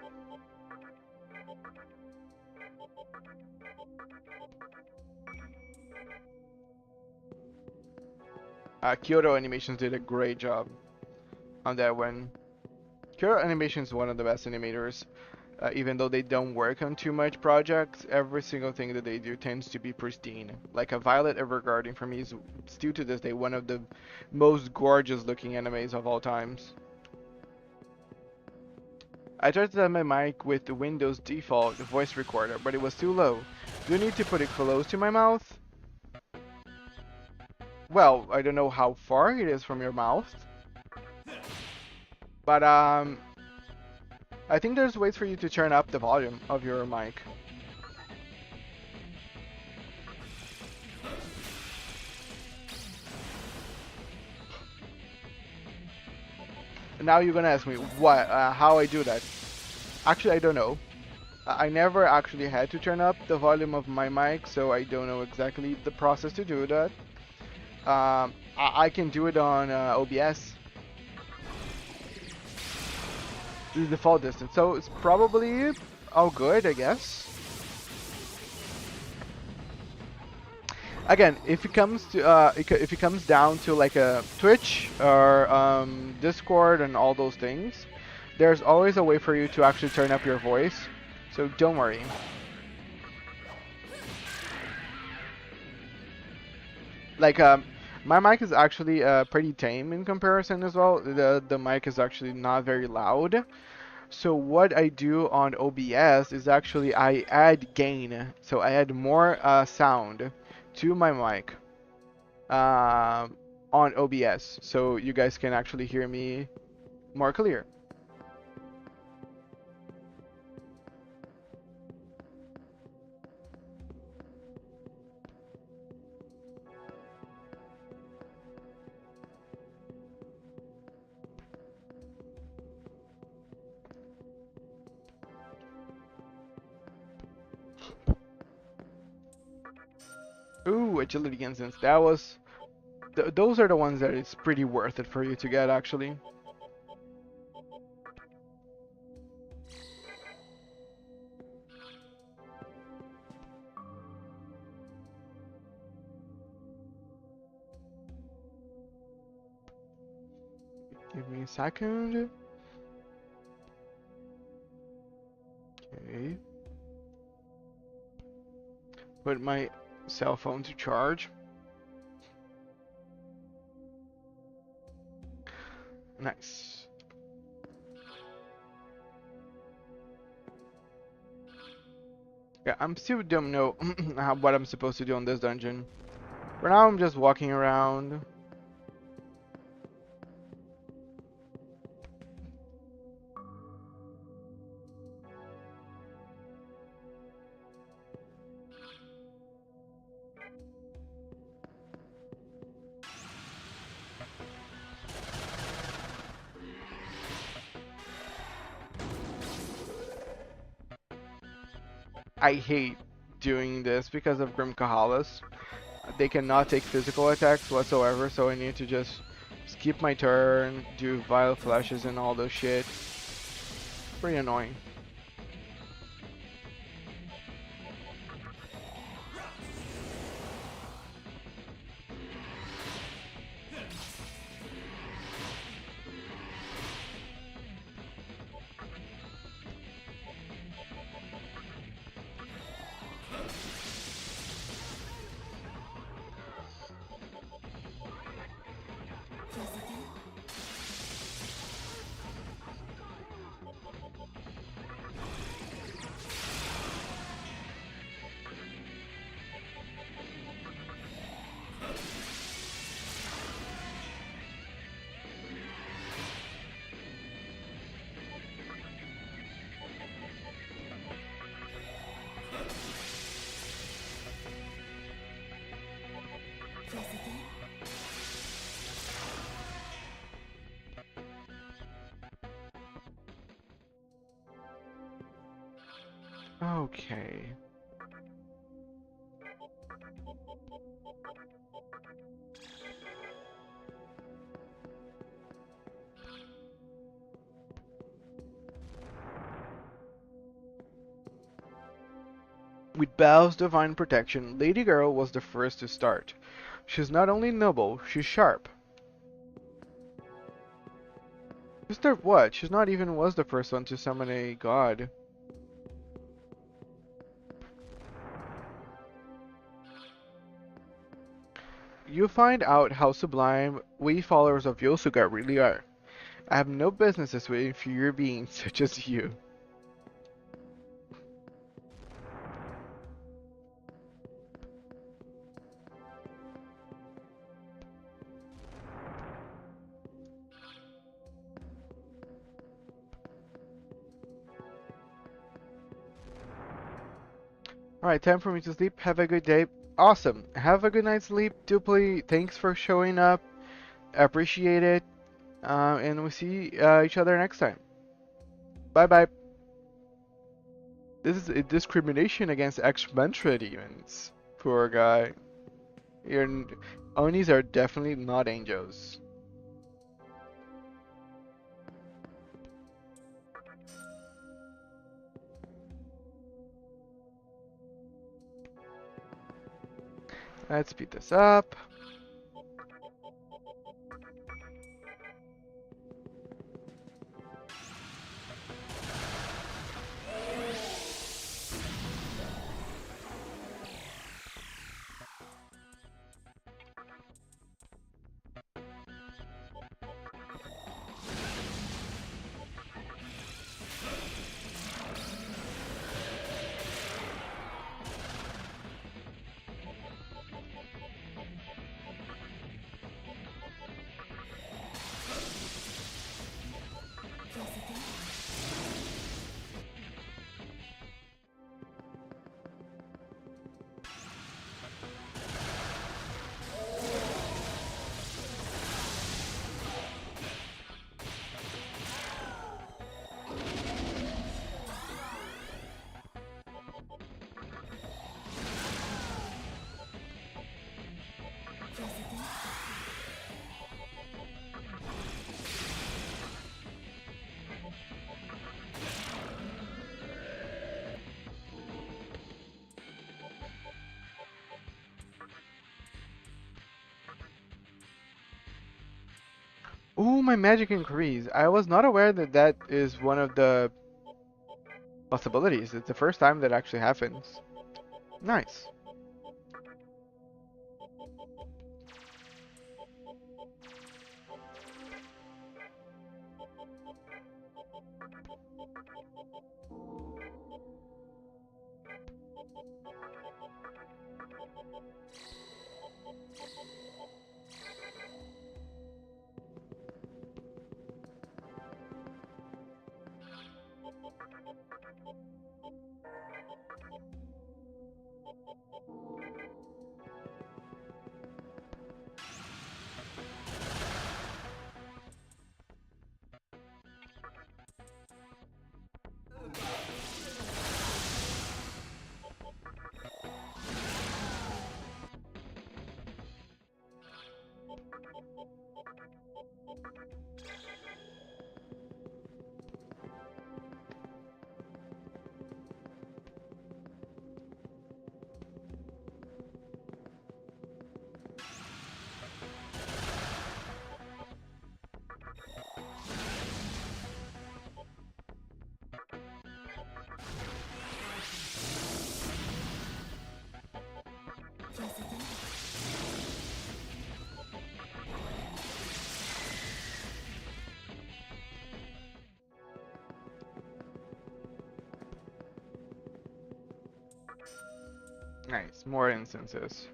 Kyoto Animations did a great job on that one. Kyoto Animation is one of the best animators. Even though they don't work on too much projects, every single thing that they do tends to be pristine. Like a Violet Evergarden for me is still to this day one of the most gorgeous looking animes of all times. I tried to set my mic with the Windows default voice recorder, but it was too low. Do you need to put it close to my mouth? Well, I don't know how far it is from your mouth. But I think there's ways for you to turn up the volume of your mic. Now you're gonna ask me how I do that. Actually, I don't know. I never actually had to turn up the volume of my mic, so I don't know exactly the process to do that. I can do it on OBS. The default distance, so it's probably all good, I guess. Again, if it comes to if it comes down to like a Twitch or Discord and all those things, there's always a way for you to actually turn up your voice, so don't worry. Like my mic is actually pretty tame in comparison as well. The mic is actually not very loud. So what I do on OBS is actually I add gain. So I add more sound to my mic on OBS, so you guys can actually hear me more clear. Ooh, agility instance. That was those are the ones that it's pretty worth it for you to get actually. Give me a second. Okay. Put my cell phone to charge. Nice. Yeah, I'm still don't know what I'm supposed to do on this dungeon. For now, I'm just walking around. I hate doing this because of Grim Kahalas. They cannot take physical attacks whatsoever, so I need to just skip my turn, do vile flashes and all those shit. Pretty annoying. Okay. With Bao's divine protection, Lady Girl was the first to start. She's not only noble, she's sharp. Sister what? She's not even was the first one to summon a god. You find out how sublime we followers of Yosuga really are. I have no business with inferior beings such as you. Alright, time for me to sleep. Have a good day. Awesome. Have a good night's sleep. Dupli, thanks for showing up. I appreciate it. And we'll see each other next time. Bye bye. This is a discrimination against ex-Mantra demons. Poor guy. Your Onis are definitely not angels. Let's speed this up. Ooh, my magic increase. I was not aware that that is one of the possibilities. It's the first time that actually happens. Nice. Nice, more instances.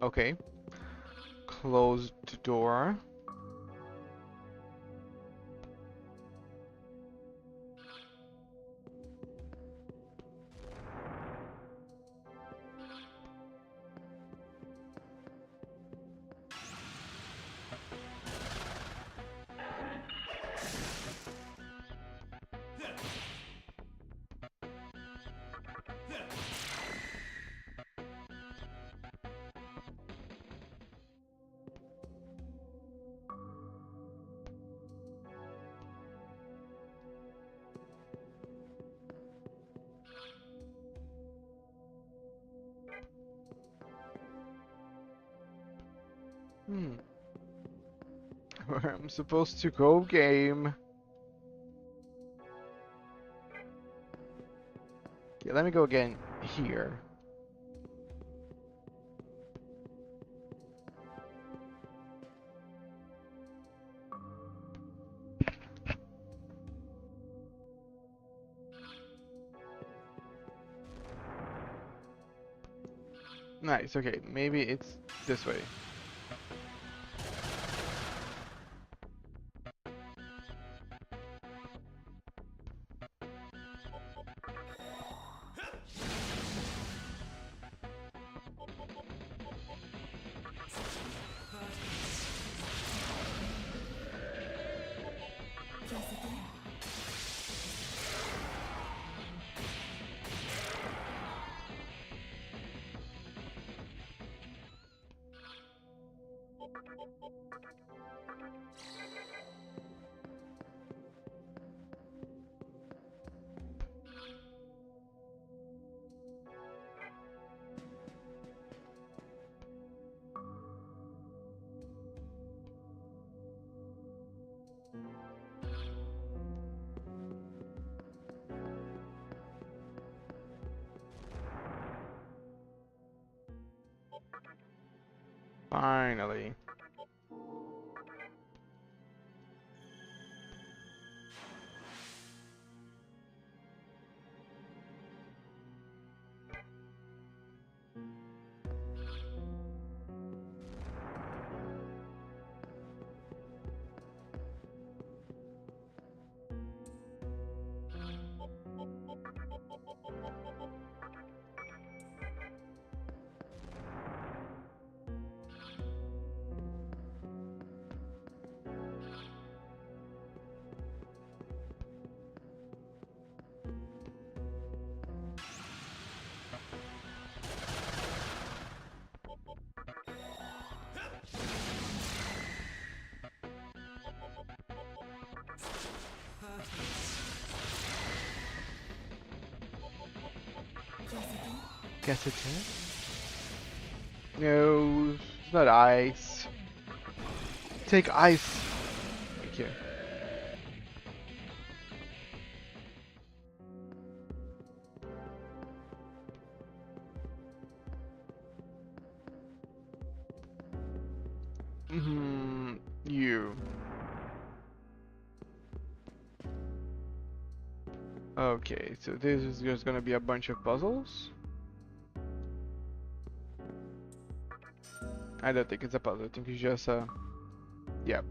Okay. Closed door. Hmm. Where I'm supposed to go, game. Okay, let me go again here. Nice, okay, maybe it's this way. Finally. Guess it's it? No, it's not ice. Take ice. Thank you. Hmm, you. Okay, so this is just gonna be a bunch of puzzles. I don't think it's a puzzle. I think it's just a. Yep.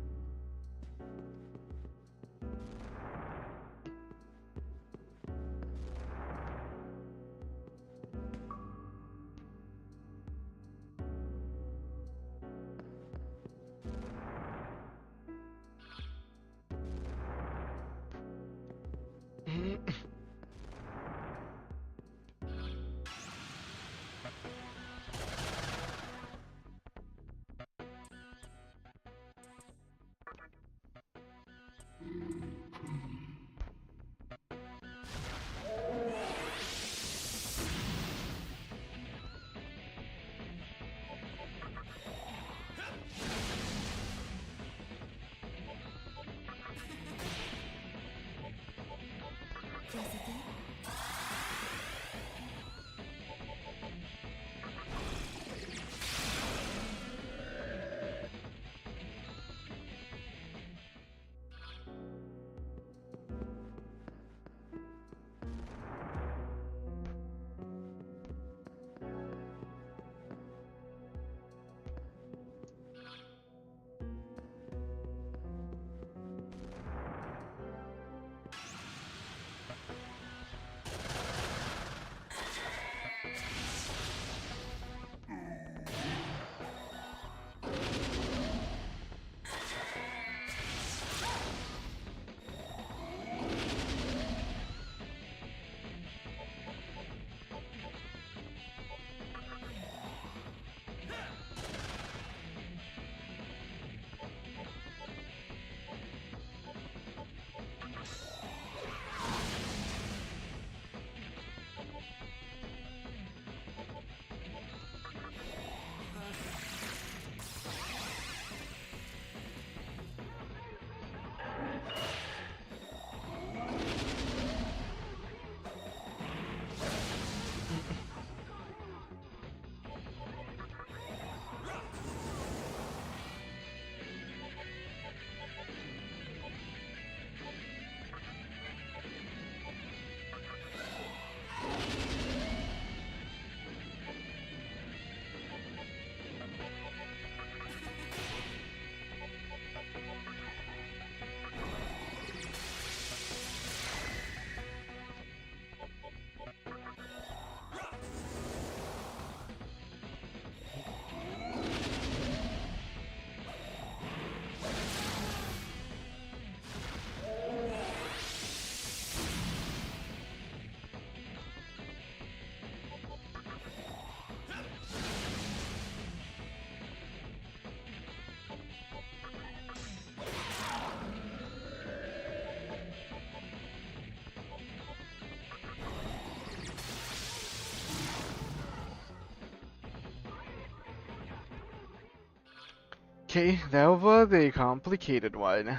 Okay, that was a complicated one.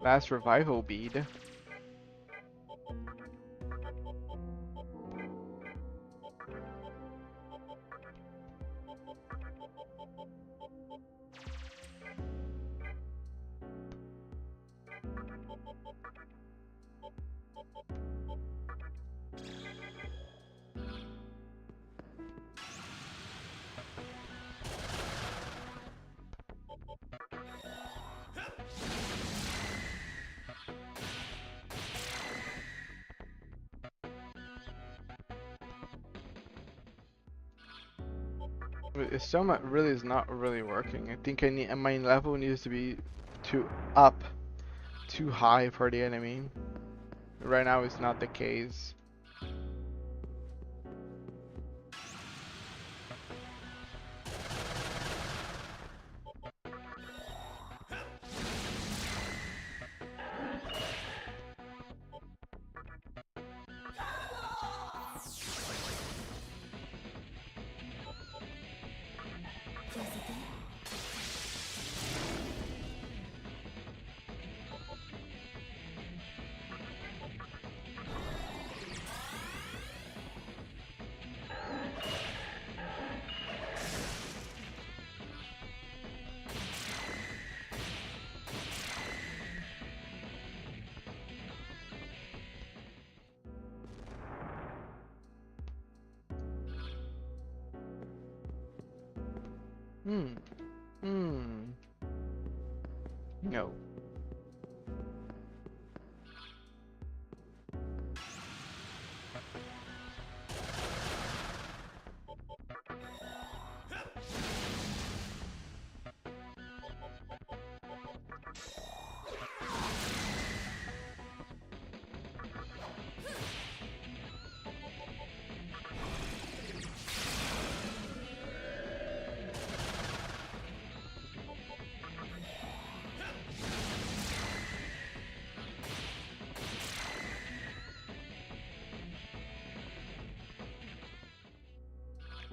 Last revival bead. Soma really is not really working. I think I need my level needs to be too up too high for the enemy. Right now it's not the case. Hmm. Hmm. No.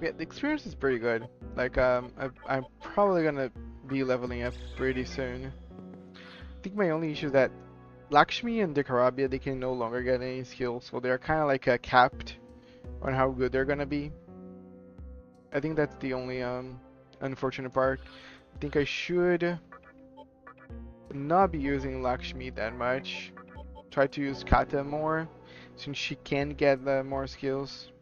Yeah, the experience is pretty good. Like, I'm probably gonna be leveling up pretty soon. I think my only issue is that Lakshmi and Dekarabia, they can no longer get any skills, so they're kind of like capped on how good they're gonna be. I think that's the only unfortunate part. I think I should not be using Lakshmi that much. Try to use Kata more, since she can get more skills.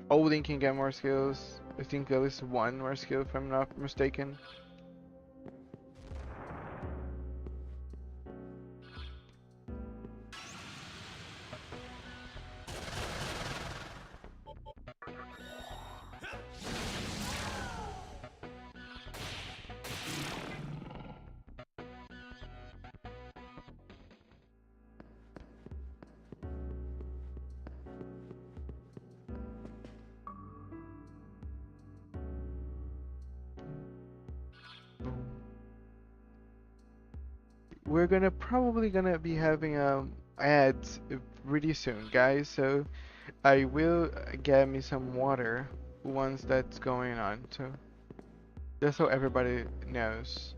Odin can get more skills. I think at least one more skill if I'm not mistaken. We're gonna probably gonna be having ads really soon, guys. So I will get me some water once that's going on. So just so everybody knows.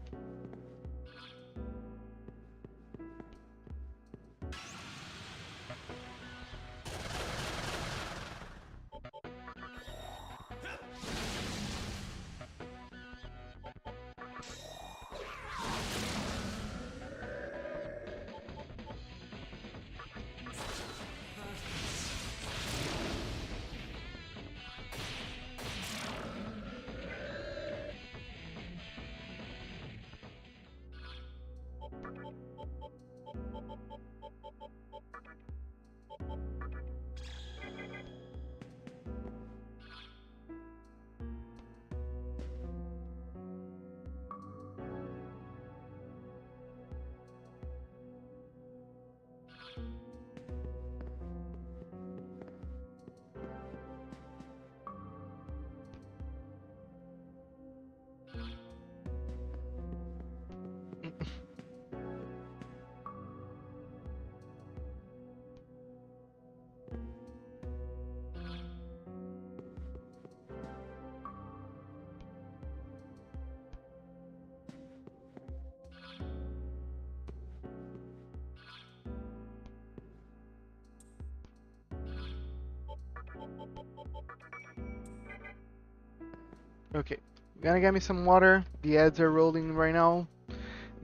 Okay, gonna get me some water. The ads are rolling right now,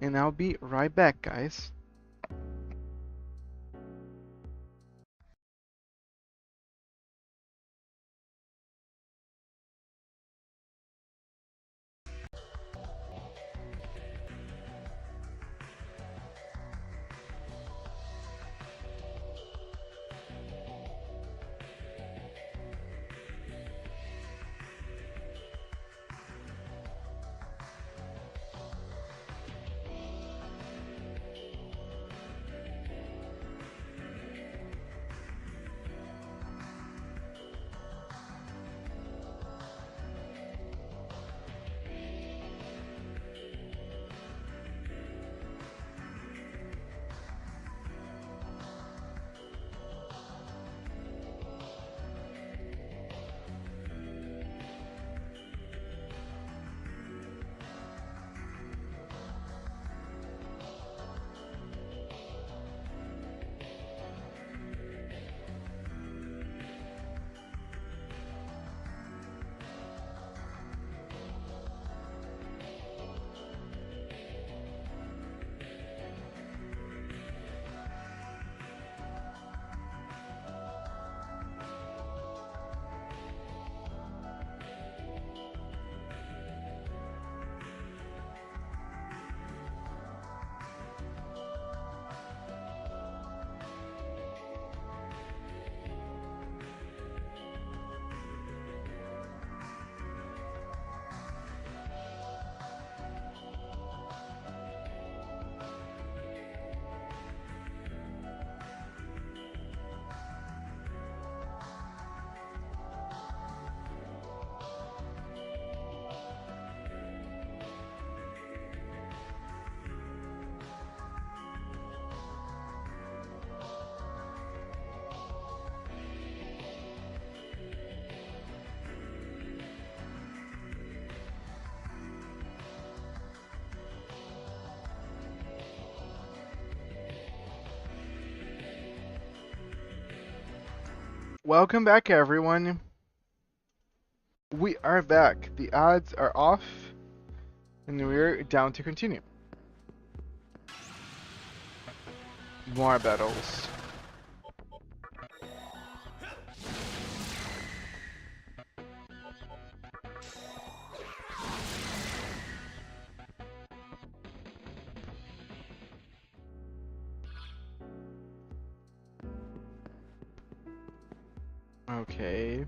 and I'll be right back, guys. Welcome back, everyone. We are back. The odds are off, and we're down to continue. More battles. Okay.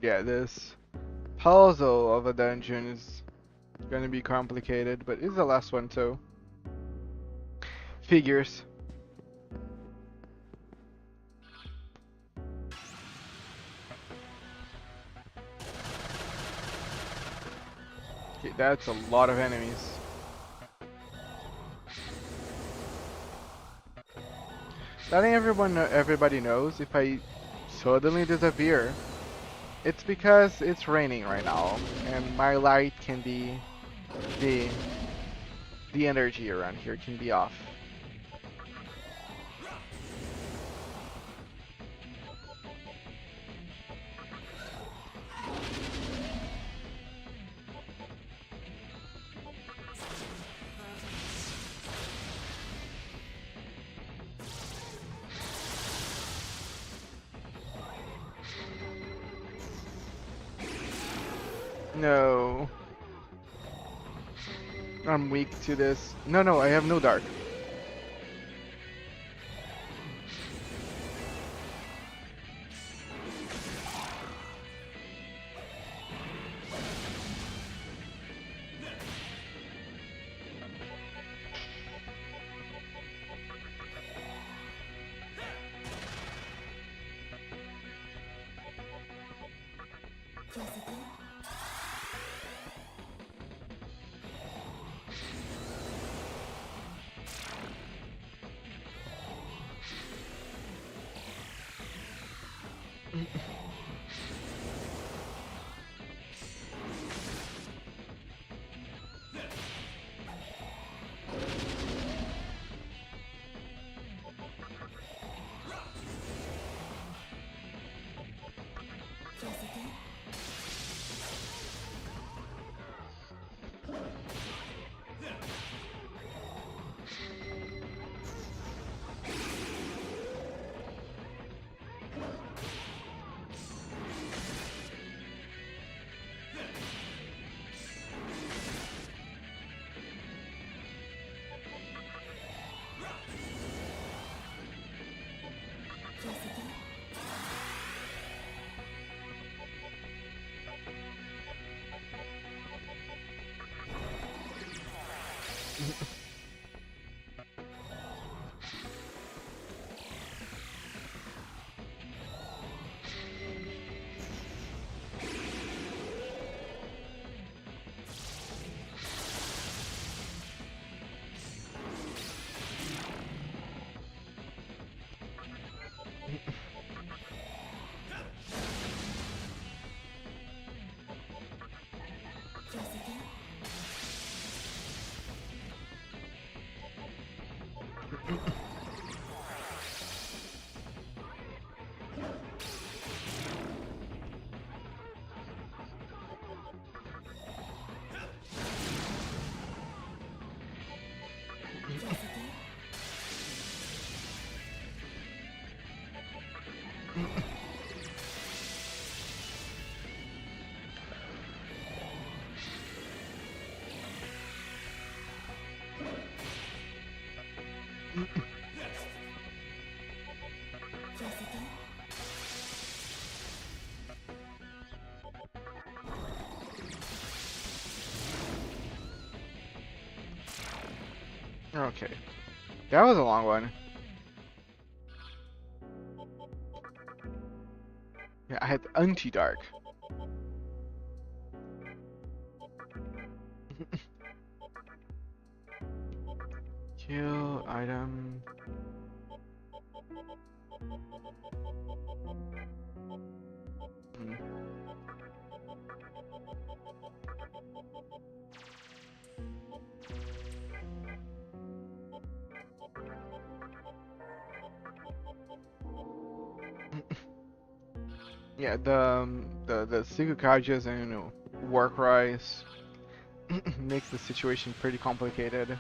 Yeah, this puzzle of a dungeon is gonna be complicated, but it's the last one too. Figures. Okay, that's a lot of enemies. Letting everybody knows if I suddenly disappear, it's because it's raining right now, and my light can be the the energy around here can be off. No, I'm weak to this. No, no, I have no dark. Okay, that was a long one. Yeah, I had anti-dark. Kill item. Hmm. Yeah, the Sukukajas and work rice makes the situation pretty complicated.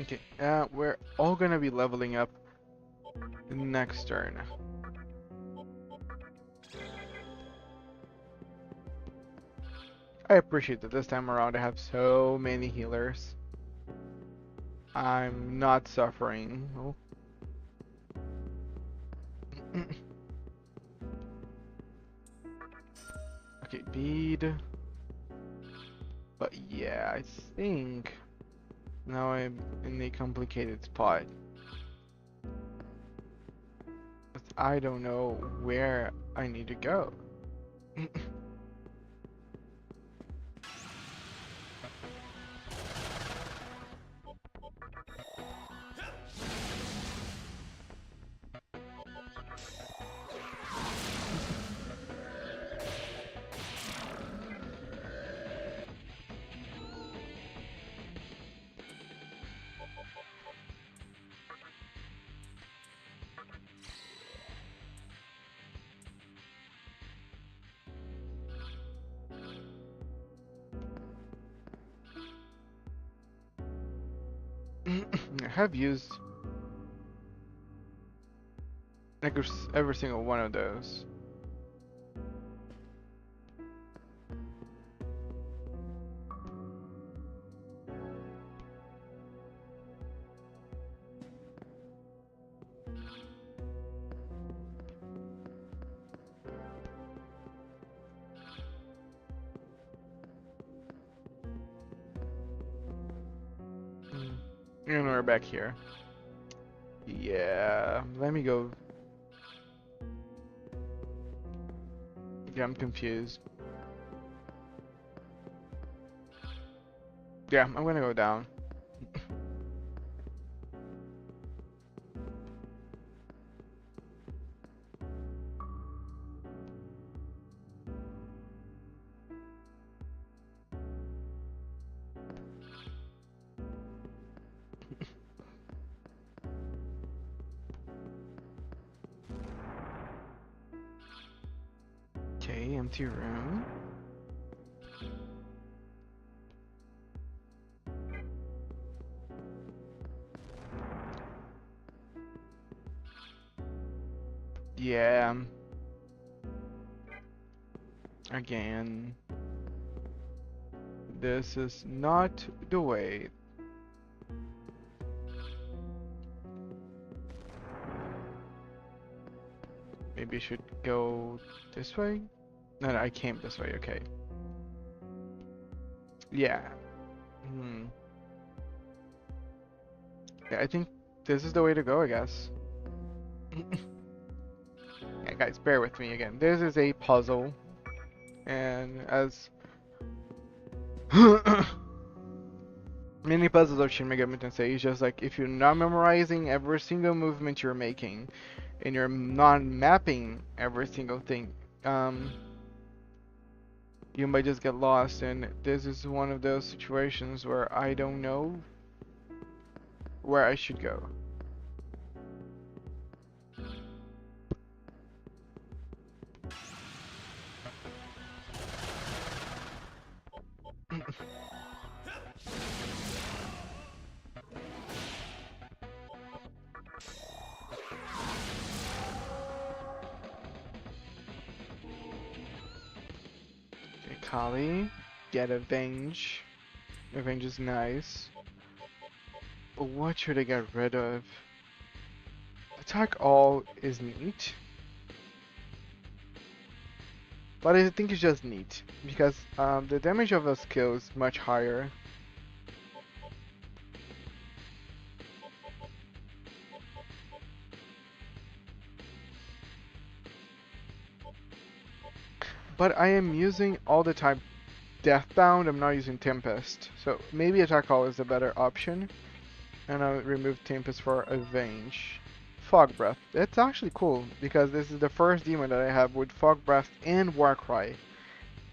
Okay, we're all gonna be leveling up next turn. I appreciate that this time around I have so many healers. I'm not suffering. Oh. Okay, bead. But yeah, I think now I'm in a complicated spot. I don't know where I need to go. I have used every single one of those. And we're back here. Yeah, let me go. Yeah, I'm confused. Yeah, I'm gonna go down. Empty room. Yeah. Again. This is not the way. Maybe I should go this way? No, I came this way, okay. Yeah. Hmm. Yeah, I think this is the way to go, I guess. Yeah, guys, bear with me again. This is a puzzle, and as many puzzles of Shin Megami Tensei, it's just like if you're not memorizing every single movement you're making, and you're not mapping every single thing, you might just get lost. And this is one of those situations where I don't know where I should go. Okay, Kali, get Avenge. Avenge is nice. But what should I get rid of? Attack all is neat, but I think it's just neat because the damage of a skill is much higher. But I am using all the time Deathbound, I'm not using Tempest. So maybe Attack All is a better option. And I'll remove Tempest for Avenge. Fog Breath. It's actually cool because this is the first demon that I have with Fog Breath and Warcry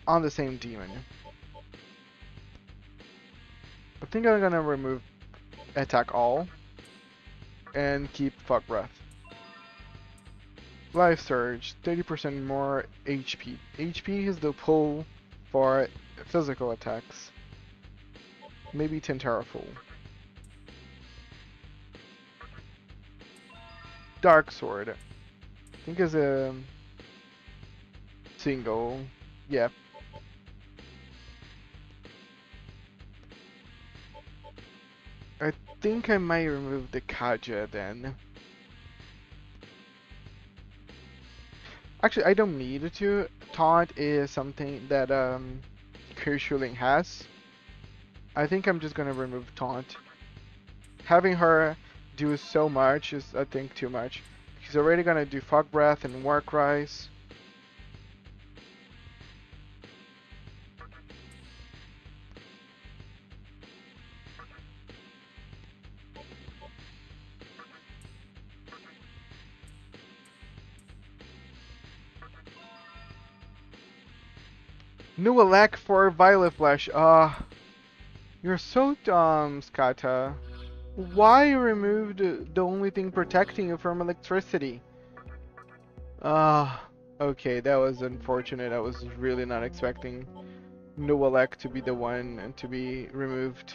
on the same demon. I think I'm gonna remove Attack All and keep Fog Breath. Life Surge, 30% more HP. HP is the pull for physical attacks. Maybe Tentaraful. Dark Sword. I think is a single. Yeah. I think I might remove the Kaja then. Actually, I don't need it to. Taunt is something that Kershuling has. I think I'm just gonna remove Taunt. Having her do so much is, I think, too much. She's already gonna do Fog Breath and Warcries. New elect for Violet Flesh. You're so dumb, Skata. Why remove the only thing protecting you from electricity? Okay, that was unfortunate. I was really not expecting Noelek to be the one to be removed.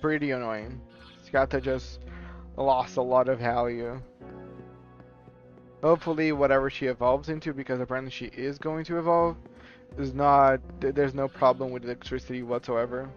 Pretty annoying. Skata just lost a lot of value. Hopefully whatever she evolves into, because apparently she is going to evolve, is not, there's no problem with electricity whatsoever.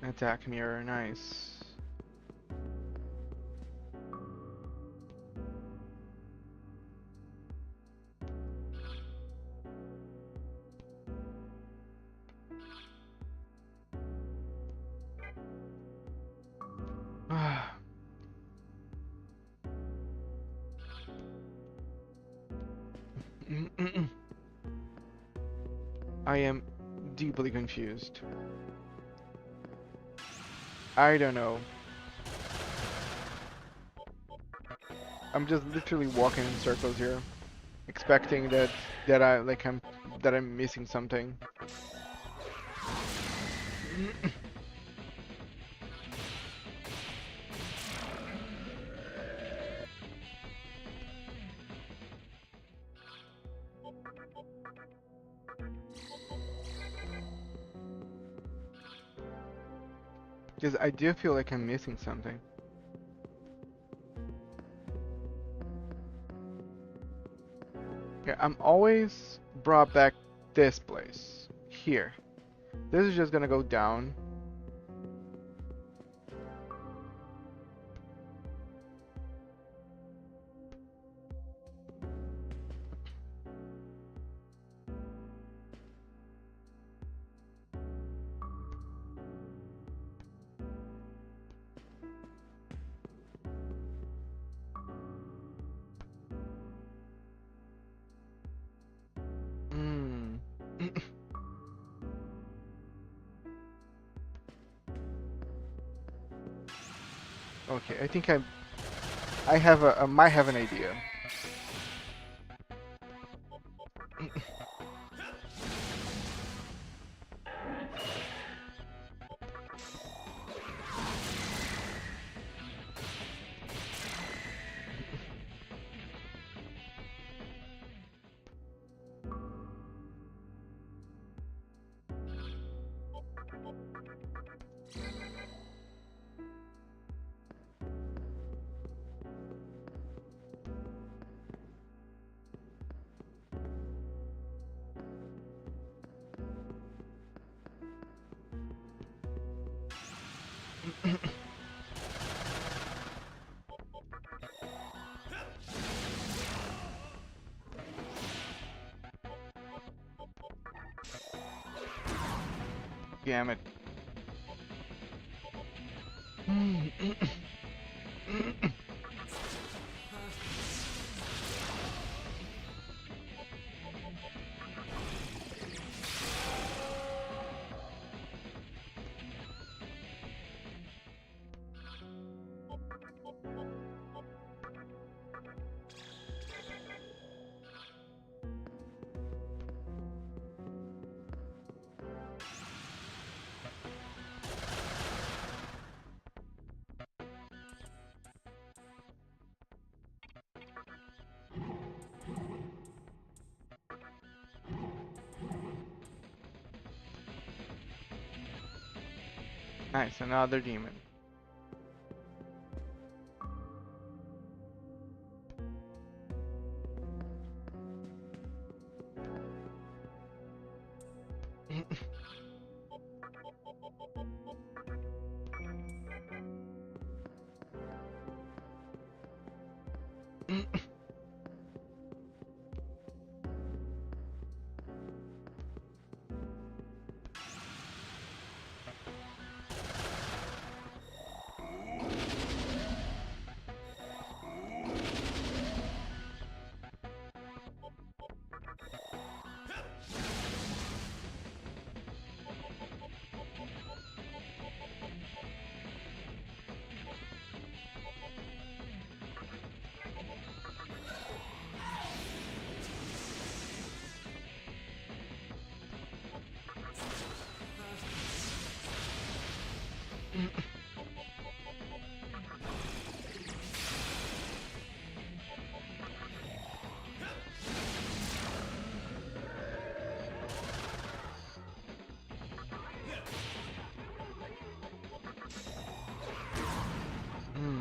Attack mirror, nice. I am deeply confused. I don't know. I'm just literally walking in circles here, expecting that I'm missing something. Because I do feel like I'm missing something. Yeah, I'm always brought back this place. Here. This is just gonna go down. Mm. Okay, I think I might have an idea. Damn it. Nice, another demon. Mm.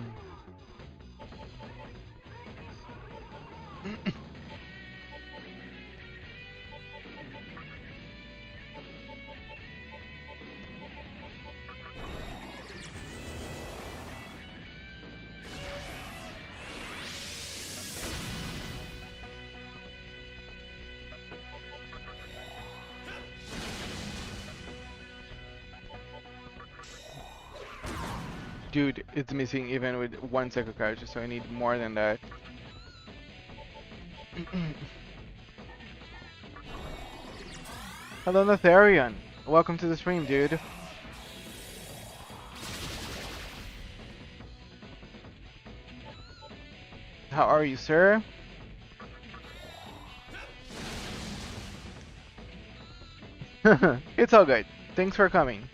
Dude, it's missing even with one Seku card, so I need more than that. Hello, Natharian. Welcome to the stream, dude. How are you, sir? It's all good. Thanks for coming.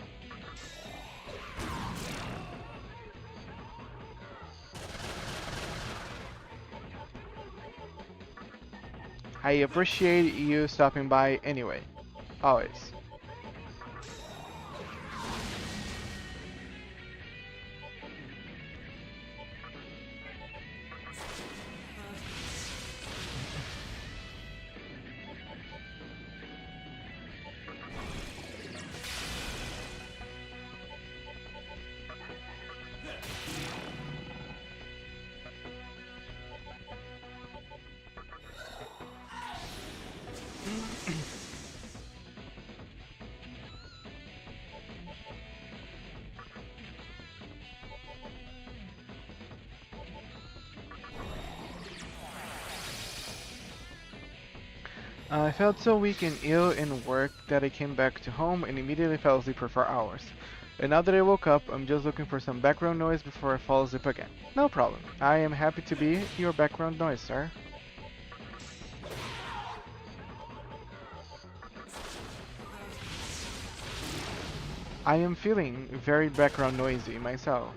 I appreciate you stopping by anyway. Always. I felt so weak and ill in work that I came back to home and immediately fell asleep for 4 hours. And now that I woke up, I'm just looking for some background noise before I fall asleep again. No problem. I am happy to be your background noise, sir. I am feeling very background noisy myself.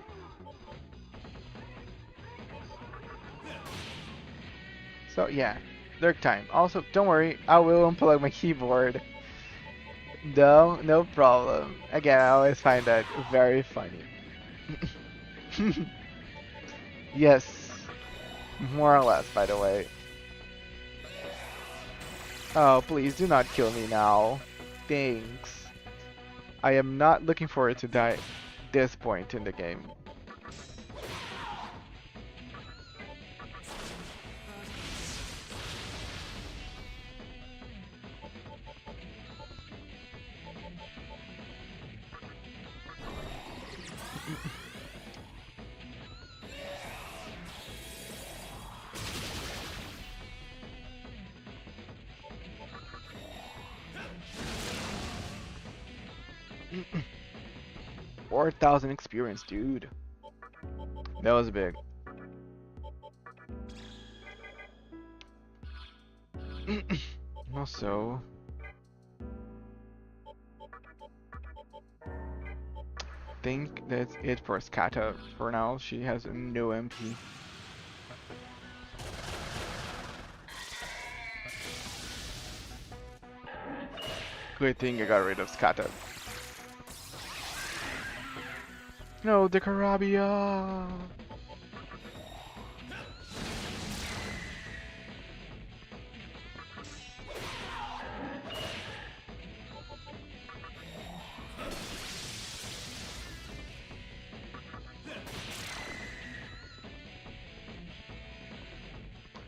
So yeah, lurk time. Also, don't worry, I will unplug my keyboard. No, no problem. Again, I always find that very funny. Yes, more or less, by the way. Oh, please do not kill me now. Thanks. I am not looking forward to die this point in the game. Mm. 4,000 experience, dude. That was big. Also, think that's it for Skata for now. She has no MP. Good thing I got rid of Skata. No, the Carabia!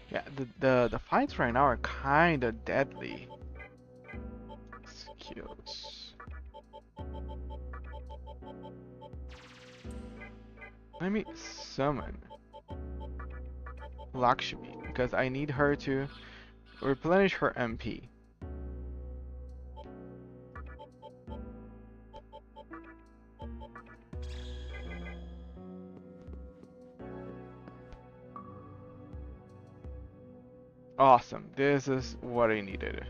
Yeah, the fights right now are kinda deadly. Skills. Let me summon Lakshmi because I need her to replenish her MP. Awesome, this is what I needed.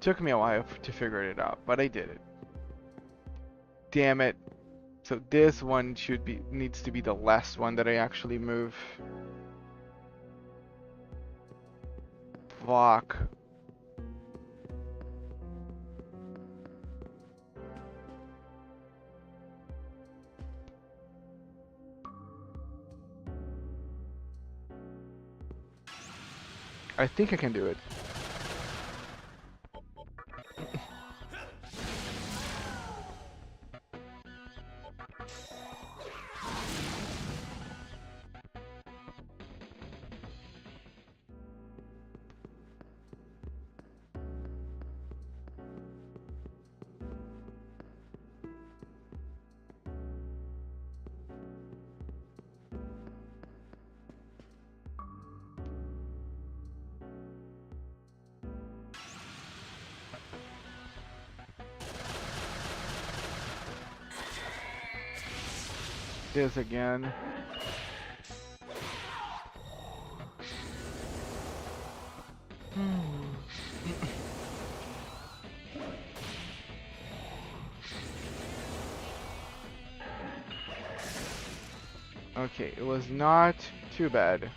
Took me a while to figure it out, but I did it. Damn it. So this one needs to be the last one that I actually move. Fuck. I think I can do it. this again. Okay, it was not too bad.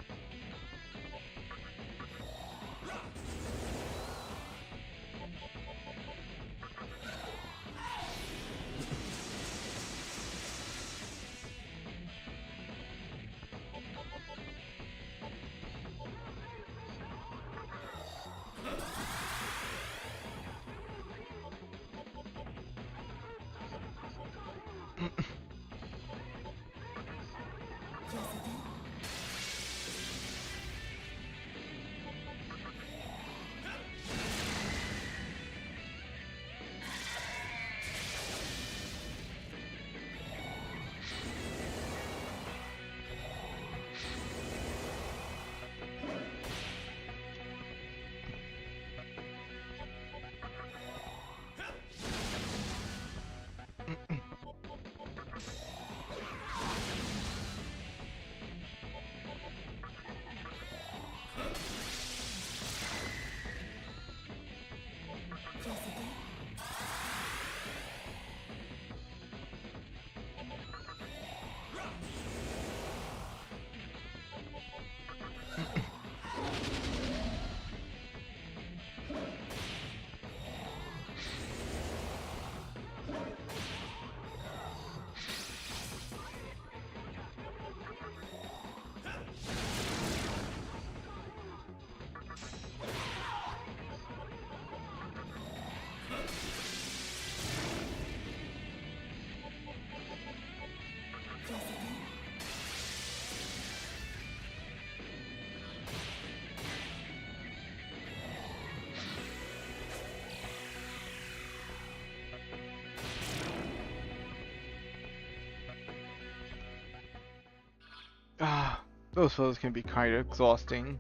Ah, those flows can be kind of exhausting.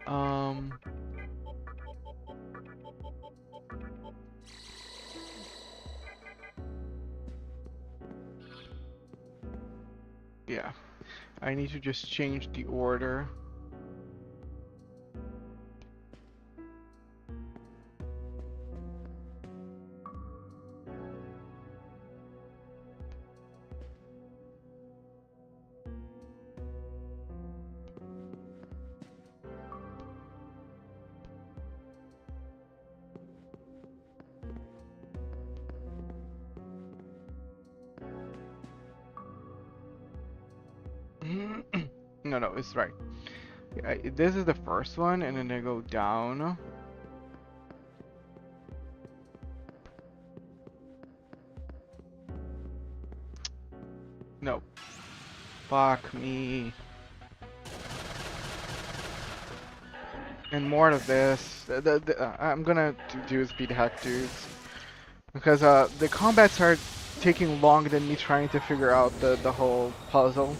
um, yeah, I need to just change the order. No, no, it's right. This is the first one, and then I go down. No, fuck me. And more of this. I'm gonna do speed hack dudes because the combats are taking longer than me trying to figure out the whole puzzle.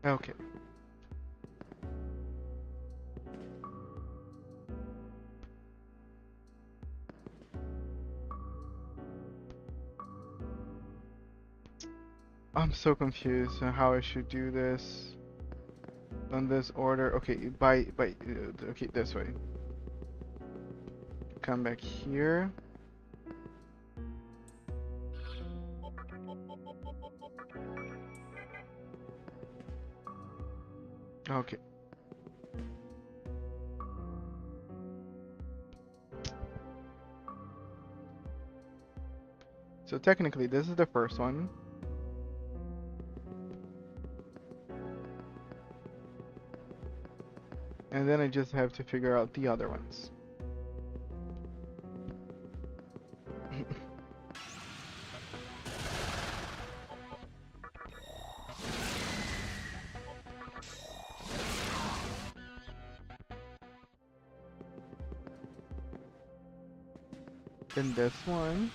Okay. I'm so confused on how I should do this. on this order. Okay, okay, this way. Come back here. Okay. So technically, this is the first one. And then I just have to figure out the other ones. Then this one.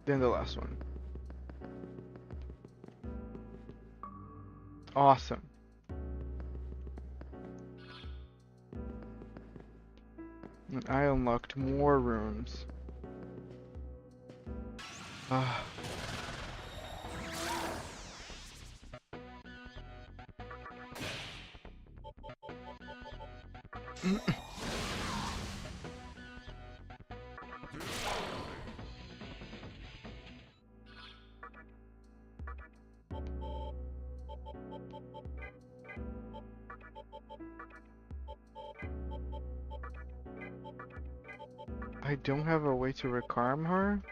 Then the last one. Awesome. And I unlocked more rooms. Ah. I don't have a way to recarm her?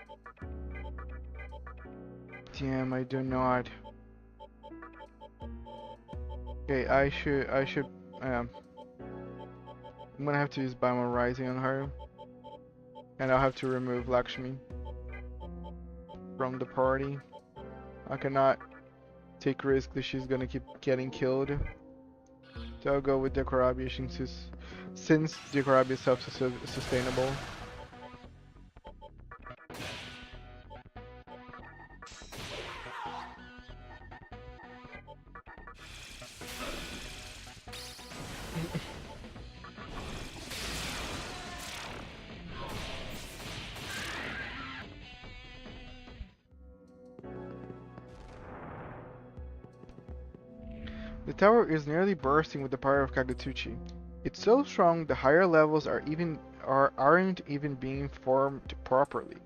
Damn, I do not. Okay, um, I'm gonna have to use Bama Rising on her. And I'll have to remove Lakshmi from the party. I cannot take risk that she's gonna keep getting killed. So I'll go with Dekorabi since Dekorabi is self-sustainable. The tower is nearly bursting with the power of Kagutsuchi. It's so strong the higher levels aren't even being formed properly.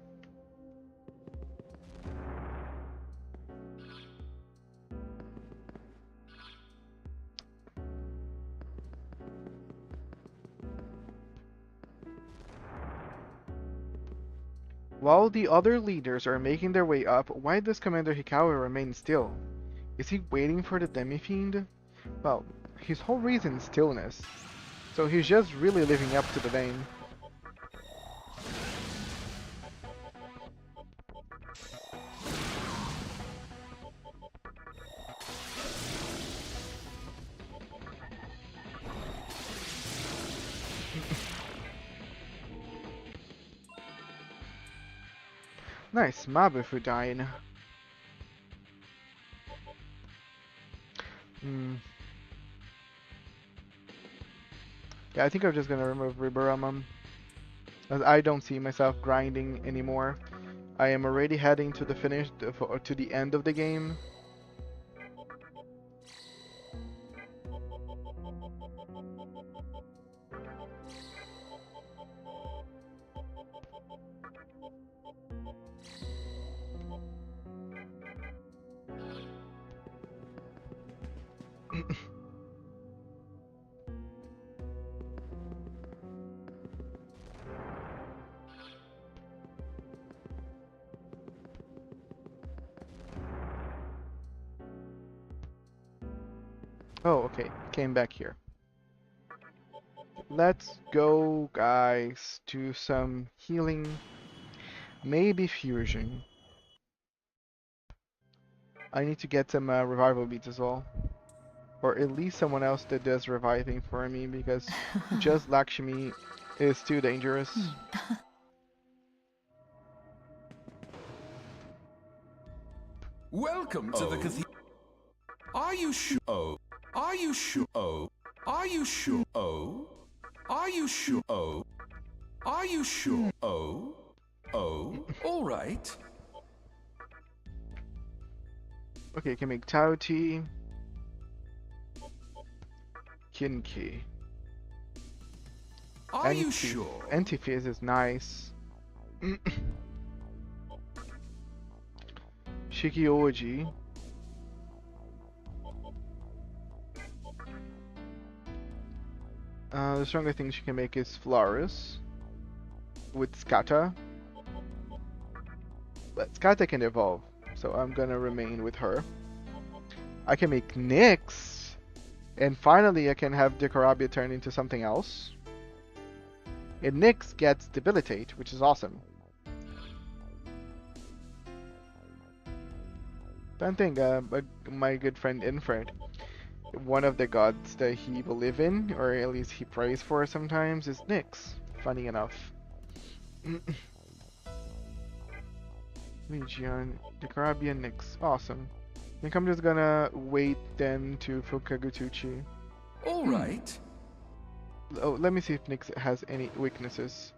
While the other leaders are making their way up, why does Commander Hikawa remain still? Is he waiting for the Demi-Fiend? Well, his whole reason is stillness, so he's just really living up to the name. Nice, Mabufu died. Hmm. Yeah, I think I'm just gonna remove Ribaramam, as I don't see myself grinding anymore. I am already heading to to the end of the game. Oh, okay. Came back here. Let's go, guys, do some healing. Maybe fusion. I need to get some revival beads as well. Or at least someone else that does reviving for me, because just Lakshmi is too dangerous. Welcome to the cathedral. Are you sure? Oh. Are you sure? Oh. Are you sure? Oh. Are you sure? Oh. Are you sure? Oh. Oh. All right. Okay, can make Tao Tea. Kinki. Are you sure? Antiphase is nice. Shikioji. The strongest thing she can make is Florus with Skata. But Skata can evolve, so I'm gonna remain with her. I can make Nyx, and finally I can have Dekorabia turn into something else. And Nyx gets Debilitate, which is awesome. Don't think, my good friend Infred, one of the gods that he believe in, or at least he prays for sometimes, is Nyx. Funny enough. Legion, Dekorabia, Nyx. Awesome. I think I'm just gonna wait then to Fukagutuchi. All right. Oh, let me see if Nyx has any weaknesses.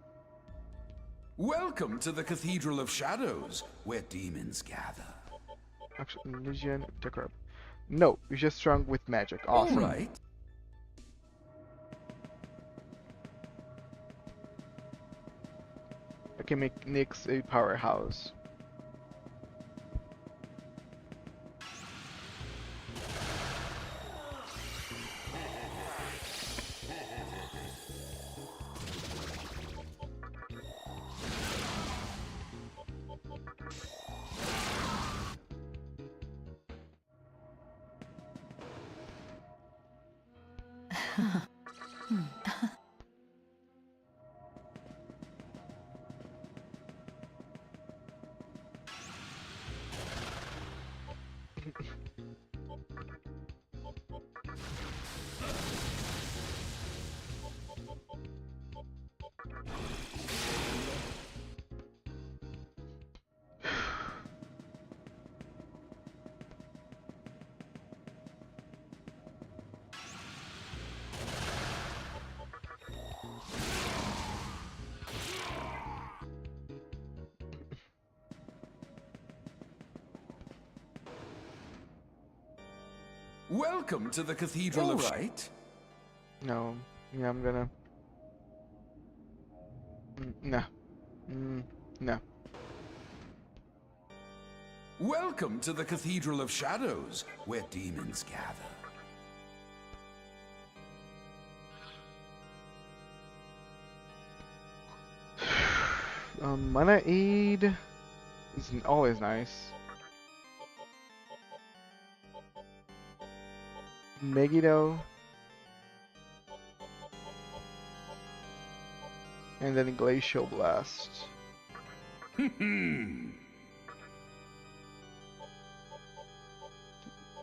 Welcome to the Cathedral of Shadows, where demons gather. Actually, Legion, Dekorab. No, you're just strong with magic. Awesome. All right. I can make Nyx a powerhouse. Welcome to the Cathedral of Shadows. No. Yeah, I'm gonna... No. No. Welcome to the Cathedral of Shadows, where demons gather. Mana Aid is always nice. Megiddo. And then Glacial Blast.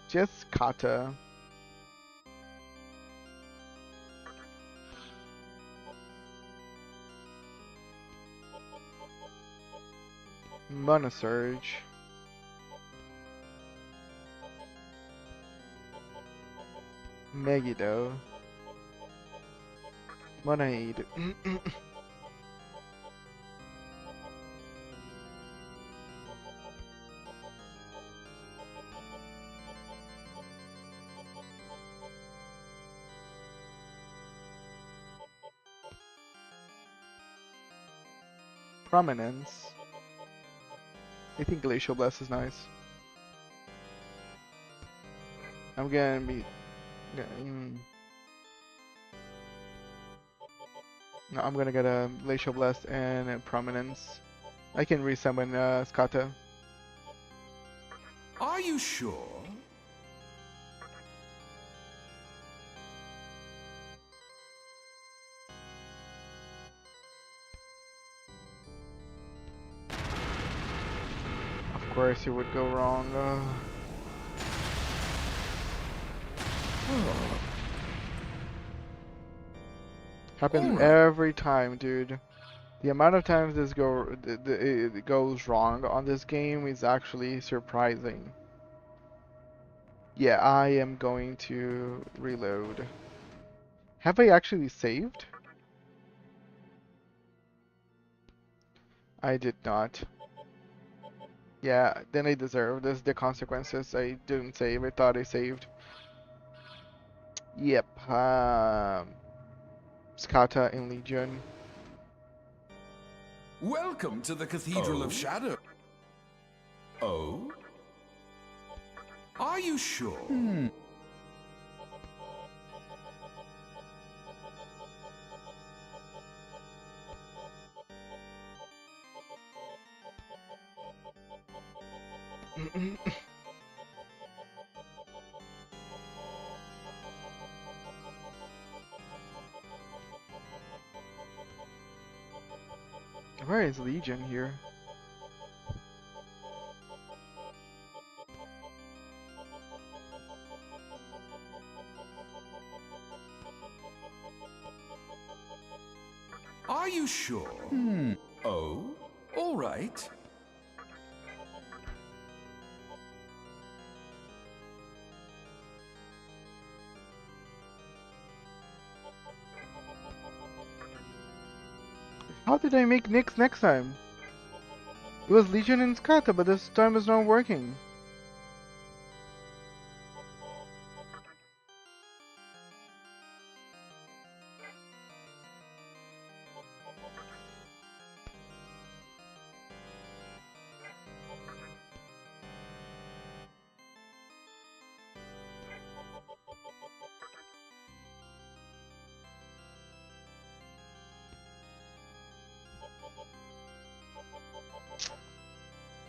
Just Kata. Mana Surge. Megiddo. Mana Aid. Prominence. I think Glacial Blast is nice. I'm gonna be... No, I'm gonna get a Glacial Blast and a Prominence. I can resummon Skata. Are you sure? Of course you would go wrong. Happens every time, dude. The amount of times it goes wrong on this game is actually surprising. Yeah, I am going to reload. Have I actually saved? I did not. Yeah, then I deserve this. The consequences. I didn't save. I thought I saved. Yep. Skata in Legion. Welcome to the Cathedral of Oh? Shadow. Oh? Are you sure? Where is Legion here? Are you sure? Oh? All right. How did I make Nyx next time? It was Legion and Skata, but this time it's not working.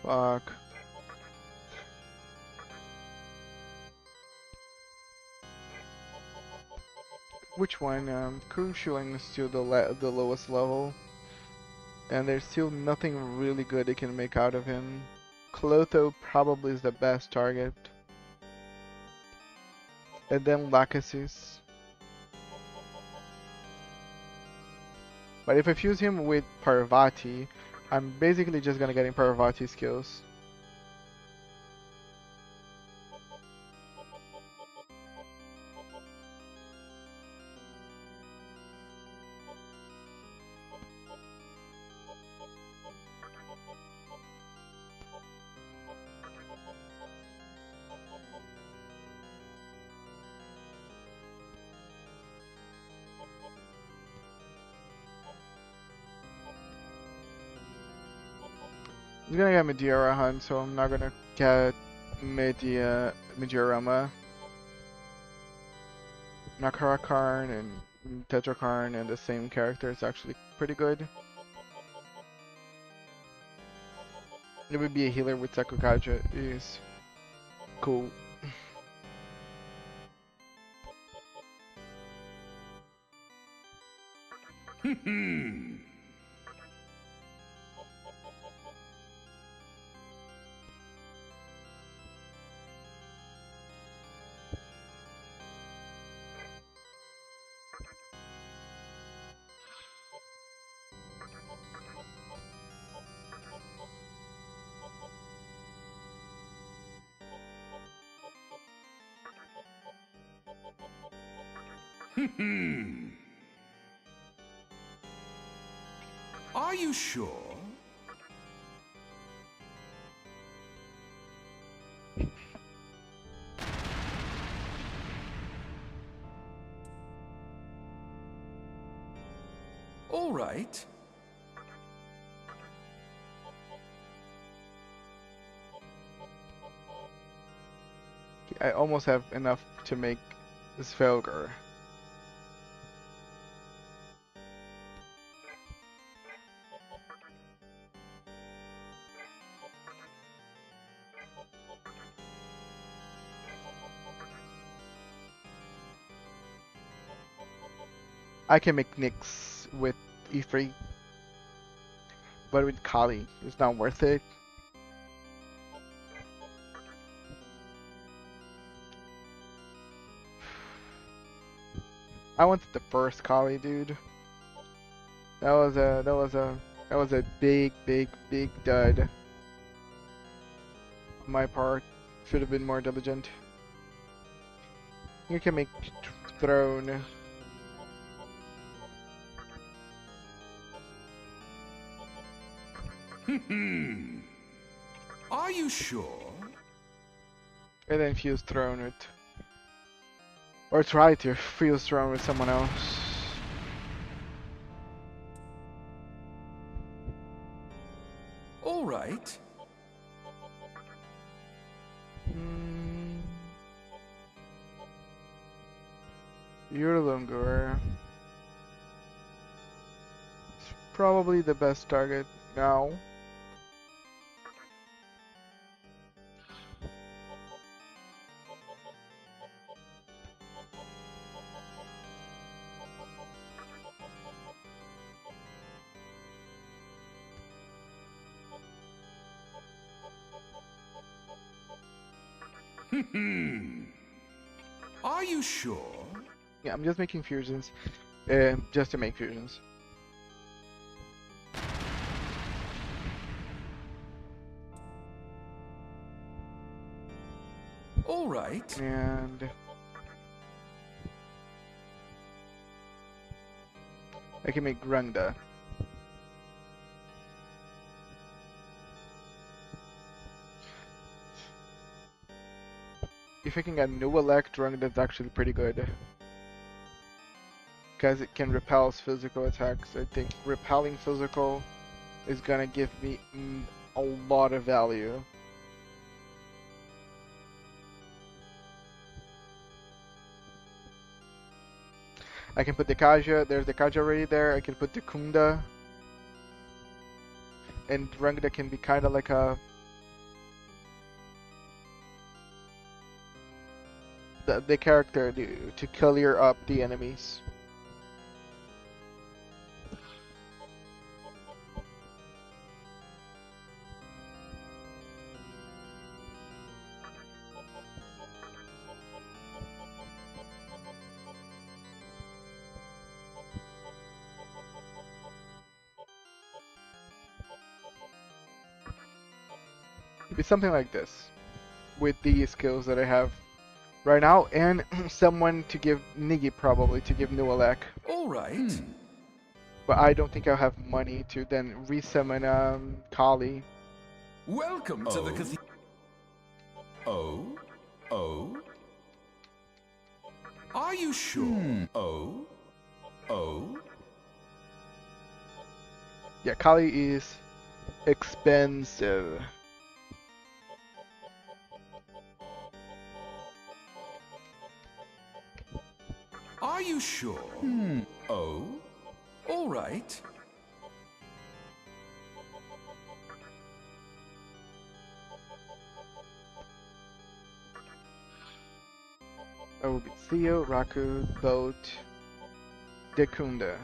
Fuck. Which one? Crucialing is still the lowest level, and there's still nothing really good they can make out of him. Clotho probably is the best target, and then Lachesis. But if I fuse him with Parvati, I'm basically just gonna get in Parvati skills. He's gonna get Meteora Hunt, so I'm not gonna get Meteorama. Nakarakarn and Tetrakarn and the same character is actually pretty good. It would be a healer with Sakugaja is cool. Are you sure? All right. I almost have enough to make this Felger. I can make Nyx with E3, but with Kali, it's not worth it. I wanted the first Kali, dude. That was a big dud on my part. Should have been more diligent. You can make throne. Are you sure? And then fuse throne with, or try to fuse throne with someone else. All right. Mm, Yurlungur. It's probably the best target now. Are you sure? Yeah, I'm just making fusions, just to make fusions. All right. And I can make Grunda. If I can get new elect Rung, that's actually pretty good. Because it can repel physical attacks. I think repelling physical is gonna give me a lot of value. I can put the Kaja, there's the Kaja already there. I can put the Kunda. And Rungda can be kind of like the character to clear up the enemies. It'd be something like this, with the skills that I have right now, and someone to give Nigi probably to give Nualak. All right. But I don't think I'll have money to then resummon Kali. Welcome to the cathedral. Oh? Oh? Are you sure? Oh? Oh? Yeah, Kali is expensive. Are you sure? Oh? All right. That would be Theo, Raku, Boat, Dekunda.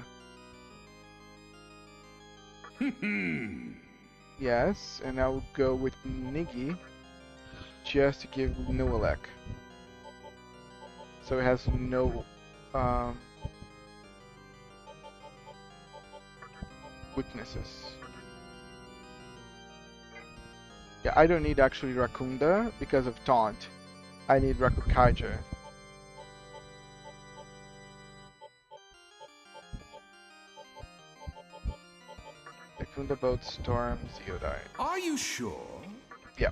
Yes, and I will go with Nigi just to give Nualek. So it has no weaknesses. Yeah, I don't need actually Rakunda because of Taunt. I need Rakukaja. Dekunda, Boat, Storm, Zeodai. Are you sure? Yeah.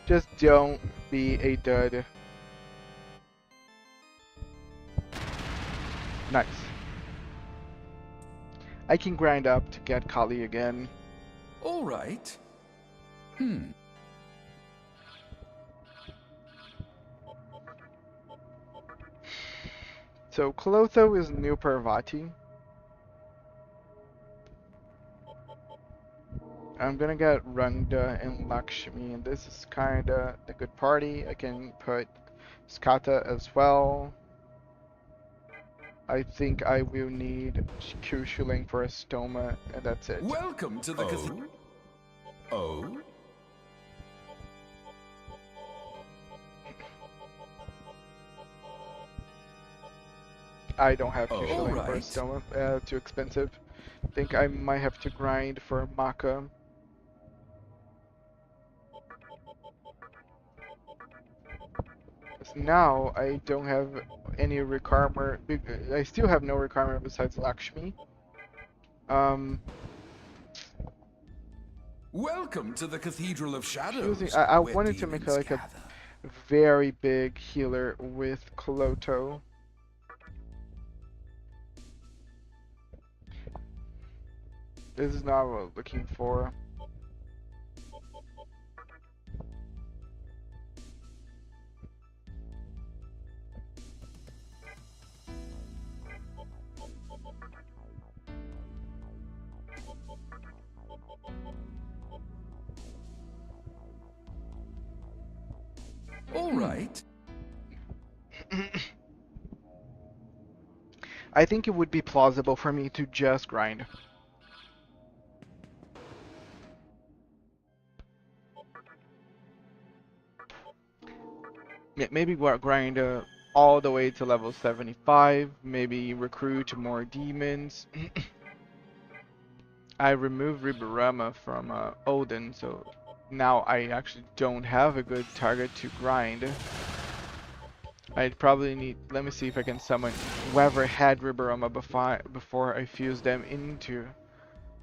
Just don't be a dud. Nice. I can grind up to get Kali again. All right. So Clotho is new Parvati. I'm gonna get Rangda and Lakshmi, and this is kinda the good party. I can put Skata as well. I think I will need Q-Shuling for a Stoma, and that's it. Welcome to the cathedral. Oh? I don't have Oh, Q-Shuling for a alright. Stoma, too expensive. I think I might have to grind for Maka. now I don't have any requirement. I still have no requirement besides Lakshmi. Um, Welcome to the Cathedral of Fusing. Shadows, I where wanted to make demons like a gather. very big healer with Cloto. This is not what I was looking for. All right. I think it would be plausible for me to just grind. Maybe grind all the way to level 75, maybe recruit more demons. I removed Ribarama from Odin, so now I actually don't have a good target to grind. I'd probably need, let me see if I can summon whoever had Ribarama before I fuse them into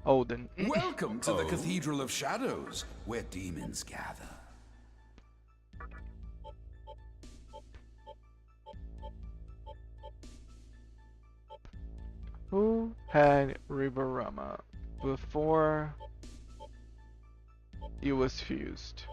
Odin. Welcome to the Cathedral of Shadows, where demons gather. Who had Ribarama before he was fused?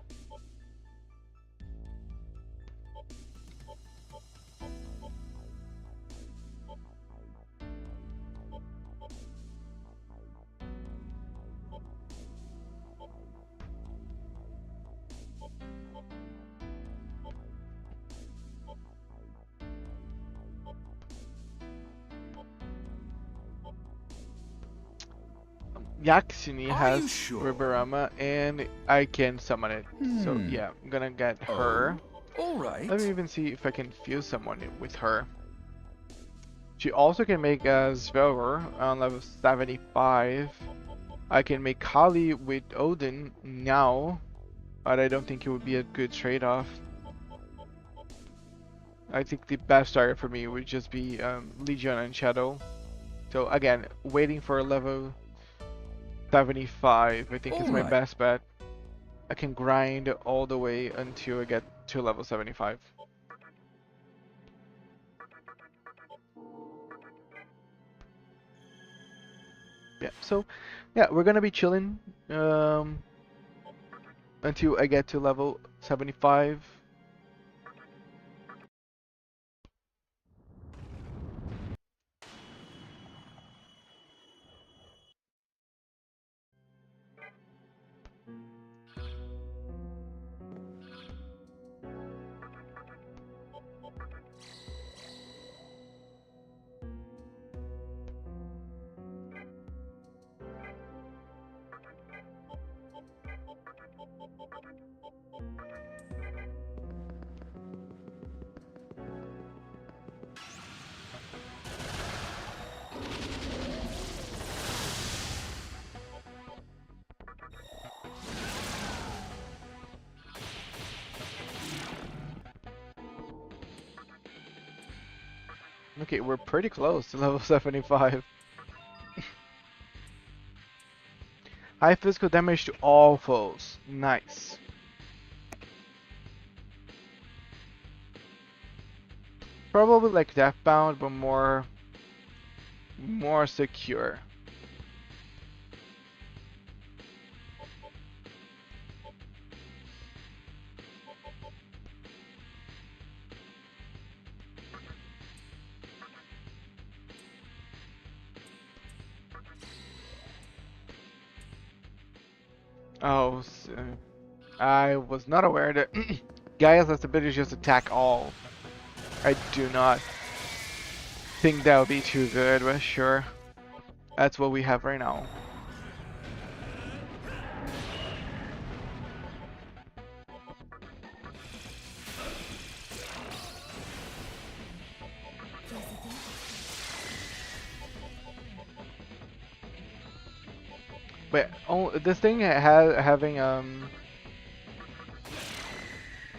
Yaksini Are has you sure? Ribarama and I can summon it. So yeah, I'm gonna get her. All right. Let me even see if I can fuse someone with her. She also can make a Svelver on level 75. I can make Kali with Odin now, but I don't think it would be a good trade-off. I think the best target for me would just be Legion and Shadow. So again, waiting for level 75 I think is my best bet. I can grind all the way until I get to level 75. Yeah, so yeah, we're gonna be chilling until I get to level 75. Okay, we're pretty close to level 75. High physical damage to all foes. Nice. Probably like Deathbound, but more secure. Oh, I was not aware that Gaia's ability is just attack all. I do not think that would be too good, but sure. That's what we have right now. But oh, this thing having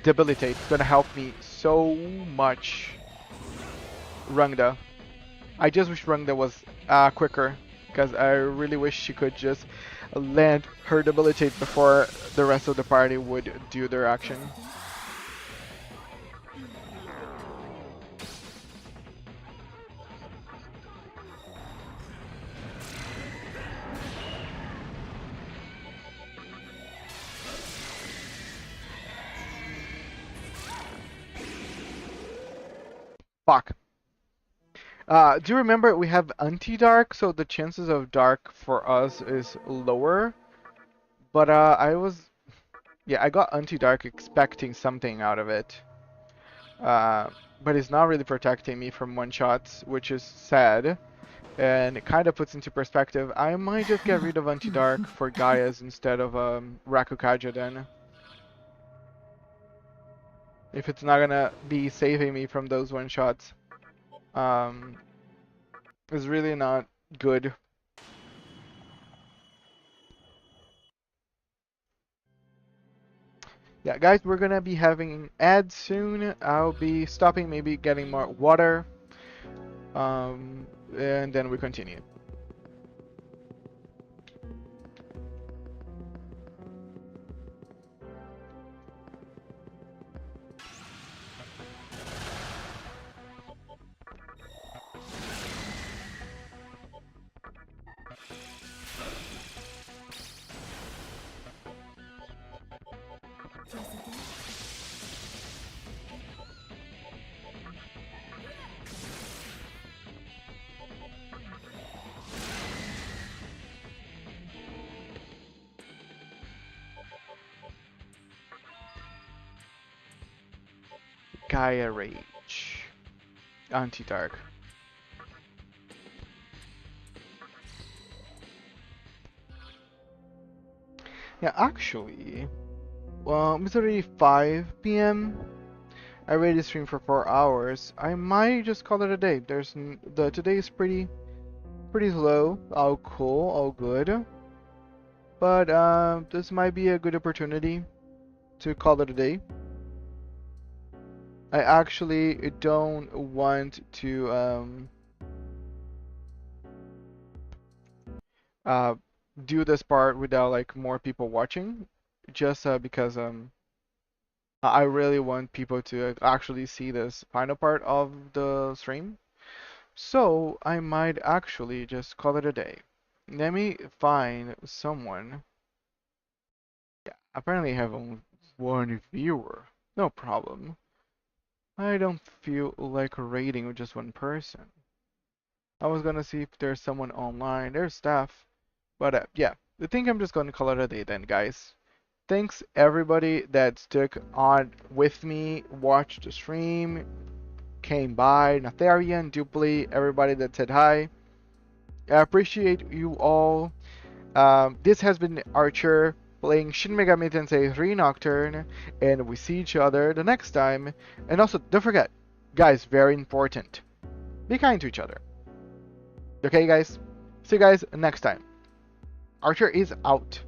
debilitate. It's gonna help me so much. Rungda. I just wish Rungda was quicker, because I really wish she could just land her debilitate before the rest of the party would do their action. Fuck. Do you remember we have anti-dark, so the chances of dark for us is lower. But yeah, I got anti-dark expecting something out of it. But it's not really protecting me from one-shots, which is sad. And it kind of puts into perspective, I might just get rid of anti-dark for Gaia's instead of Rakukaja then. If it's not gonna be saving me from those one-shots. It's really not good. Yeah, guys, we're gonna be having ads soon. I'll be stopping, maybe getting more water. And then we continue. Gaia Rage. Anti-Dark. Yeah, actually, well, it's already 5 p.m. I already streamed for 4 hours. I might just call it a day. Today is pretty slow. All cool, all good. But this might be a good opportunity to call it a day. I actually don't want to uh, do this part without like more people watching, just because I really want people to actually see this final part of the stream. So I might actually just call it a day. Let me find someone. Yeah, apparently I have only one viewer. No problem. I don't feel like raiding with just one person. I was gonna see if there's someone online. There's staff. But yeah, I think I'm just gonna call it a day then, guys. Thanks everybody that stuck on with me, watched the stream, came by, Natharian, Dupli, everybody that said hi. I appreciate you all. This has been Archer playing Shin Megami Tensei 3 Nocturne, and we see each other the next time. And also, don't forget, guys, very important, be kind to each other. Okay, guys? See you guys next time. Archer is out.